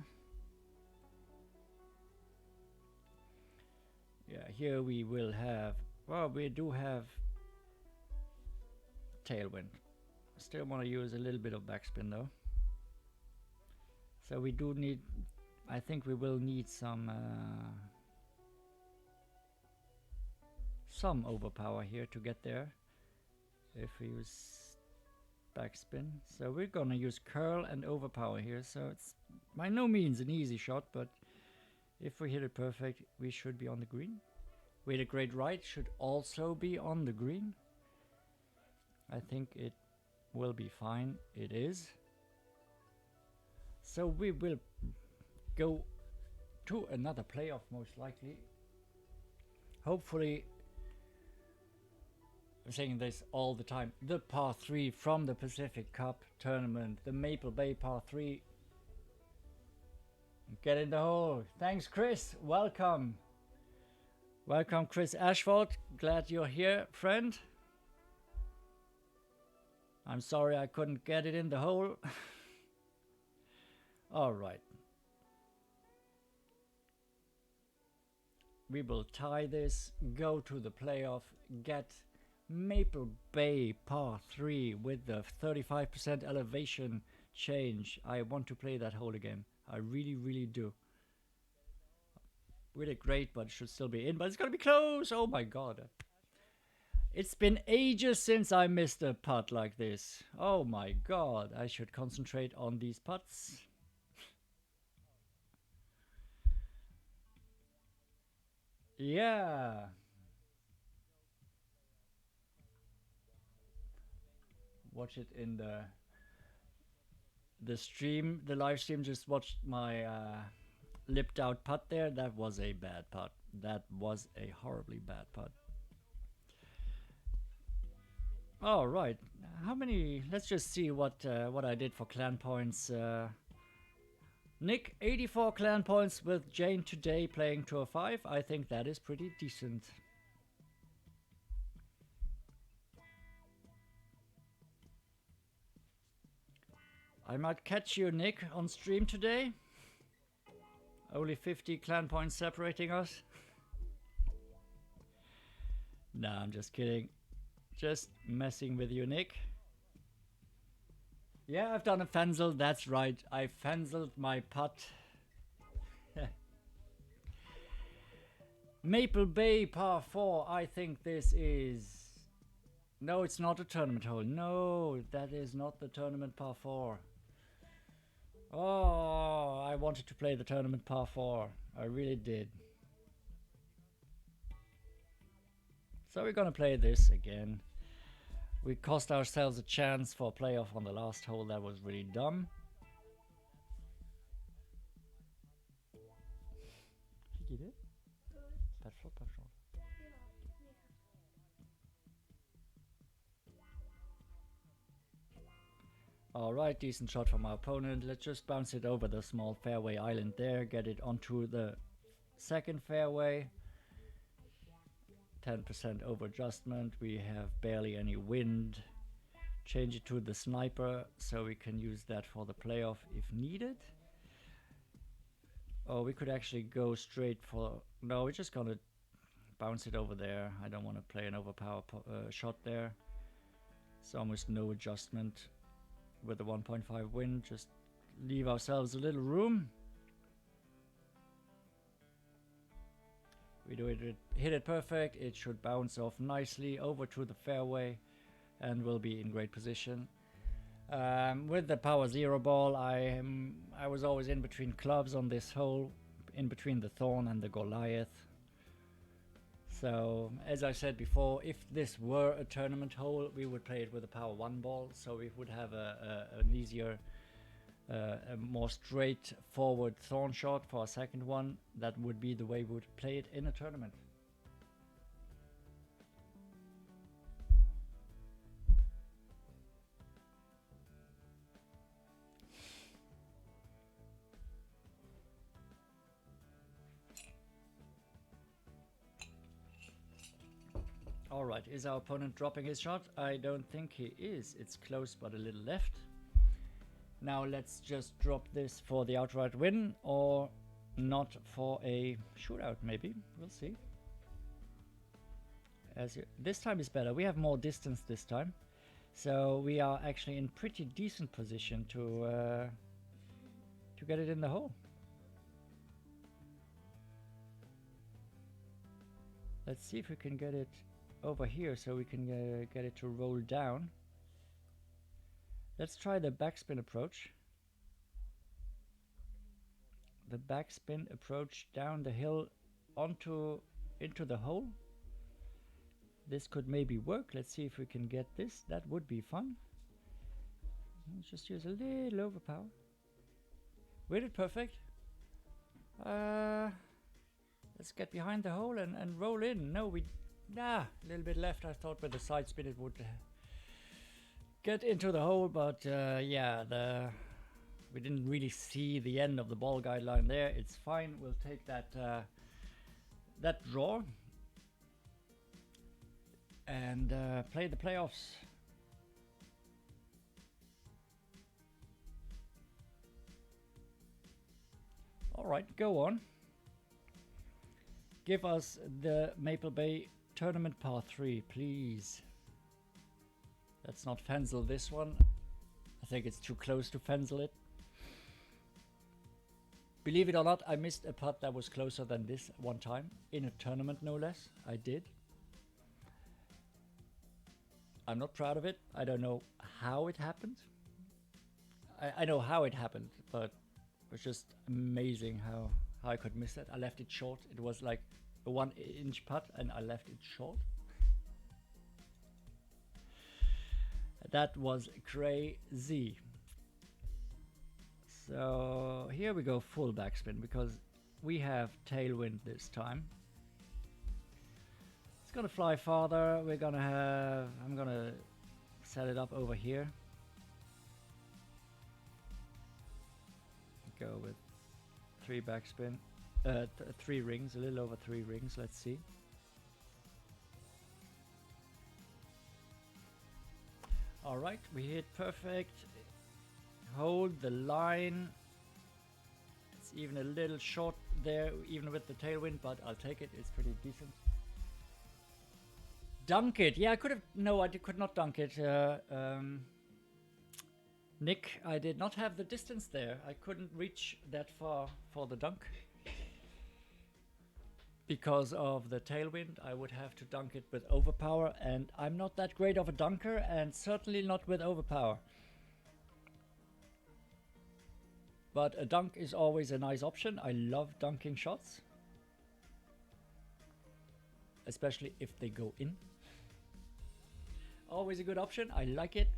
Yeah, here we will have, well, we do have tailwind. Still want to use a little bit of backspin though. So we do need, I think we will need some overpower here to get there. If we use backspin. So we're gonna use curl and overpower here, so it's by no means an easy shot, but if we hit it perfect we should be on the green. We hit a great right, should also be on the green. I think it will be fine. It is. So we will go to another playoff most likely. Hopefully, I'm saying this all the time, the par 3 from the Pacific Cup tournament, the Maple Bay par 3. Get in the hole. Thanks, Chris. Welcome. Welcome, Chris Ashford. Glad you're here, friend. I'm sorry I couldn't get it in the hole. All right. We will tie this, go to the playoff, get Maple Bay par 3 with the 35% elevation change. I want to play that hole again. I really, really do. We did great, but it should still be in. But it's gonna be close. Oh my god. It's been ages since I missed a putt like this. Oh my god. I should concentrate on these putts. Yeah. Watch it in the stream, the live stream. Just watched my lipped out putt there. That was a bad putt. That was a horribly bad putt. All right, how many? Let's just see what I did for clan points. Nick, 84 clan points with Jane today playing Tour 5. I think that is pretty decent. I might catch you, Nick, on stream today. Only 50 clan points separating us. Nah, I'm just kidding. Just messing with you, Nick. Yeah, I've done a fenzel, that's right. I fenzeled my putt. Maple Bay par 4, I think this is... No, it's not a tournament hole. No, that is not the tournament par 4. Oh, I wanted to play the tournament par 4. I really did. So we're gonna play this again. We cost ourselves a chance for a playoff on the last hole. That was really dumb. Fick i det? Perfekt, perfekt. Alright, decent shot from our opponent. Let's just bounce it over the small fairway island there. Get it onto the second fairway. 10% over adjustment. We have barely any wind. Change it to the sniper so we can use that for the playoff if needed. Oh, we could actually go straight for... No, we're just gonna bounce it over there. I don't want to play an overpower shot there. It's almost no adjustment with the 1.5 wind. Just leave ourselves a little room. We do it, hit it perfect. It should bounce off nicely over to the fairway and we'll be in great position. With the power 0 ball, I was always in between clubs on this hole, in between the Thorn and the Goliath. So, as I said before, if this were a tournament hole, we would play it with a power 1 ball, so we would have an easier, a more straightforward Thorn shot for a second one. That would be the way we would play it in a tournament. Alright, is our opponent dropping his shot? I don't think he is. It's close but a little left. Now let's just drop this for the outright win or not for a shootout maybe. We'll see. This time is better. We have more distance this time. So we are actually in pretty decent position to get it in the hole. Let's see if we can get it over here so we can get it to roll down. Let's try the backspin approach. The backspin approach down the hill into the hole. This could maybe work. Let's see if we can get this. That would be fun. Let's just use a little overpower. We did perfect. Let's get behind the hole and roll in. No, a little bit left. I thought with the side spin it would get into the hole, but yeah, we didn't really see the end of the ball guideline there. It's fine. We'll take that draw and play the playoffs. All right, go on. Give us the Maple Bay Tournament Par 3, please. Let's not fenzel this one. I think it's too close to fenzel it. Believe it or not, I missed a putt that was closer than this one time. In a tournament, no less. I did. I'm not proud of it. I don't know how it happened. I know how it happened, but it was just amazing how I could miss it. I left it short. It was like a 1-inch putt and I left it short. That was crazy. So here we go, full backspin because we have tailwind this time. It's gonna fly farther. I'm gonna set it up over here. Go with 3 backspin, 3 rings, a little over 3 rings. Let's see. All right, we hit perfect. hold the line. It's even a little short there, even with the tailwind, but I'll take it. It's pretty decent. Dunk it. Yeah, I could have. No, I could not dunk it. Nick, I did not have the distance there. I couldn't reach that far for the dunk. Because of the tailwind, I would have to dunk it with overpower, and I'm not that great of a dunker, and certainly not with overpower. But a dunk is always a nice option. I love dunking shots. Especially if they go in. Always a good option. I like it.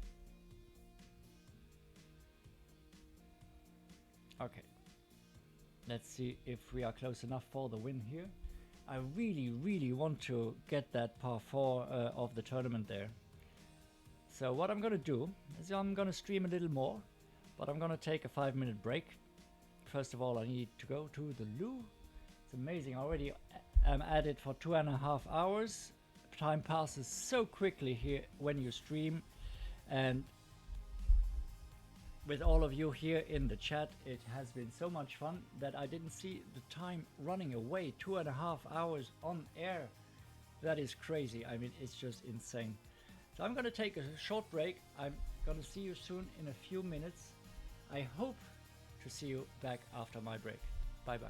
Okay. Let's see if we are close enough for the win here. I really want to get that par 4 of the tournament there. So what I'm gonna do is I'm gonna stream a little more, but I'm gonna take a 5-minute break. First of all, I need to go to the loo. It's amazing, already I'm at it for 2.5 hours. Time passes so quickly here when you stream, and with all of you here in the chat, it has been so much fun that I didn't see the time running away. 2.5 hours on air. That is crazy. I mean, it's just insane. So I'm going to take a short break. I'm going to see you soon in a few minutes. I hope to see you back after my break. Bye bye.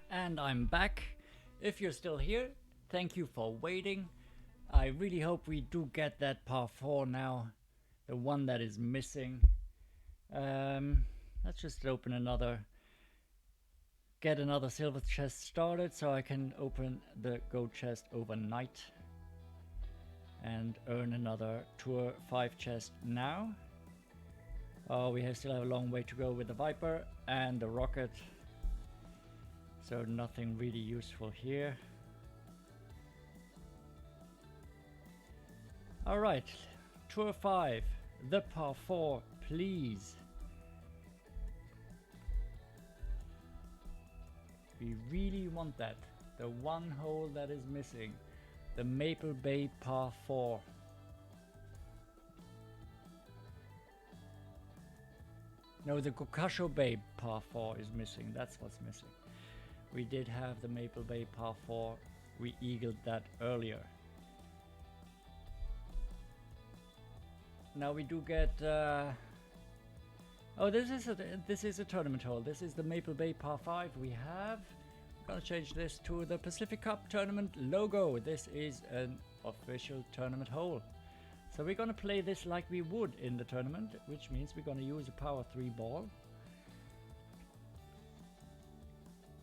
And I'm back. If you're still here, thank you for waiting. I really hope we do get that par 4 now, the one that is missing. Let's just open get another silver chest started so I can open the gold chest overnight and earn another Tour 5 chest now. Oh, we still have a long way to go with the Viper and the Rocket. So nothing really useful here. Alright, Tour 5, the par 4, please. We really want that. The one hole that is missing. The Maple Bay par 4. No, the Gokasho Bay par 4 is missing. That's what's missing. We did have the Maple Bay par 4. We eagled that earlier. Now we do get. Oh, this is a tournament hole. This is the Maple Bay par 5. We have. I'm gonna change this to the Pacific Cup tournament logo. This is an official tournament hole. So we're gonna play this like we would in the tournament, which means we're gonna use a power 3 ball.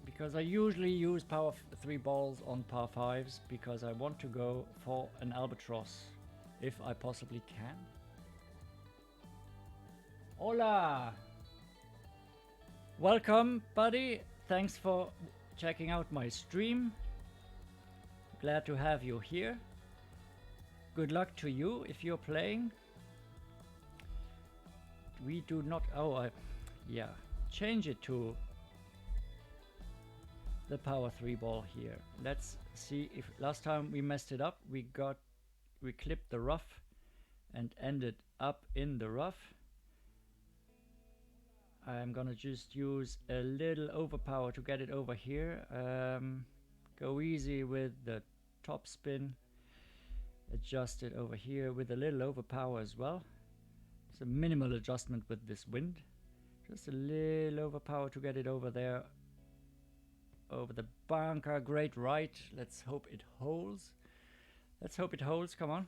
Because I usually use power 3 balls on par 5s because I want to go for an albatross if I possibly can. Hola! Welcome, buddy. Thanks for checking out my stream. Glad to have you here. Good luck to you if you're playing. We do not. Oh, yeah. Change it to the power 3 ball here. Let's see if last time we messed it up. We clipped the rough and ended up in the rough. I'm gonna just use a little overpower to get it over here. Go easy with the top spin. Adjust it over here with a little overpower as well. It's a minimal adjustment with this wind. Just a little overpower to get it over there. Over the bunker, great right. Let's hope it holds. Let's hope it holds, come on.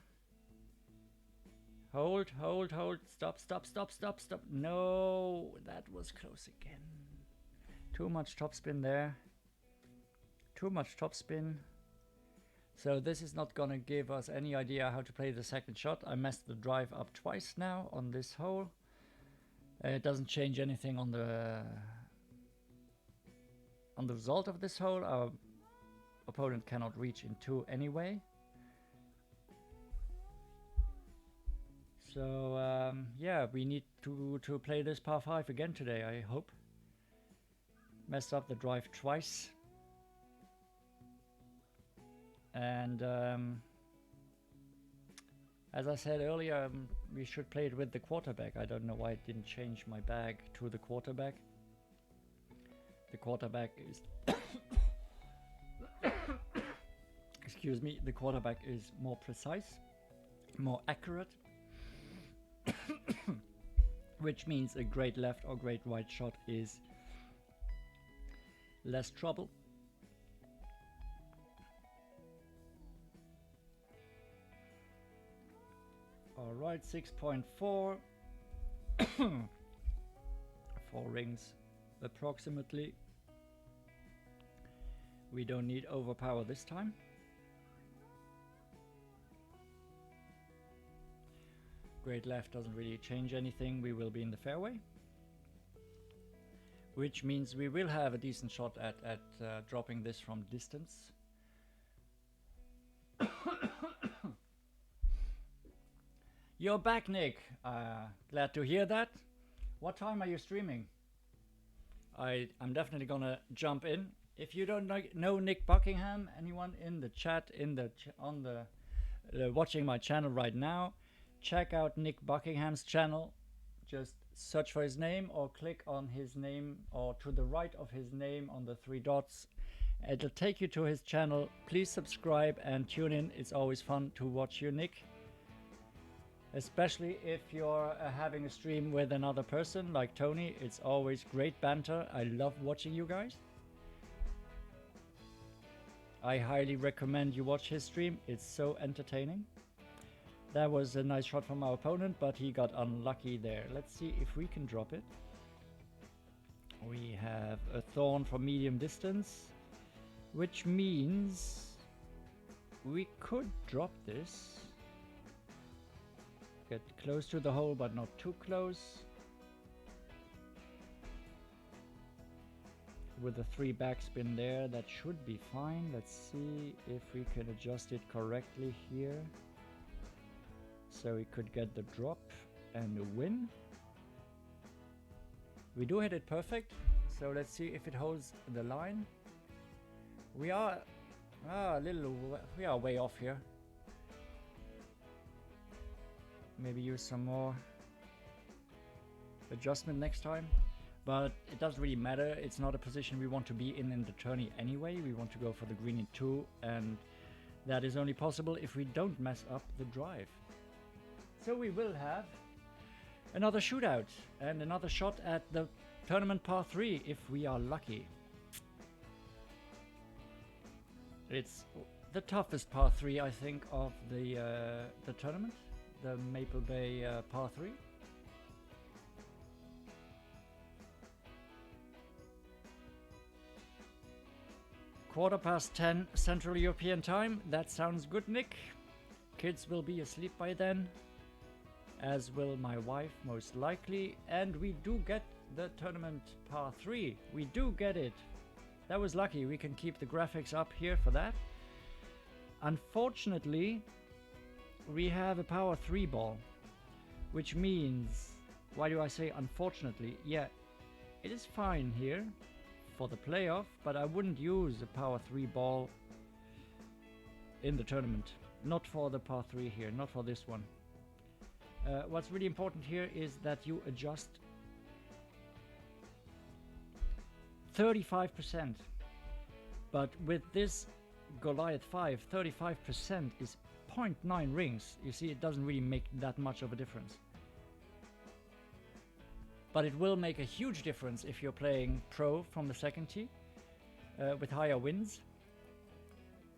Hold, hold, hold. Stop, stop, stop, stop, stop. No, that was close again. Too much topspin there. Too much topspin. So this is not gonna give us any idea how to play the second shot. I messed the drive up twice now on this hole. It doesn't change anything on the result of this hole. Our opponent cannot reach in 2 anyway. So yeah, we need to play this par 5 again today, I hope. Messed up the drive twice. And as I said earlier, we should play it with the quarterback. I don't know why it didn't change my bag to the quarterback. The quarterback is excuse me, the quarterback is more precise, more accurate. Which means a great left or great right shot is less trouble. Alright, 6.4. 4 rings approximately. We don't need overpower this time. Great left doesn't really change anything. We will be in the fairway, which means we will have a decent shot at dropping this from distance. You're back, Nick. Glad to hear that. What time are you streaming? I'm definitely gonna jump in. If you don't know Nick Buckingham, anyone in the chat, watching my channel right now, check out Nick Buckingham's channel. Just search for his name or click on his name or to the right of his name on the 3 dots. It'll take you to his channel. Please subscribe and tune in. It's always fun to watch you, Nick. Especially if you're having a stream with another person like Tony. It's always great banter. I love watching you guys. I highly recommend you watch his stream. It's so entertaining. That was a nice shot from our opponent, but he got unlucky there. Let's see if we can drop it. We have a thorn from medium distance, which means we could drop this. Get close to the hole, but not too close. With the 3 backspin there, that should be fine. Let's see if we can adjust it correctly here. So we could get the drop and a win. We do hit it perfect, so let's see if it holds the line. We are we are way off here. Maybe use some more adjustment next time, but it doesn't really matter. It's not a position we want to be in the tourney anyway. We want to go for the green in 2, and that is only possible if we don't mess up the drive. So we will have another shootout and another shot at the tournament par 3 if we are lucky. It's the toughest par 3, I think, of the tournament, the Maple Bay par 3. Quarter past 10 Central European time. That sounds good, Nick. Kids will be asleep by then, as will my wife most likely, and we do get the tournament par 3. We do get it. That was lucky. We can keep the graphics up here for that. Unfortunately, we have a power 3 ball, which means, why do I say unfortunately? Yeah, it is fine here for the playoff, but I wouldn't use a power 3 ball in the tournament. Not for the par 3 here, not for this one. What's really important here is that you adjust 35%. But with this Goliath 5, 35% is 0.9 rings. You see, it doesn't really make that much of a difference. But it will make a huge difference if you're playing pro from the second tee with higher winds.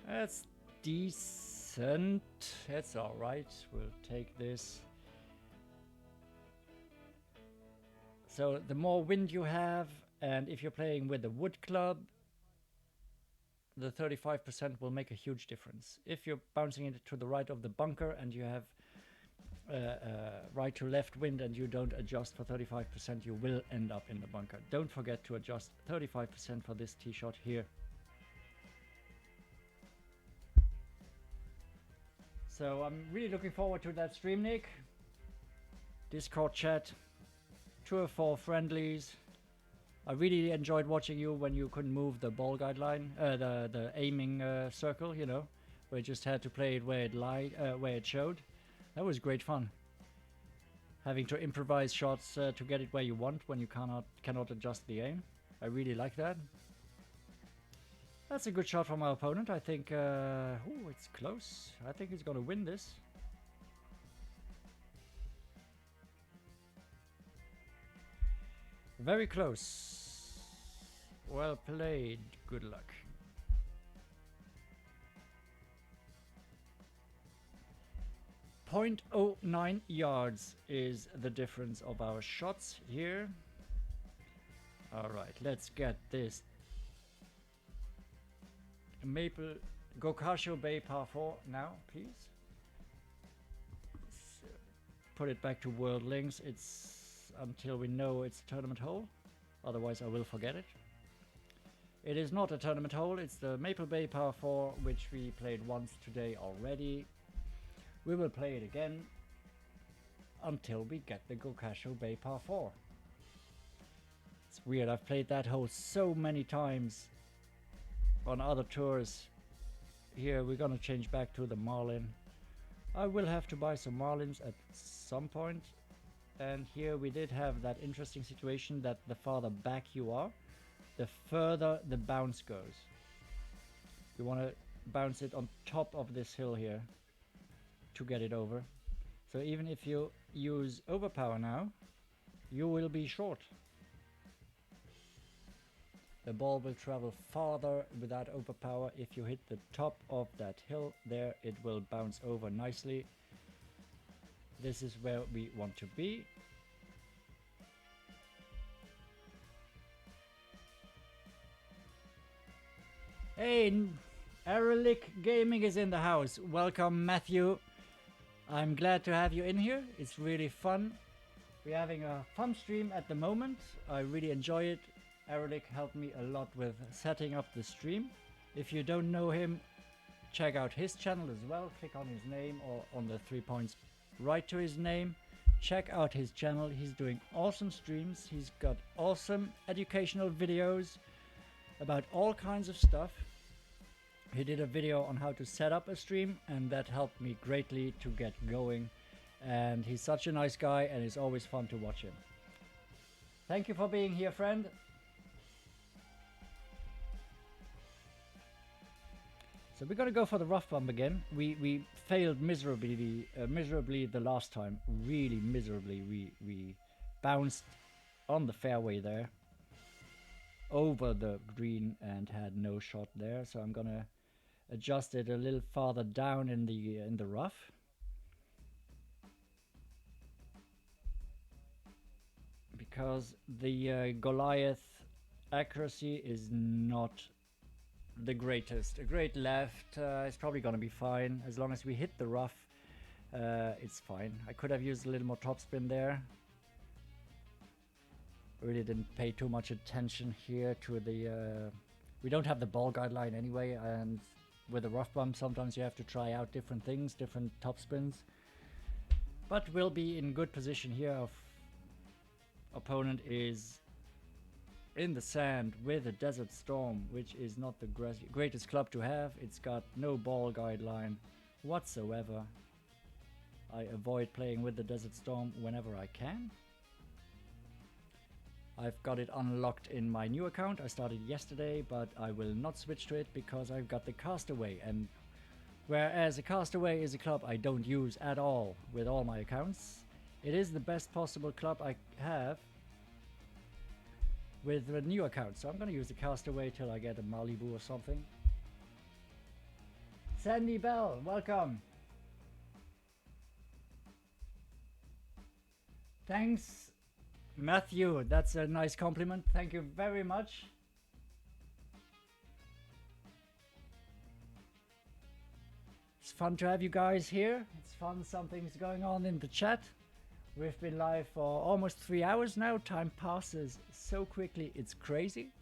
That's decent. That's alright. We'll take this. So the more wind you have, and if you're playing with a wood club, the 35% will make a huge difference. If you're bouncing it to the right of the bunker and you have right to left wind and you don't adjust for 35%, you will end up in the bunker. Don't forget to adjust 35% for this tee shot here. So I'm really looking forward to that stream, Nick. Discord chat, 2 or 4 friendlies. I really enjoyed watching you when you couldn't move the ball guideline, the aiming circle, you know, where you just had to play it where it showed. That was great fun. Having to improvise shots to get it where you want when you cannot adjust the aim. I really like that. That's a good shot from our opponent. I think, oh, it's close. I think he's gonna win this. Very close. Well played. Good luck. .09 yards is the difference of our shots here. Alright, let's get this Maple Gokasho Bay par 4 now, please. So, put it back to World Links. It's until we know it's a tournament hole. Otherwise I will forget it. It is not a tournament hole. It's the Maple Bay par 4, which we played once today already. We will play it again until we get the Gokasho Bay par 4. It's weird. I've played that hole so many times on other tours. Here we're gonna change back to the Marlin. I will have to buy some Marlins at some point. And here we did have that interesting situation that the farther back you are, the further the bounce goes. You want to bounce it on top of this hill here to get it over. So even if you use overpower now, you will be short. The ball will travel farther without overpower. If you hit the top of that hill there, it will bounce over nicely. This is where we want to be. Hey, Erlich Gaming is in the house. Welcome, Matthew. I'm glad to have you in here. It's really fun. We're having a fun stream at the moment. I really enjoy it. Erlich helped me a lot with setting up the stream. If you don't know him, check out his channel as well. Click on his name or on the 3 points right to his name. Check out his channel. He's doing awesome streams. He's got awesome educational videos about all kinds of stuff. He did a video on how to set up a stream, and that helped me greatly to get going. And he's such a nice guy, and it's always fun to watch him. Thank you for being here, friend. So we're gonna go for the rough bump again. We failed miserably the last time. Really miserably. We bounced on the fairway there over the green and had no shot there. So I'm gonna adjust it a little farther down in the rough. Because the Goliath accuracy is not the greatest. A great left is probably gonna be fine as long as we hit the rough. It's fine. I could have used a little more topspin there. Really didn't pay too much attention here to the we don't have the ball guideline anyway, and with a rough bump sometimes you have to try out different things, different topspins. But we'll be in good position here. Our opponent is in the sand with a Desert Storm, which is not the greatest club to have. It's got no ball guideline whatsoever. I avoid playing with the Desert Storm whenever I can. I've got it unlocked in my new account. I started yesterday, but I will not switch to it because I've got the Castaway, and whereas a Castaway is a club I don't use at all with all my accounts, it is the best possible club I have with the new account. So I'm going to use the Castaway till I get a Malibu or something. Sandy Bell, welcome. Thanks, Matthew. That's a nice compliment. Thank you very much. It's fun to have you guys here. It's fun. Something's going on in the chat. We've been live for almost 3 hours now. Time passes so quickly. It's crazy.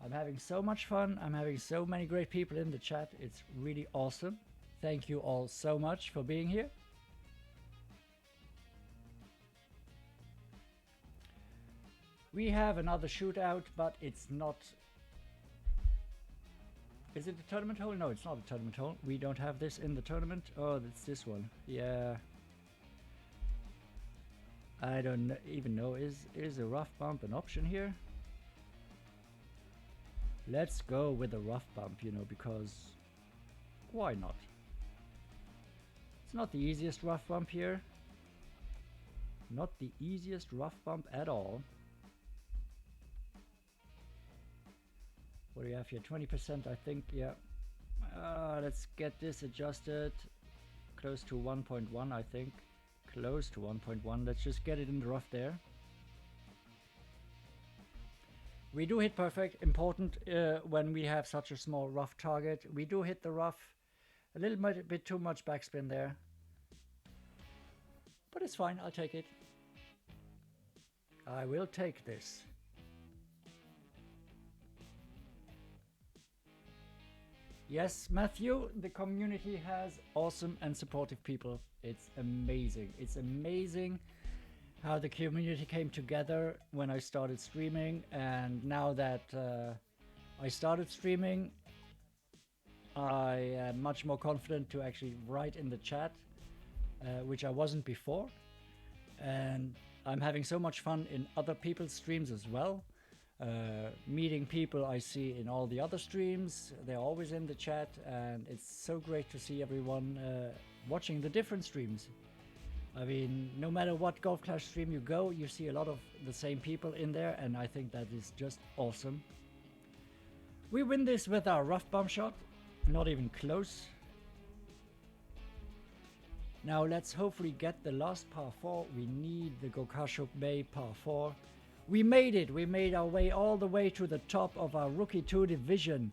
I'm having so much fun. I'm having so many great people in the chat. It's really awesome. Thank you all so much for being here. We have another shootout, but it's not... Is it a tournament hole? No, it's not a tournament hole. We don't have this in the tournament. Oh, it's this one. Yeah. I don't even know. Is a rough bump an option here? Let's go with a rough bump, you know, because why not? It's not the easiest rough bump here. Not the easiest rough bump at all. What do you have here? 20%, I think. Yeah. Let's get this adjusted. Close to 1.1, I think. Close to 1.1. Let's just get it in the rough there. We do hit perfect. Important when we have such a small rough target. We do hit the rough. A little bit too much backspin there. But it's fine. I'll take it. I will take this. Yes, Matthew, the community has awesome and supportive people. It's amazing. It's amazing how the community came together when I started streaming. And now that I started streaming, I am much more confident to actually write in the chat, which I wasn't before. And I'm having so much fun in other people's streams as well. Meeting people I see in all the other streams. They're always in the chat, and it's so great to see everyone watching the different streams. I mean, no matter what Golf Clash stream you go, you see a lot of the same people in there, and I think that is just awesome. We win this with our rough bump shot. Not even close. Now let's hopefully get the last par 4. We need the Gokasho Bay par 4. We made it. We made our way all the way to the top of our Rookie 2 division.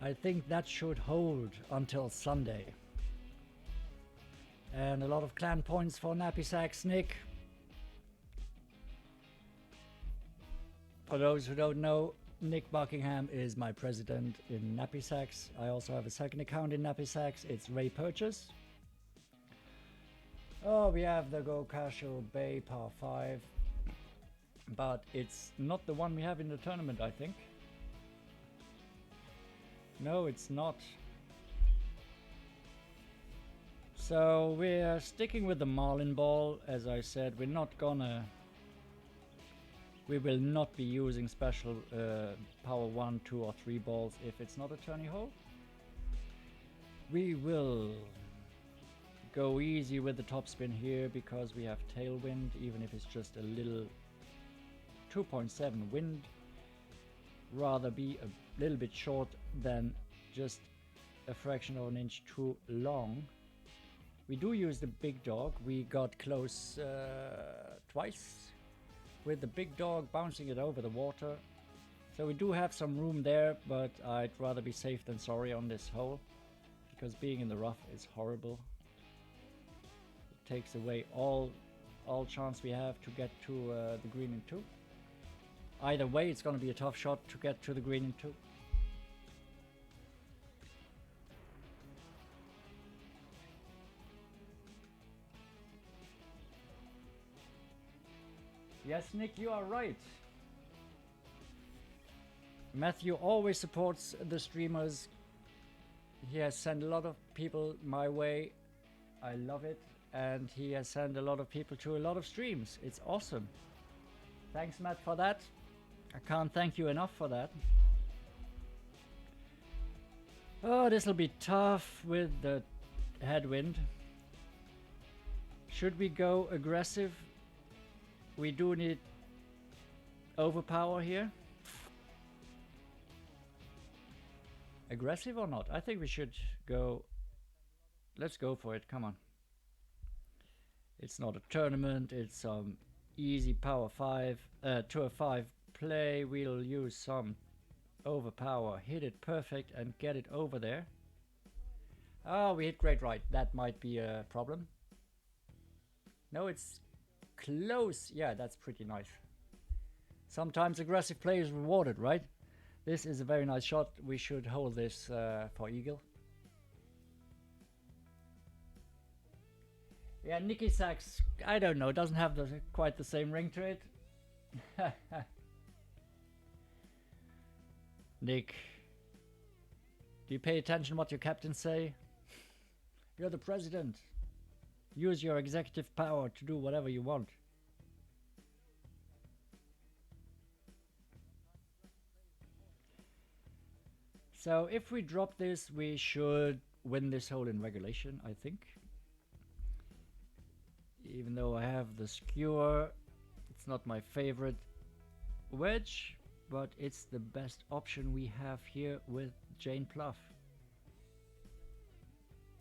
I think that should hold until Sunday. And a lot of clan points for Nappy Sacks Nick. For those who don't know, Nick Buckingham is my president in Nappy Sacks. I also have a second account in Nappy Sacks. It's Ray Purchase. Oh, we have the Gokasho Bay par 5. But it's not the one we have in the tournament, I think. No, it's not. So we're sticking with the Marlin ball. As I said, we will not be using special power 1, 2 or 3 balls if it's not a tourney hole. We will go easy with the topspin here because we have tailwind, even if it's just a little 2.7 wind. Rather be a little bit short than just a fraction of an inch too long. We do use the big dog. We got close twice with the big dog bouncing it over the water. So we do have some room there, but I'd rather be safe than sorry on this hole because being in the rough is horrible. It takes away all chance we have to get to the green in 2. Either way, it's going to be a tough shot to get to the green in 2. Yes, Nick, you are right. Matthew always supports the streamers. He has sent a lot of people my way. I love it. And he has sent a lot of people to a lot of streams. It's awesome. Thanks, Matt, for that. I can't thank you enough for that. Oh, this will be tough with the headwind. Should we go aggressive? We do need overpower here. Aggressive or not? I think we should go. Let's go for it. Come on. It's not a tournament. It's some easy power 5, tour 5 play. We'll use some overpower, hit it perfect and get it over there. Oh, we hit great right. That might be a problem. No, it's close. Yeah, that's pretty nice. Sometimes aggressive play is rewarded, right? This is a very nice shot. We should hold this for eagle. Yeah, Nicky Sachs, I don't know, doesn't have quite the same ring to it. Nick, do you pay attention what your captains say? You're the president. Use your executive power to do whatever you want. So if we drop this, we should win this hole in regulation, I think. Even though I have the skewer, it's not my favorite wedge, but it's the best option we have here with Jane Plough.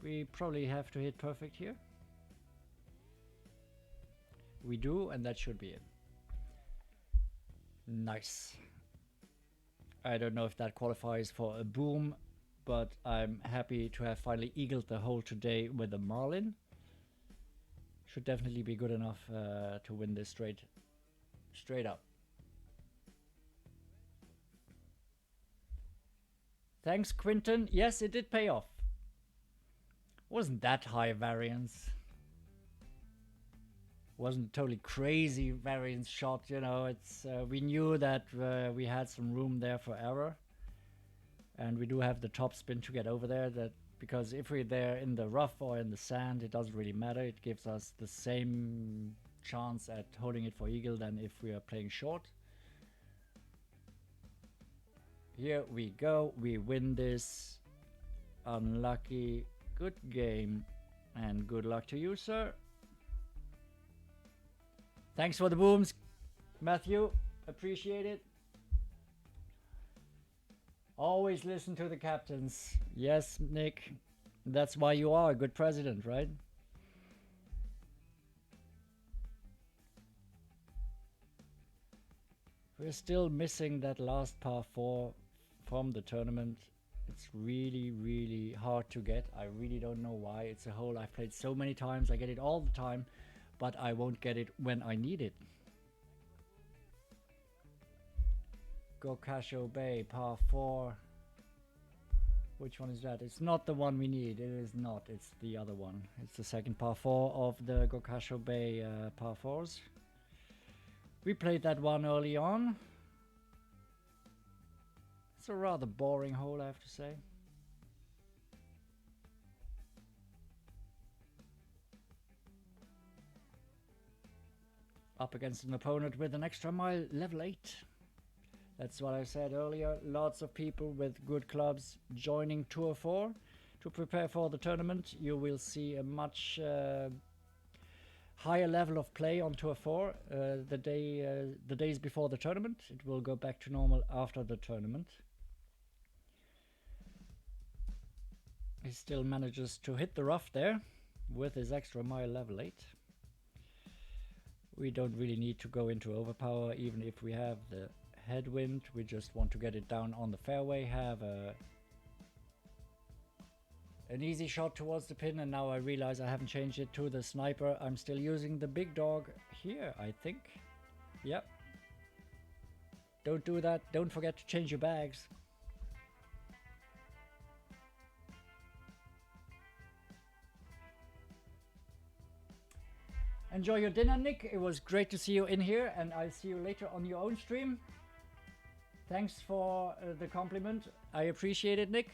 We probably have to hit perfect here. We do, and that should be it. Nice. I don't know if that qualifies for a boom, but I'm happy to have finally eagled the hole today with a marlin. Should definitely be good enough to win this straight up. Thanks, Quinton. Yes, it did pay off. Wasn't that high variance. Wasn't totally crazy variance shot, you know. It's we knew that we had some room there for error, and we do have the top spin to get over there. That because if we're there in the rough or in the sand, it doesn't really matter. It gives us the same chance at holding it for eagle than if we are playing short. Here we go. We win this. Unlucky. Good game, and good luck to you, sir. Thanks for the booms, Matthew. Appreciate it. Always listen to the captains. Yes, Nick. That's why you are a good president, right? We're still missing that last par 4 from the tournament. It's really, really hard to get. I really don't know why. It's a hole I've played so many times. I get it all the time, but I won't get it when I need it. Gokasho Bay, par 4. Which one is that? It's not the one we need. It is not. It's the other one. It's the second par 4 of the Gokasho Bay par 4s. We played that one early on. It's a rather boring hole, I have to say. Up against an opponent with an extra mile, level 8. That's what I said earlier. Lots of people with good clubs joining Tour 4 to prepare for the tournament. You will see a much higher level of play on Tour 4 the days before the tournament. It will go back to normal after the tournament. He still manages to hit the rough there with his extra mile, level 8. We don't really need to go into overpower even if we have the headwind. We just want to get it down on the fairway, have an easy shot towards the pin, and now I realize I haven't changed it to the sniper. I'm still using the big dog here, I think. Yep. Don't do that. Don't forget to change your bags. Enjoy your dinner, Nick. It was great to see you in here, and I'll see you later on your own stream. Thanks for the compliment. I appreciate it, Nick.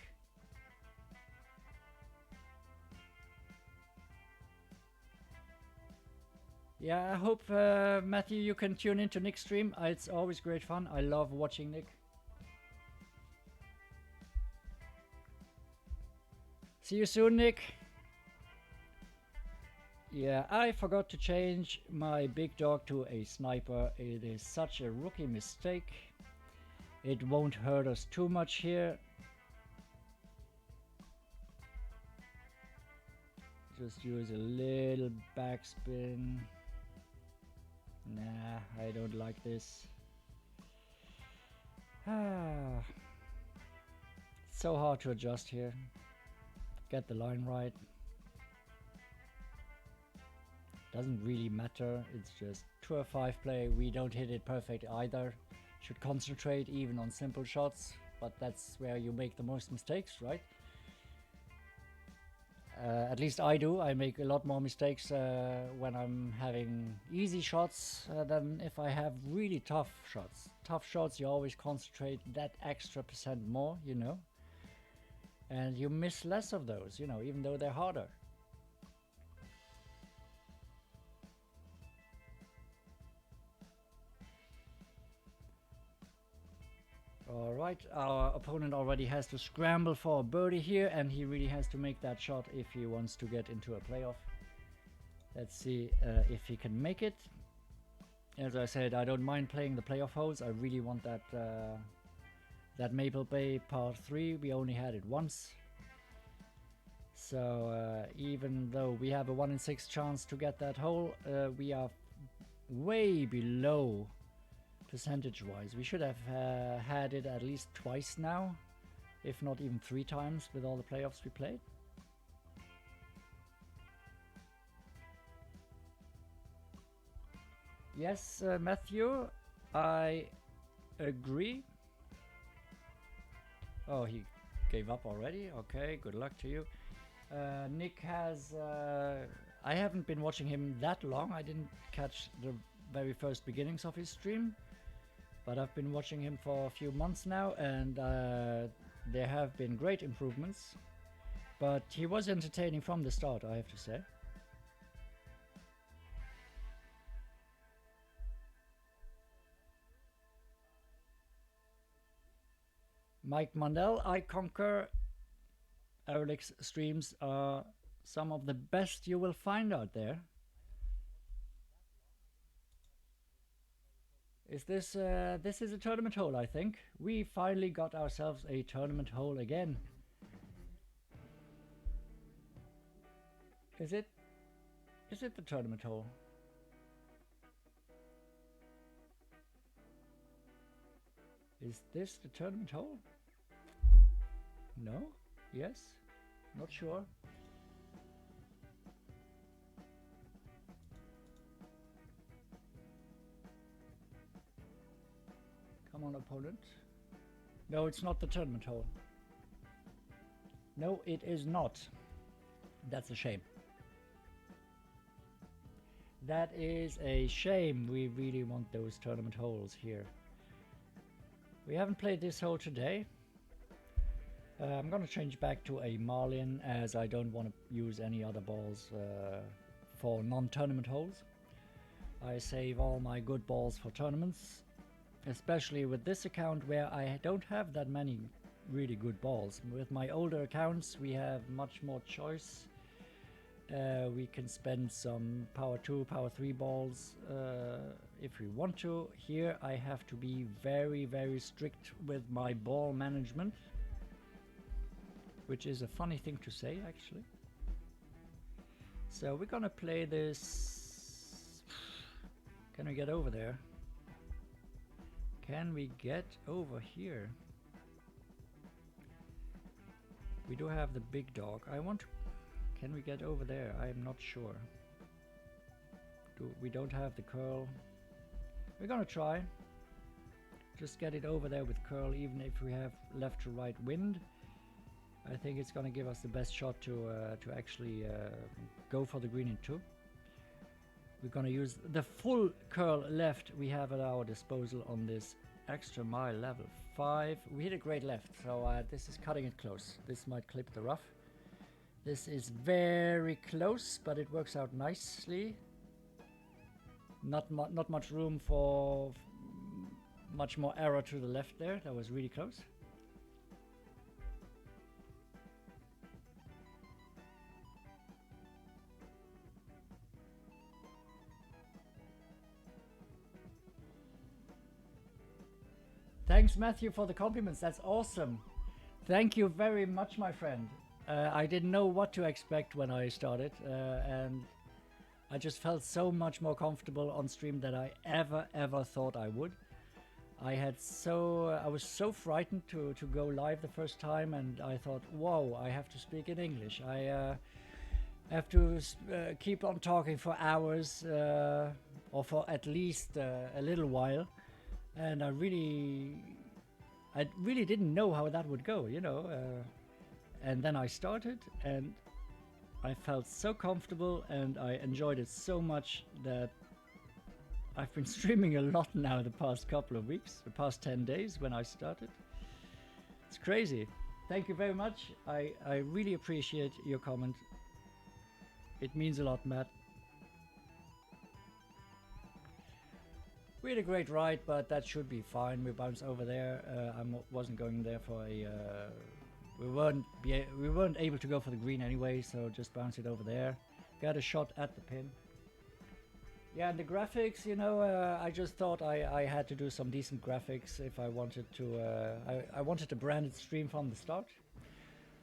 Yeah, I hope, Matthew, you can tune into Nick's stream. It's always great fun. I love watching Nick. See you soon, Nick. Yeah, I forgot to change my big dog to a sniper. It is such a rookie mistake. It won't hurt us too much here. Just use a little backspin. Nah, I don't like this. So hard to adjust here. Get the line right. Doesn't really matter. It's just Tour 5 play. We don't hit it perfect either. Should concentrate even on simple shots, but that's where you make the most mistakes, right? At least I do. I make a lot more mistakes when I'm having easy shots than if I have really tough shots. Tough shots, you always concentrate that extra % more, you know, and you miss less of those, you know, even though they're harder. Alright, our opponent already has to scramble for a birdie here, and he really has to make that shot if he wants to get into a playoff. Let's see if he can make it. As I said, I don't mind playing the playoff holes. I really want that that Maple Bay par 3. We only had it once. So even though we have a 1 in 6 chance to get that hole, we are way below percentage-wise. We should have had it at least twice now, if not even 3 times with all the playoffs we played. Yes, Matthew, I agree. Oh, he gave up already? Okay, good luck to you. Nick has... I haven't been watching him that long. I didn't catch the very first beginnings of his stream, but I've been watching him for a few months now, and there have been great improvements. But he was entertaining from the start, I have to say. Mike Mandel, I concur. Erlic's streams are some of the best you will find out there. Is this this is a tournament hole, I think. We finally got ourselves a tournament hole again. Is it the tournament hole? Is this the tournament hole? No? Yes? Not sure. Come on, opponent. No, it's not the tournament hole. No, it is not. That's a shame. That is a shame. We really want those tournament holes here. We haven't played this hole today. I'm gonna change back to a Marlin as I don't want to use any other balls for non-tournament holes. I save all my good balls for tournaments, especially with this account where I don't have that many really good balls. With my older accounts we have much more choice. We can spend some power 2, power 3 balls if we want to. Here I have to be very, very strict with my ball management, which is a funny thing to say actually. So we're gonna play this. Can we get over there? Can we get over here? We do have the big dog. I want to. Can we get over there? I am not sure. We don't have the curl. We're gonna try. Just get it over there with curl, even if we have left to right wind. I think it's gonna give us the best shot to actually go for the green in 2. We're gonna use the full curl left we have at our disposal on this extra mile level 5. We hit a great left, so this is cutting it close. This might clip the rough. This is very close, but it works out nicely. Not much room for much more error to the left there. That was really close. Thanks, Matthew, for the compliments. That's awesome. Thank you very much, my friend. I didn't know what to expect when I started, and I just felt so much more comfortable on stream than I ever thought I would. I was so frightened to go live the first time, and I thought, whoa, I have to speak in English. I have to keep on talking for hours, or for at least a little while, and I really didn't know how that would go, you know. And then I started, and I felt so comfortable, and I enjoyed it so much that I've been streaming a lot now the past couple of weeks, the past 10 days when I started. It's crazy. Thank you very much. I really appreciate your comment. It means a lot, Matt. We had a great ride, but that should be fine. We bounced over there. I wasn't going there for a... we weren't able to go for the green anyway, so just bounce it over there. Got a shot at the pin. Yeah, and the graphics, you know, I just thought I had to do some decent graphics if I wanted to. I wanted a branded stream from the start.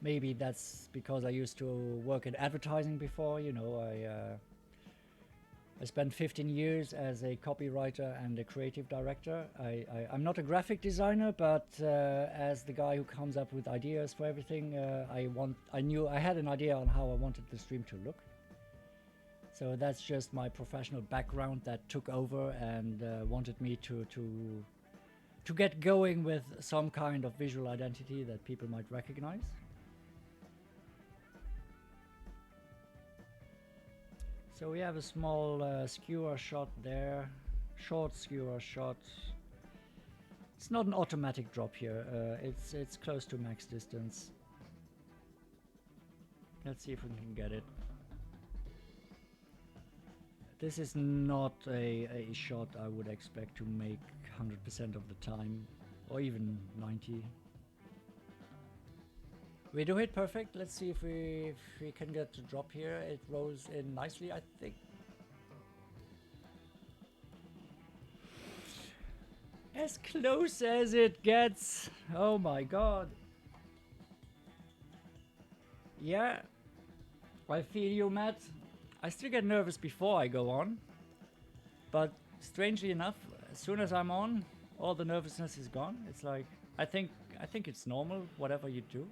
Maybe that's because I used to work in advertising before, you know. I spent 15 years as a copywriter and a creative director. I'm not a graphic designer, but as the guy who comes up with ideas for everything, I had an idea on how I wanted the stream to look. So that's just my professional background that took over and wanted me to get going with some kind of visual identity that people might recognize. So we have a small skewer shot there, short skewer shot. It's not an automatic drop here. It's close to max distance. Let's see if we can get it. This is not a shot I would expect to make 100% of the time, or even 90. We do hit perfect. Let's see if we can get to drop here. It rolls in nicely, I think. as close as it gets. Oh my god. Yeah, I feel you, Matt. I still get nervous before I go on, but strangely enough, as soon as I'm on, all the nervousness is gone. It's like I think it's normal, whatever you do.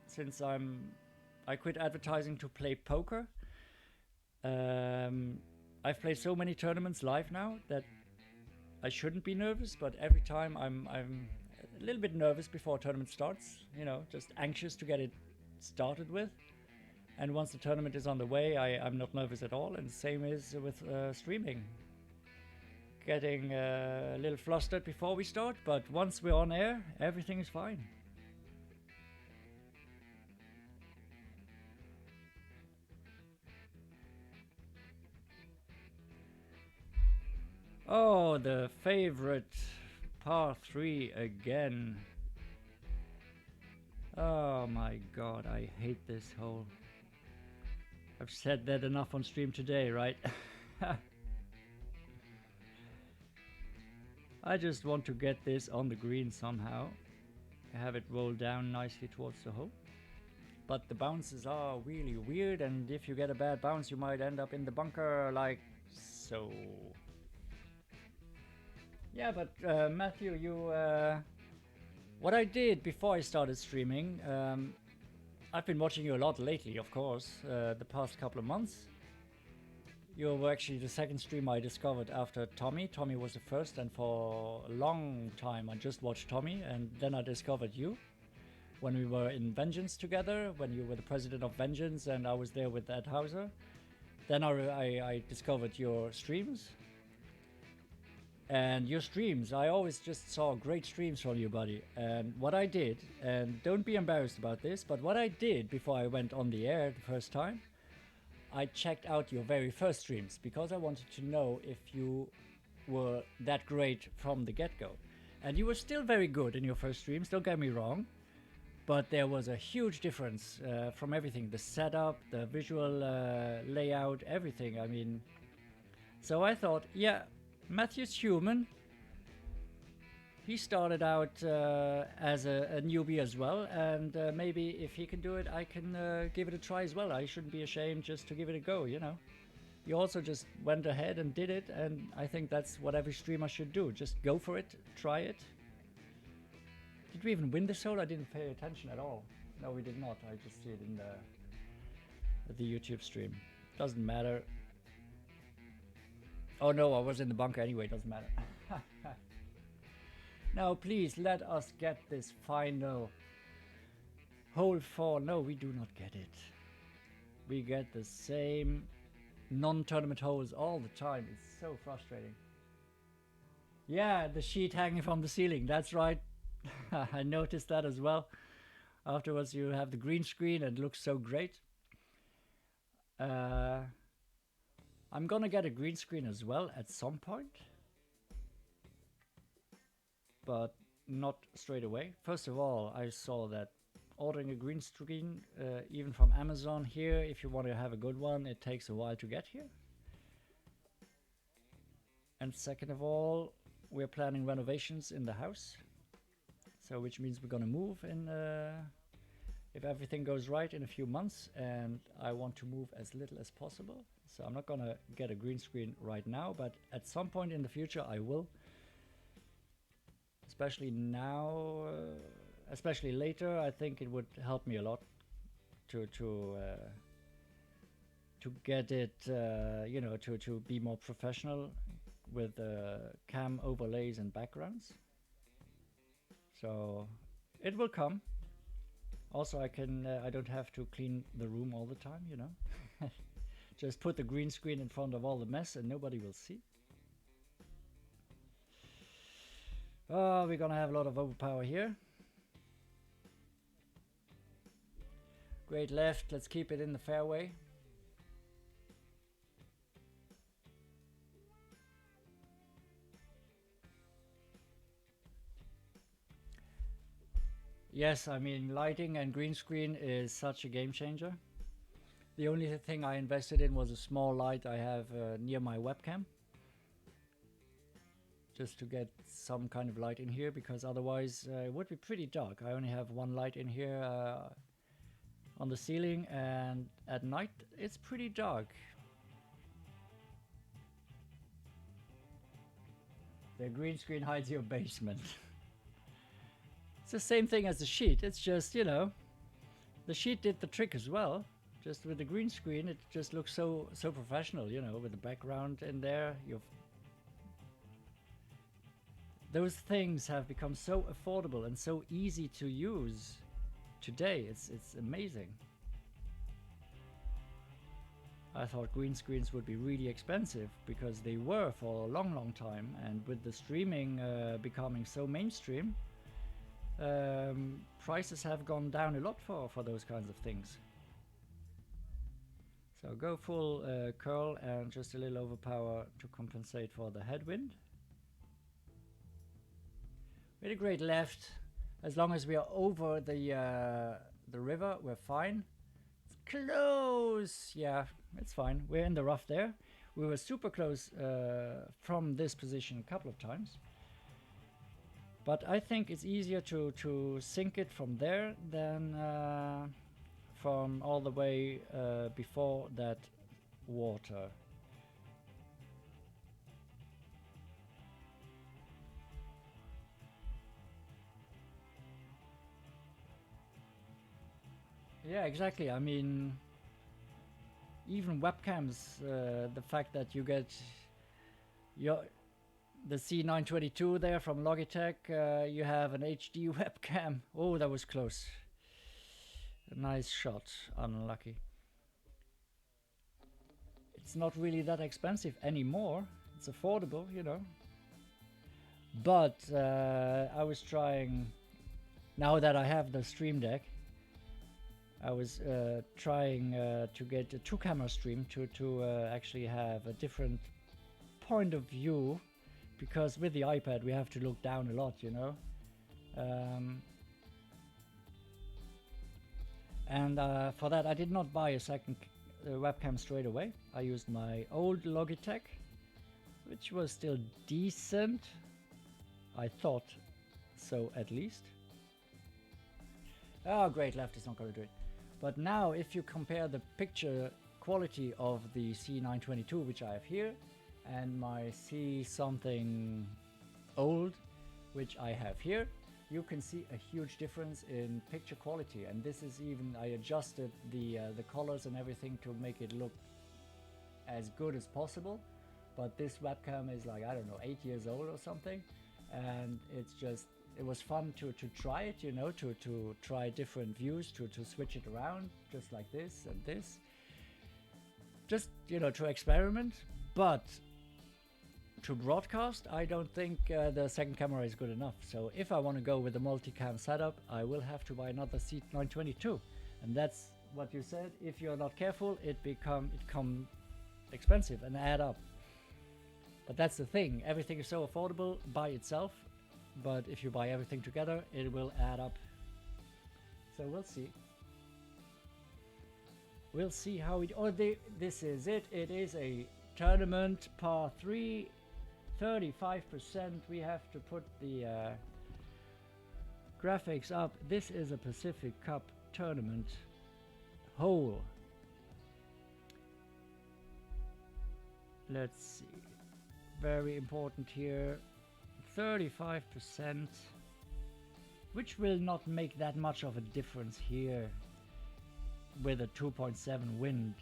Since I quit advertising to play poker. I've played so many tournaments live now that I shouldn't be nervous, but every time I'm a little bit nervous before a tournament starts. You know, just anxious to get it started with. And once the tournament is on the way, I'm not nervous at all. And the same is with streaming. Getting a little flustered before we start, but once we're on air, everything is fine. Oh, the favorite par 3 again. Oh my god, I hate this hole. I've said that enough on stream today, right? I just want to get this on the green somehow. Have it roll down nicely towards the hole. But the bounces are really weird, and if you get a bad bounce, you might end up in the bunker like so. Yeah, but Matthew, you... what I did before I started streaming, I've been watching you a lot lately, of course, the past couple of months. You were actually the second stream I discovered after Tommy. Tommy was the first, and for a long time I just watched Tommy, and then I discovered you. When we were in Vengeance together, when you were the president of Vengeance and I was there with Ed Hauser. Then I discovered your streams. And your streams, I always just saw great streams from you, buddy. And what I did, and don't be embarrassed about this, but what I did before I went on the air the first time, I checked out your very first streams because I wanted to know if you were that great from the get-go. And you were still very good in your first streams, don't get me wrong, but there was a huge difference from everything. The setup, the visual layout, everything. I mean, so I thought, yeah, Matthew's human. He started out as a newbie as well, and maybe if he can do it, I can give it a try as well. I shouldn't be ashamed just to give it a go, you know. You also just went ahead and did it, and I think that's what every streamer should do. Just go for it, try it. Did we even win this hole? I didn't pay attention at all. No, we did not. I just see it in the YouTube stream. Doesn't matter. Oh no, I was in the bunker anyway, doesn't matter. Now please let us get this final hole 4. No, we do not get it. We get the same non-tournament holes all the time. It's so frustrating. Yeah, the sheet hanging from the ceiling, that's right. I noticed that as well. Afterwards you have the green screen and it looks so great. I'm gonna get a green screen as well at some point, but not straight away. First of all, I saw that ordering a green screen, even from Amazon here, if you want to have a good one, it takes a while to get here. And second of all, we're planning renovations in the house, so which means we're gonna move in, if everything goes right, in a few months, and I want to move as little as possible. So I'm not gonna get a green screen right now, but at some point in the future I will. Especially now, especially later, I think it would help me a lot to get it, you know, to be more professional with cam overlays and backgrounds. So it will come. Also, I don't have to clean the room all the time, you know. Just put the green screen in front of all the mess and nobody will see. Oh, we're gonna have a lot of overpower here. Great left, let's keep it in the fairway. Yes, I mean, lighting and green screen is such a game changer. The only thing I invested in was a small light I have near my webcam. just to get some kind of light in here, because otherwise it would be pretty dark. I only have one light in here on the ceiling, and at night it's pretty dark. The green screen hides your basement. It's the same thing as the sheet. It's just, you know, the sheet did the trick as well. Just with the green screen, it just looks so professional, you know, with the background in there. Those things have become so affordable and so easy to use today. It's amazing. I thought green screens would be really expensive, because they were for a long time, and with the streaming becoming so mainstream, prices have gone down a lot for those kinds of things. So go full curl and just a little overpower to compensate for the headwind. Really great left. As long as we are over the river, we're fine. It's close. Yeah, it's fine. We're in the rough there. We were super close from this position a couple of times. But I think it's easier to sink it from there than from all the way before that water. Yeah, exactly. I mean, even webcams, the fact that you get the C922 there from Logitech, you have an HD webcam. Oh, that was close. A nice shot. Unlucky. It's not really that expensive anymore. It's affordable, you know. But I was trying, now that I have the Stream Deck, I was trying to get a 2-camera stream to actually have a different point of view, because with the iPad we have to look down a lot, you know. And for that I did not buy a second webcam straight away. I used my old Logitech, which was still decent. I thought so, at least. Oh great, left is not going to do it. But now if you compare the picture quality of the C922, which I have here, and my C something old, which I have here, you can see a huge difference in picture quality. And this is even, I adjusted the colors and everything to make it look as good as possible. But this webcam is like, I don't know, 8 years old or something, and it's just, it was fun to try it, you know, to try different views, to switch it around, just like this and this, just, you know, to experiment. But to broadcast, I don't think the second camera is good enough. So if I want to go with a multicam setup, I will have to buy another C922, and that's what you said. If you're not careful, it become expensive and add up. But that's the thing, everything is so affordable by itself, but if you buy everything together, it will add up. So we'll see. We'll see how it. Oh, this is it. It is a tournament par 3, 35%. We have to put the graphics up. This is a Pacific Cup tournament hole. Let's see. Very important here. 35%, which will not make that much of a difference here with a 2.7 wind.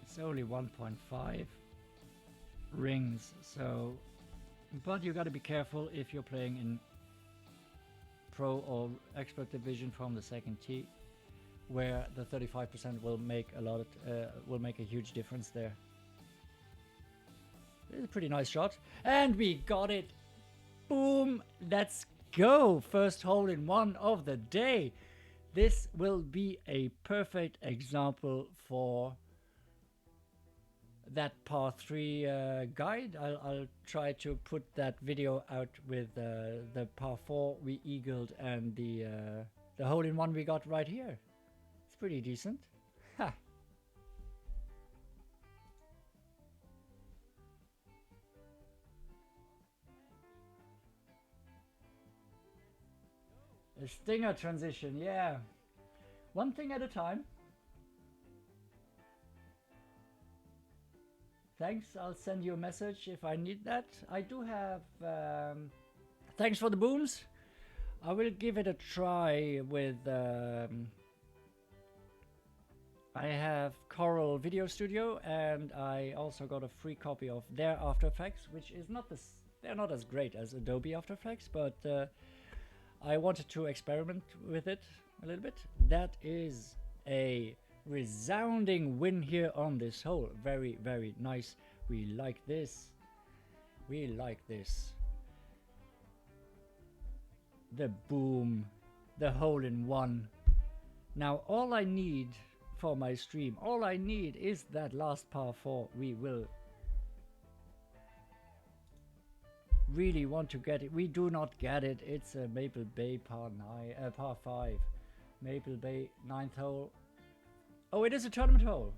It's only 1.5 rings, so, but you got to be careful if you're playing in pro or expert division from the second tee, where the 35% will make a huge difference there. It's a pretty nice shot, and we got it. Boom, let's go. First hole in one of the day. This will be a perfect example for that par 3 guide. I'll try to put that video out with the par 4 we eagled and the hole in one we got right here. It's pretty decent. Ha. A stinger transition, yeah. One thing at a time. Thanks, I'll send you a message if I need that. I do have... thanks for the booms. I will give it a try with... I have Coral Video Studio, and I also got a free copy of their After Effects, which is not this... They're not as great as Adobe After Effects, but I wanted to experiment with it a little bit. That is a resounding win here on this hole. Very, very nice. We like this. We like this. The boom. The hole in one. Now all I need for my stream, all I need is that last par 4. We will really want to get it. We do not get it. It's a Maple Bay par 5. Maple Bay 9th hole. Oh, it is a tournament hole.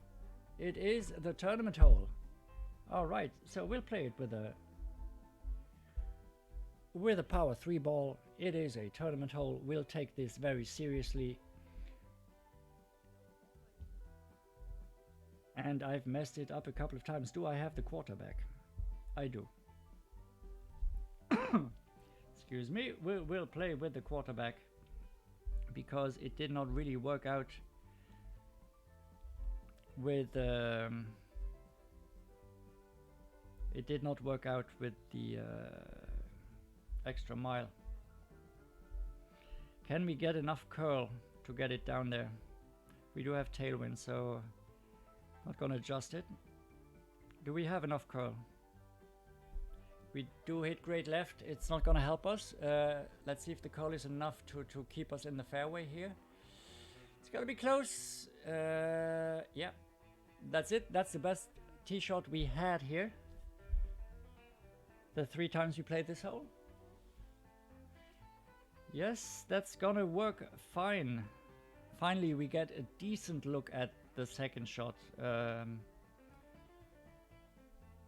It is the tournament hole. All right, so we'll play it with a power 3 ball. It is a tournament hole. We'll take this very seriously. And I've messed it up a couple of times. Do I have the quarterback? I do. Excuse me. We'll play with the quarterback because it did not really work out with it did not work out with the extra mile. Can we get enough curl to get it down there? We do have tailwind, so not gonna adjust it. Do we have enough curl? We do hit great left. It's not gonna help us. Let's see if the curl is enough to keep us in the fairway here. It's gonna be close. Yeah, that's it. That's the best tee shot we had here. The 3 times we played this hole. Yes, that's gonna work fine. Finally, we get a decent look at the second shot.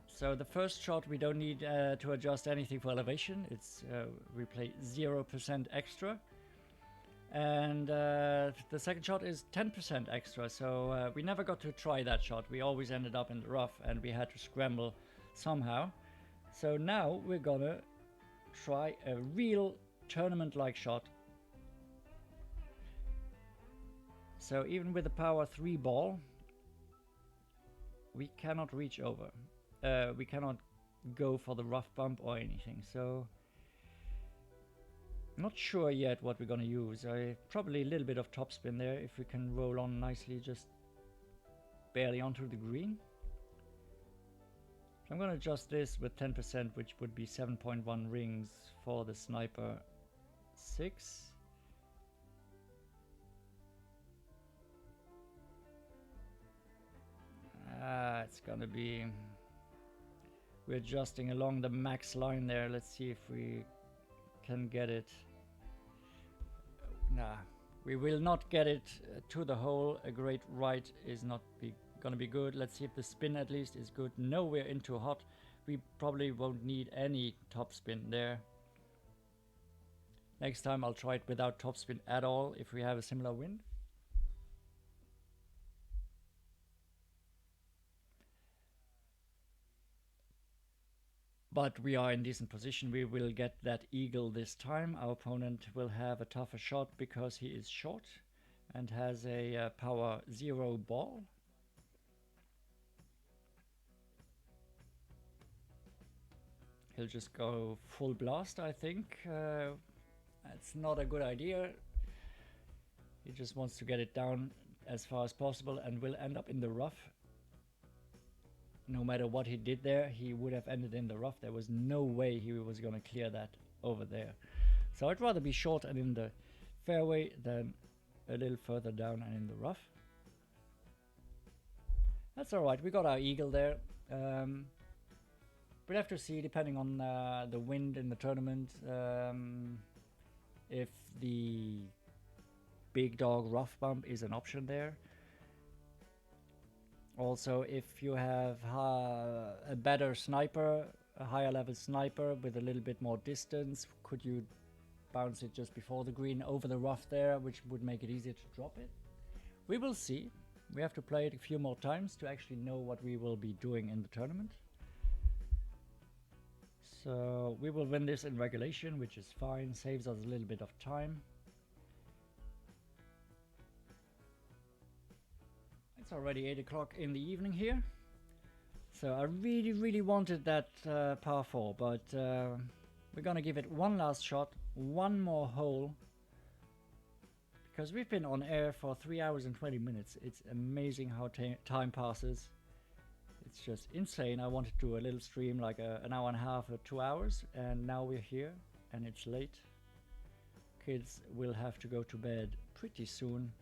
So the first shot we don't need to adjust anything for elevation. It's we play 0% extra, and the second shot is 10% extra. So we never got to try that shot. We always ended up in the rough, and we had to scramble somehow. So now we're gonna try a real tournament-like shot. So even with the power 3 ball, we cannot reach over. We cannot go for the rough bump or anything. So not sure yet what we're gonna use. Probably a little bit of topspin there if we can roll on nicely, just barely onto the green. So I'm gonna adjust this with 10%, which would be 7.1 rings for the Sniper 6. It's gonna be... We're adjusting along the max line there. Let's see if we can get it. Nah, we will not get it to the hole. A great right is not gonna be good. Let's see if the spin at least is good. No, we're in too hot. We probably won't need any topspin there. Next time I'll try it without topspin at all if we have a similar wind. But we are in decent position. We will get that eagle this time. Our opponent will have a tougher shot because he is short and has a power 0 ball. He'll just go full blast, I think. That's not a good idea. He just wants to get it down as far as possible and will end up in the rough. No matter what he did there, he would have ended in the rough. There was no way he was going to clear that over there. So I'd rather be short and in the fairway than a little further down and in the rough. That's alright, we got our eagle there. We'll have to see, depending on the wind in the tournament, if the big dog rough bump is an option there. Also, if you have a better sniper, a higher level sniper with a little bit more distance, could you bounce it just before the green over the rough there, which would make it easier to drop it. We will see. We have to play it a few more times to actually know what we will be doing in the tournament. So we will win this in regulation, which is fine, saves us a little bit of time. It's already 8 o'clock in the evening here. So I really wanted that par 4, but we're gonna give it one last shot, one more hole, because we've been on air for 3 hours and 20 minutes. It's amazing how time passes. It's just insane. I wanted to do a little stream like an hour and a half or 2 hours, and now we're here and it's late. Kids will have to go to bed pretty soon.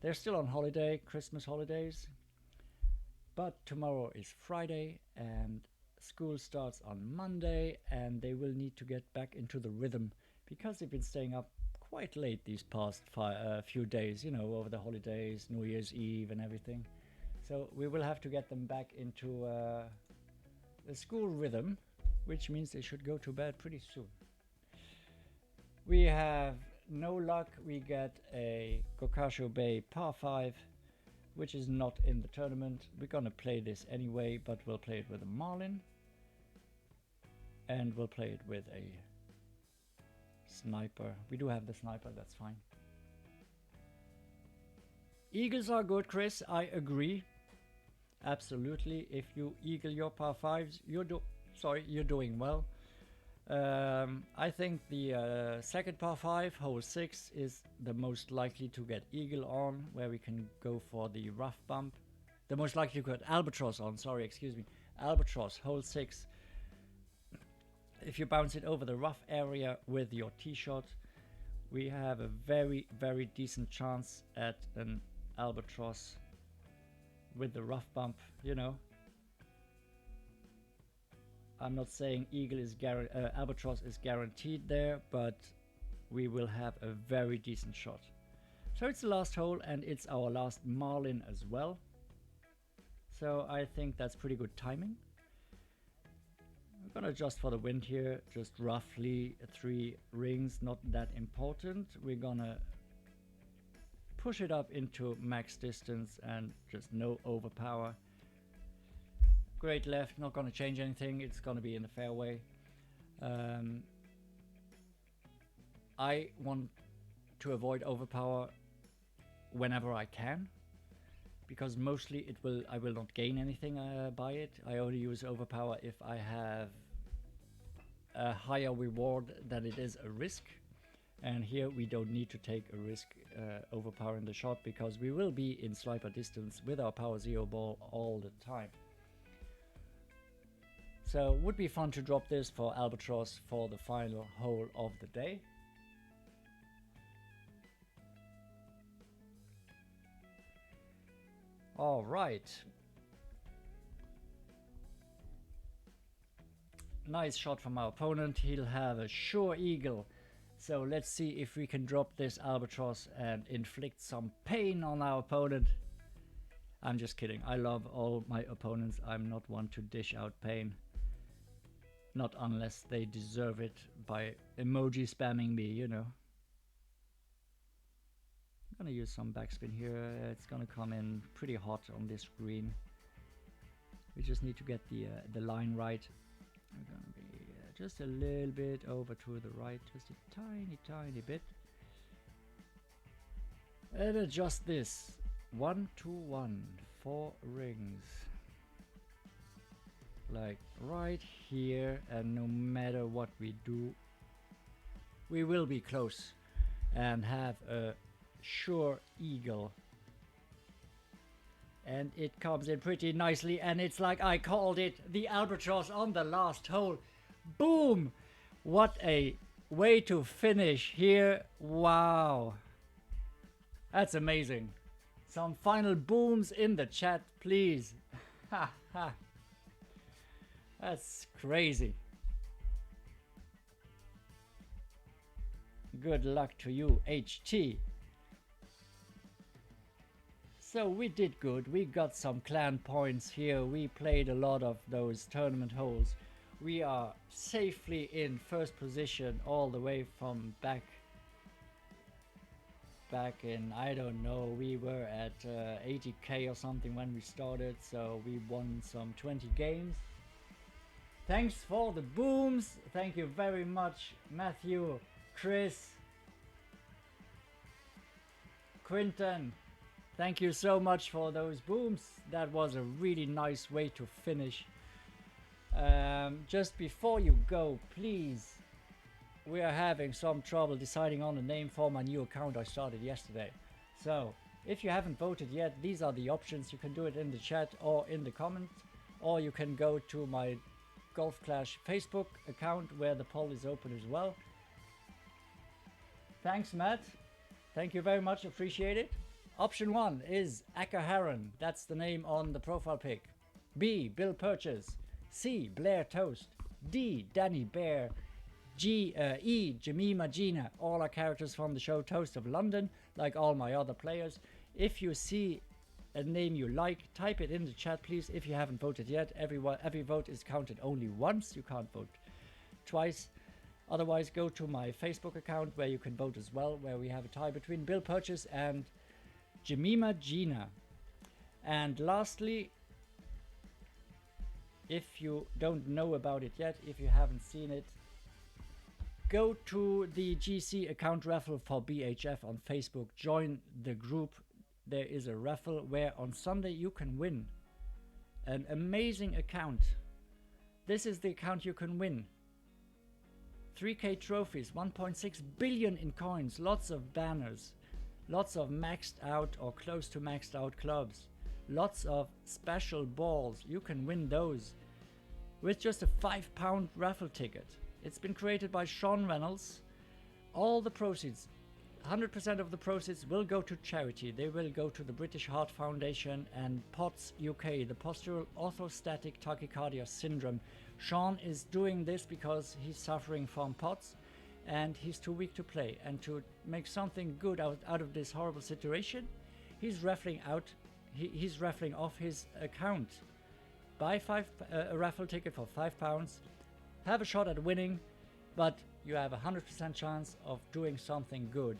They're still on holiday, Christmas holidays. But tomorrow is Friday and school starts on Monday, and they will need to get back into the rhythm because they've been staying up quite late these past few days, you know, over the holidays, New Year's Eve and everything. So we will have to get them back into the school rhythm, which means they should go to bed pretty soon. We have no luck. We get a Gokasho Bay par 5, which is not in the tournament. We're gonna play this anyway, but we'll play it with a marlin, and we'll play it with a sniper. We do have the sniper, that's fine. Eagles are good, Chris. I agree. Absolutely. If you eagle your par 5s, you're doing well. I think the second par 5, hole 6, is the most likely to get eagle on, where we can go for the rough bump. The most likely to get albatross on, sorry, excuse me. Albatross, hole 6. If you bounce it over the rough area with your tee shot, we have a very decent chance at an albatross with the rough bump, you know. I'm not saying eagle is albatross is guaranteed there, but we will have a very decent shot. So it's the last hole, and it's our last marlin as well. So I think that's pretty good timing. I'm gonna adjust for the wind here, just roughly 3 rings, not that important. We're gonna push it up into max distance and just no overpower. Great left, not going to change anything. It's going to be in the fairway. I want to avoid overpower whenever I can, because mostly I will not gain anything by it. I only use overpower if I have a higher reward than it is a risk. And here we don't need to take a risk overpowering the shot, because we will be in sniper distance with our power 0 ball all the time. So it would be fun to drop this for albatross for the final hole of the day. All right. Nice shot from our opponent. He'll have a sure eagle. So let's see if we can drop this albatross and inflict some pain on our opponent. I'm just kidding. I love all my opponents. I'm not one to dish out pain. Not unless they deserve it by emoji spamming me, you know. I'm gonna use some backspin here. It's gonna come in pretty hot on this green. We just need to get the line right. We're gonna be just a little bit over to the right, just a tiny bit. And adjust this. 1, 2, 1, 4 rings. Like right here, and no matter what we do, we will be close and have a sure eagle. And it comes in pretty nicely, and it's like I called it, the albatross on the last hole. Boom! What a way to finish here. Wow. That's amazing. Some final booms in the chat, please. Ha ha. That's crazy. Good luck to you, HT. So we did good. We got some clan points here. We played a lot of those tournament holes. We are safely in first position all the way from back in, I don't know, we were at 80k or something when we started, so we won some 20 games. Thanks for the booms. Thank you very much, Matthew, Chris, Quinton. Thank you so much for those booms. That was a really nice way to finish. Just before you go, please, we are having some trouble deciding on a name for my new account I started yesterday. So if you haven't voted yet, these are the options. You can do it in the chat or in the comment, or you can go to my Golf Clash Facebook account where the poll is open as well. Thanks, Matt. Thank you very much, appreciate it. Option 1 is Akka Heron, that's the name on the profile pic. B, Bill Purchase. C, Blair Toast. D, Danny Bear. E, Jemima Gina, all are characters from the show Toast of London, like all my other players. If you see a name you like, type it in the chat, please. If you haven't voted yet, every vote is counted only once. You can't vote twice. Otherwise, go to my Facebook account where you can vote as well, where we have a tie between Bill Purchase and Jemima Gina. And lastly, if you don't know about it yet, if you haven't seen it, go to the GC account raffle for BHF on Facebook. Join the group. There is a raffle where on Sunday you can win an amazing account. This is the account you can win. 3k trophies, 1.6 billion in coins, lots of banners, lots of maxed out or close to maxed out clubs, lots of special balls. You can win those with just a £5 raffle ticket. It's been created by Sean Reynolds. All the proceeds, 100% of the proceeds will go to charity. They will go to the British Heart Foundation and POTS UK, the Postural Orthostatic Tachycardia Syndrome. Sean is doing this because he's suffering from POTS and he's too weak to play. And to make something good out of this horrible situation, he's raffling off his account. Buy a raffle ticket for £5. Have a shot at winning, but you have a 100% chance of doing something good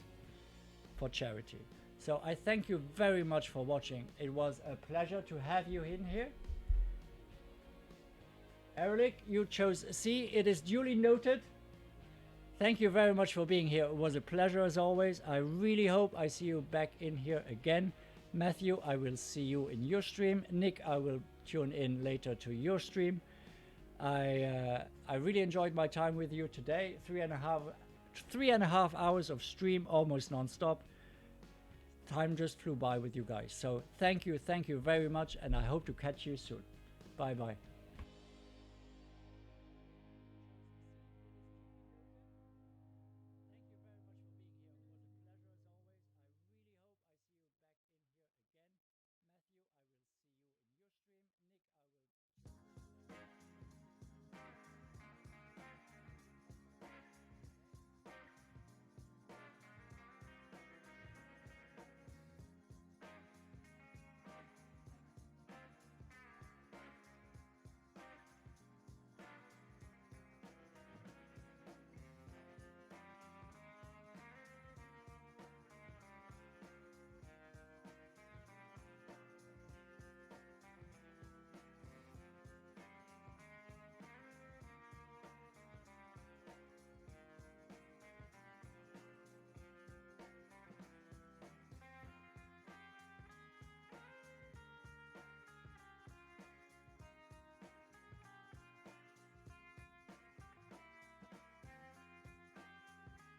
for charity. So I thank you very much for watching. It was a pleasure to have you in here. Erlich, you chose C. It is duly noted. Thank you very much for being here. It was a pleasure as always. I really hope I see you back in here again. Matthew, I will see you in your stream. Nick, I will tune in later to your stream. I really enjoyed my time with you today. 3.5 hours of stream, almost non-stop. Time just flew by with you guys. So thank you very much, and I hope to catch you soon. Bye bye.